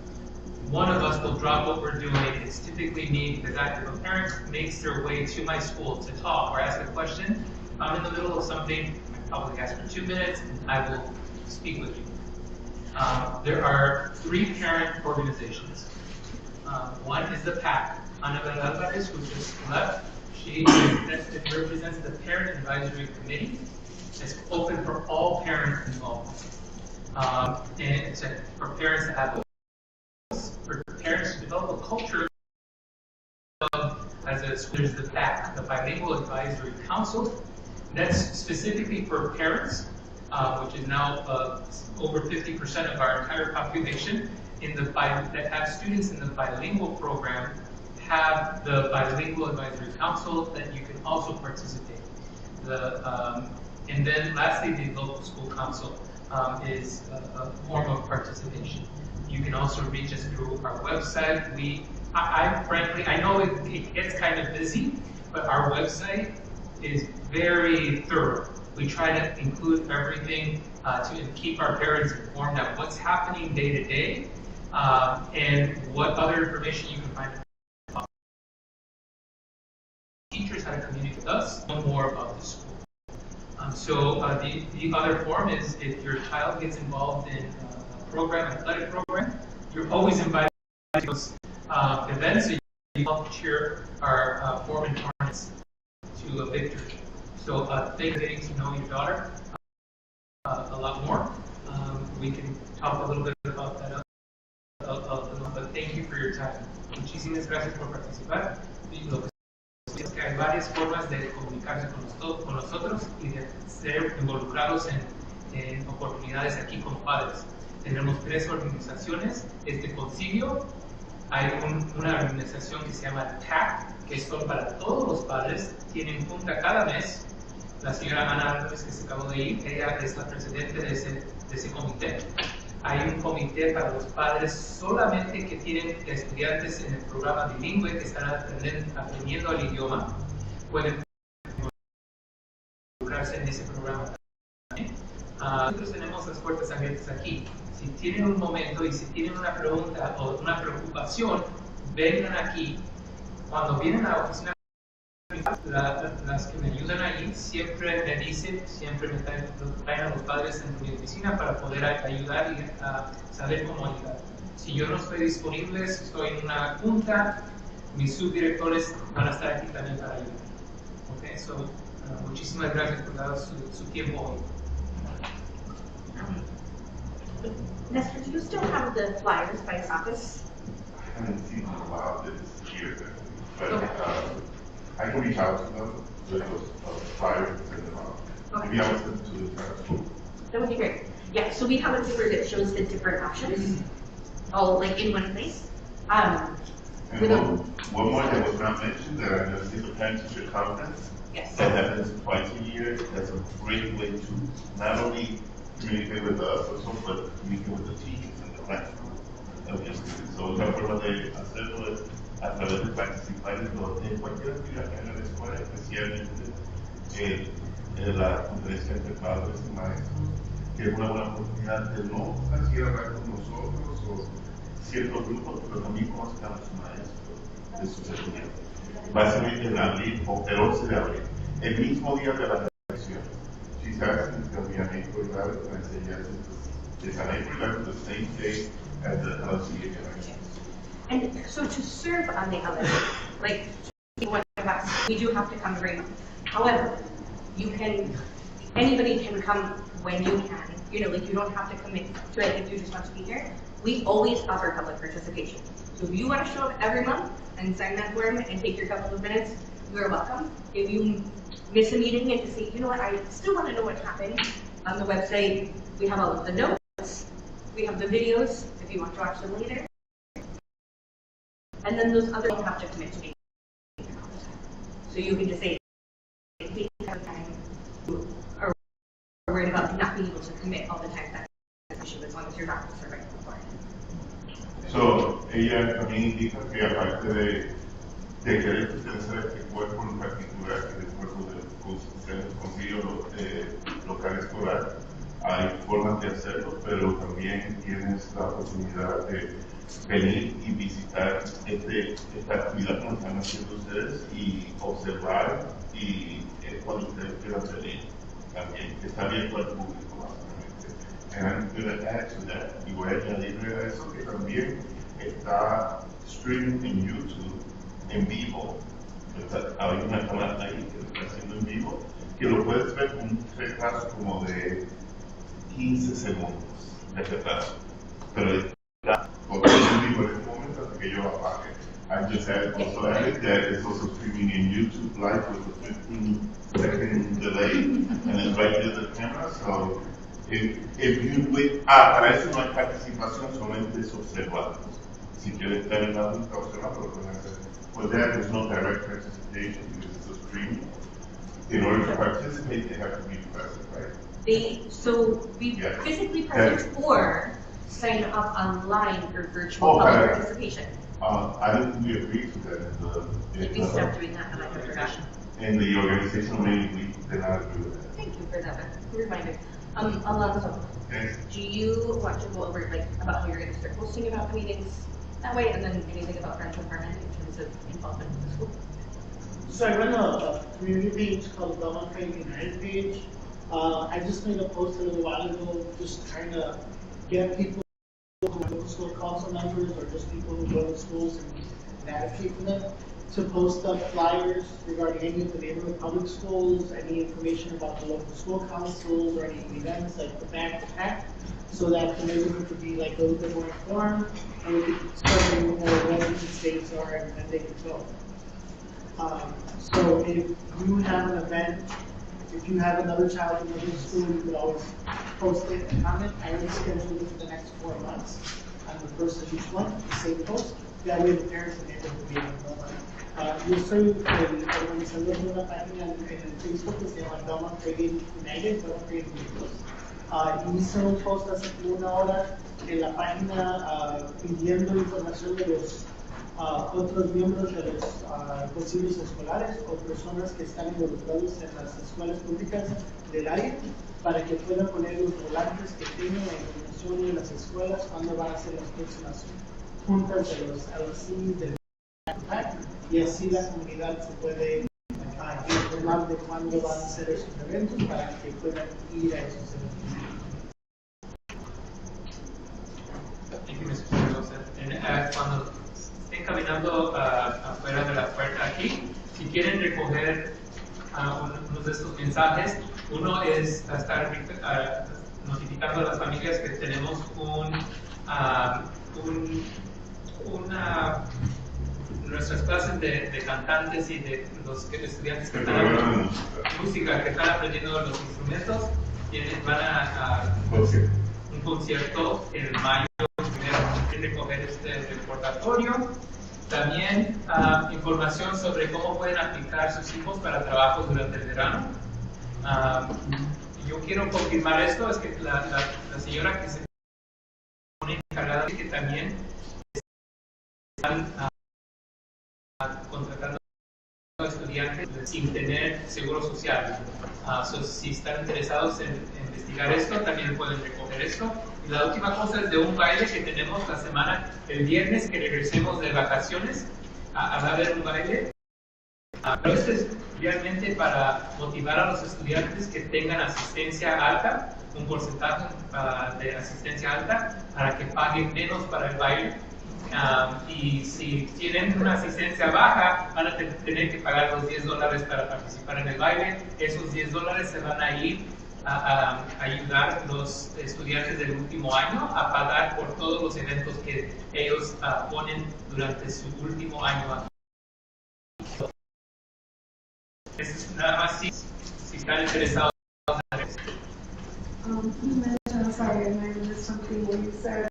one of us will drop what we're doing. It's typically me because if a parent makes their way to my school to talk or ask a question, if I'm in the middle of something, I probably ask for 2 minutes and I will speak with you. There are 3 parent organizations. One is the PAC. Annabelle Alvarez, who just left, she represents the Parent Advisory Committee. It's open for all parents involved. And it's for parents to have for parents to develop a culture of, there's the PAC, the Bilingual Advisory Council. That's specifically for parents, which is now over 50% of our entire population that have students in the bilingual program have the Bilingual Advisory Council that you can also participate. And then lastly, the local school council is a form of participation. You can also reach us through our website. Frankly, I know it gets kind of busy, but our website is very thorough. We try to include everything to keep our parents informed of what's happening day to day and what other information you can find. Teachers how to communicate with us, know more about the school. So the other form is if your child gets involved in athletic program, you're always invited to those events. So you help cheer our Foreman Hornets to a victory. So thank you for getting to know your daughter a lot more. We can talk a little bit about that, but thank you for your time. Muchísimas gracias por participar. Que hay varias formas de comunicarse con nosotros y de ser involucrados en oportunidades aquí como padres. Tenemos 3 organizaciones, Concilio, Hay una organización que se llama TAC, que son para todos los padres, tienen junta cada mes. La señora Ana Álvarez, que se acabó de ir, ella es la presidente de ese comité. Hay un comité para los padres solamente que tienen estudiantes en el programa bilingüe que están aprendiendo el idioma. Pueden involucrarse en ese programa también. Nosotros tenemos las puertas abiertas aquí. Si tienen un momento y si tienen una pregunta o una preocupación, vengan aquí. Cuando vienen a la oficina, las que me ayudan allí siempre me dicen, siempre me traen a los padres en mi oficina para poder ayudar y saber cómo ayudar. Si yo no estoy disponible, si estoy en una junta, mis subdirectores van a estar aquí también para ayudar. Okay, so, muchísimas gracias por dar su tiempo hoy. Nestor, do you still have the flyers by his office? I haven't seen them in a while this year, but I can reach out to them with those flyers and send them out. Okay. Maybe I'll send to the entire school. That would be great. Yeah, so we have a paper that shows the different options, all like in one place. And one more that was not mentioned, that I know is the parent-teacher conference. Yes. That happens twice a year. That's a great way to not only communicate with us, but communicate with the teachers and the classroom. So una forma de hacerlo es a través de participar en cualquier actividad en la escuela, especialmente la conferencia entre padres y maestros, que es una buena oportunidad de no así hablar con nosotros o ciertos grupos, pero también conocer a los maestros de sus estudiantes. Va a ser en abril, o el 11 de abril, el mismo día de la elección. She's asking to be on April 11th, and I said yes, it's on April 11th, the same day as the FCCA election. And so to serve on the other, like one of us, we do have to come bring. However, anybody can come when you can. You know, like you don't have to commit to it if you just want to be here. We always offer public participation. So if you want to show up every month and sign that form and take your couple of minutes, you're welcome. If you miss a meeting and just say, you know what, I still want to know what happened, on the website we have all of the notes, we have the videos if you want to watch them later. And then those others don't have to commit to me. So you can just say, please have time, or worried about not being able to commit all the time. That's an issue as long as you're not serving beforehand. So, ella también indica que aparte de querer pertenecer a este cuerpo en particular, que es el cuerpo del concilio local escolar, hay formas de hacerlo, pero también tienes la oportunidad de venir y visitar esta actividad que están haciendo ustedes y observar y cuando ustedes quieran venir también, que está abierto al público básicamente. And I'm going to add to that, y voy a añadirle a eso que también está streaming en YouTube en vivo. Hay una cámara ahí que lo está haciendo en vivo, que lo puedes ver con un retraso como de 15 segundos de retraso. Pero está todo en vivo en este momento hasta que yo apague. I just also added that it's also streaming in YouTube live with a 15-second delay, and it's right there the camera. So if you wait, para eso no hay participación, solamente es observar. Si quieres estar en la junta observar, lo pueden hacer. For that, there's no direct participation because it's a streaming. In order to participate, they have to be present, right? Be physically present or sign up online for virtual public participation. I think we agreed to that. We stopped doing that, and I forgot. In the organizational meeting, we did not agree with that. Thank you for that reminder. Alonso, do you want to go over about how you're going to start posting about the meetings that way, and then anything about Friends of Foreman in terms of involvement in the school? So I run a community page called Belmont Training United page. I just made a post a little while ago, just trying to get people who go to school council members or just people who go to schools and advocate for them to post up flyers regarding any of the neighborhood public schools, any information about the local school councils, or any events like the back to pack, so that the neighborhood could be a little bit more informed, and we could start knowing more what the states are and they could go. So if you have an event, if you have another child in another school, you could always post it and comment. I already scheduled it for the next 4 months. I'm the first of each month, the same post. that way the parents and neighbors will be able to know about it. Yo soy el organizador de una página en el Facebook que se llama Doma Creative United, Doma Creative United. Hice un post hace como una hora en la página pidiendo información de los otros miembros de los concilios escolares o personas que están involucrados en las escuelas públicas del área para que puedan poner los volantes que tienen la información de las escuelas cuando van a ser las próximas juntas de los LC, del y así la comunidad se puede informar de cuándo van a ser esos eventos para que puedan ir a esos eventos. Cuando estén caminando afuera de la puerta aquí, si quieren recoger uno de estos mensajes, uno es estar notificando a las familias que tenemos nuestras clases de cantantes y de los estudiantes que están aprendiendo música, que están aprendiendo los instrumentos, van a un concierto en mayo. Recoger este recordatorio. También información sobre cómo pueden aplicar sus hijos para trabajos durante el verano. Yo quiero confirmar esto, es que la señora que se pone encargada de que también están contratando a estudiantes sin tener seguro social. Si están interesados en investigar esto, también pueden recoger esto. Y la última cosa es de un baile que tenemos la semana, el viernes que regresemos de vacaciones, a ver un baile. Pero esto es realmente para motivar a los estudiantes que tengan asistencia alta, un porcentaje de asistencia alta, para que paguen menos para el baile. Y si tienen una asistencia baja, van a tener que pagar los $10 para participar en el baile. Esos $10 se van a ir a ayudar a los estudiantes del último año a pagar por todos los eventos que ellos ponen durante su último año. Es nada más si están interesados en eso. You mentioned, sorry, I missed something when you said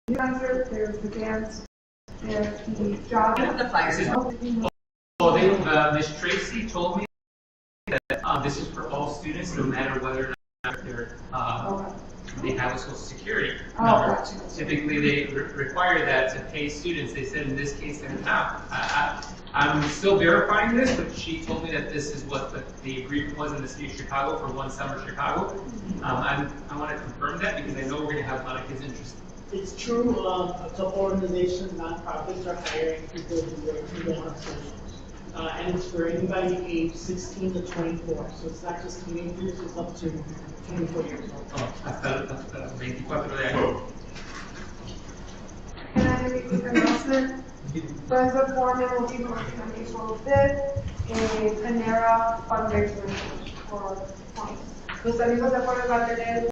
there's the dance, there's the job. The flyers. Miss Tracy told me that this is for all students, no matter whether or not they're, they have a Social Security number. Typically, they require that to pay students. They said in this case they're not. I'm still verifying this, but she told me that this is what the agreement was in the city of Chicago for one summer Chicago. I want to confirm that because I know we're going to have a lot of kids interested. It's true, a couple organizations, nonprofits are hiring people who work in the hospitals. And it's for anybody aged 16 to 24. So it's not just teenagers, it's up to 24 years old. Hasta 24 de años. Can I make a quick announcement? President Foreman will be working on April 5th a Panera fundraiser for points. Los amigos de Foreman van a tener de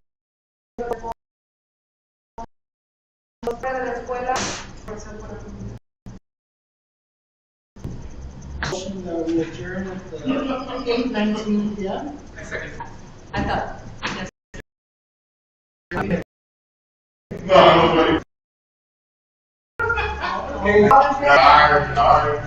la escuela. We adjourn at 8:19 p.m. I thought. No, I'm not ready. All in favor? Aye.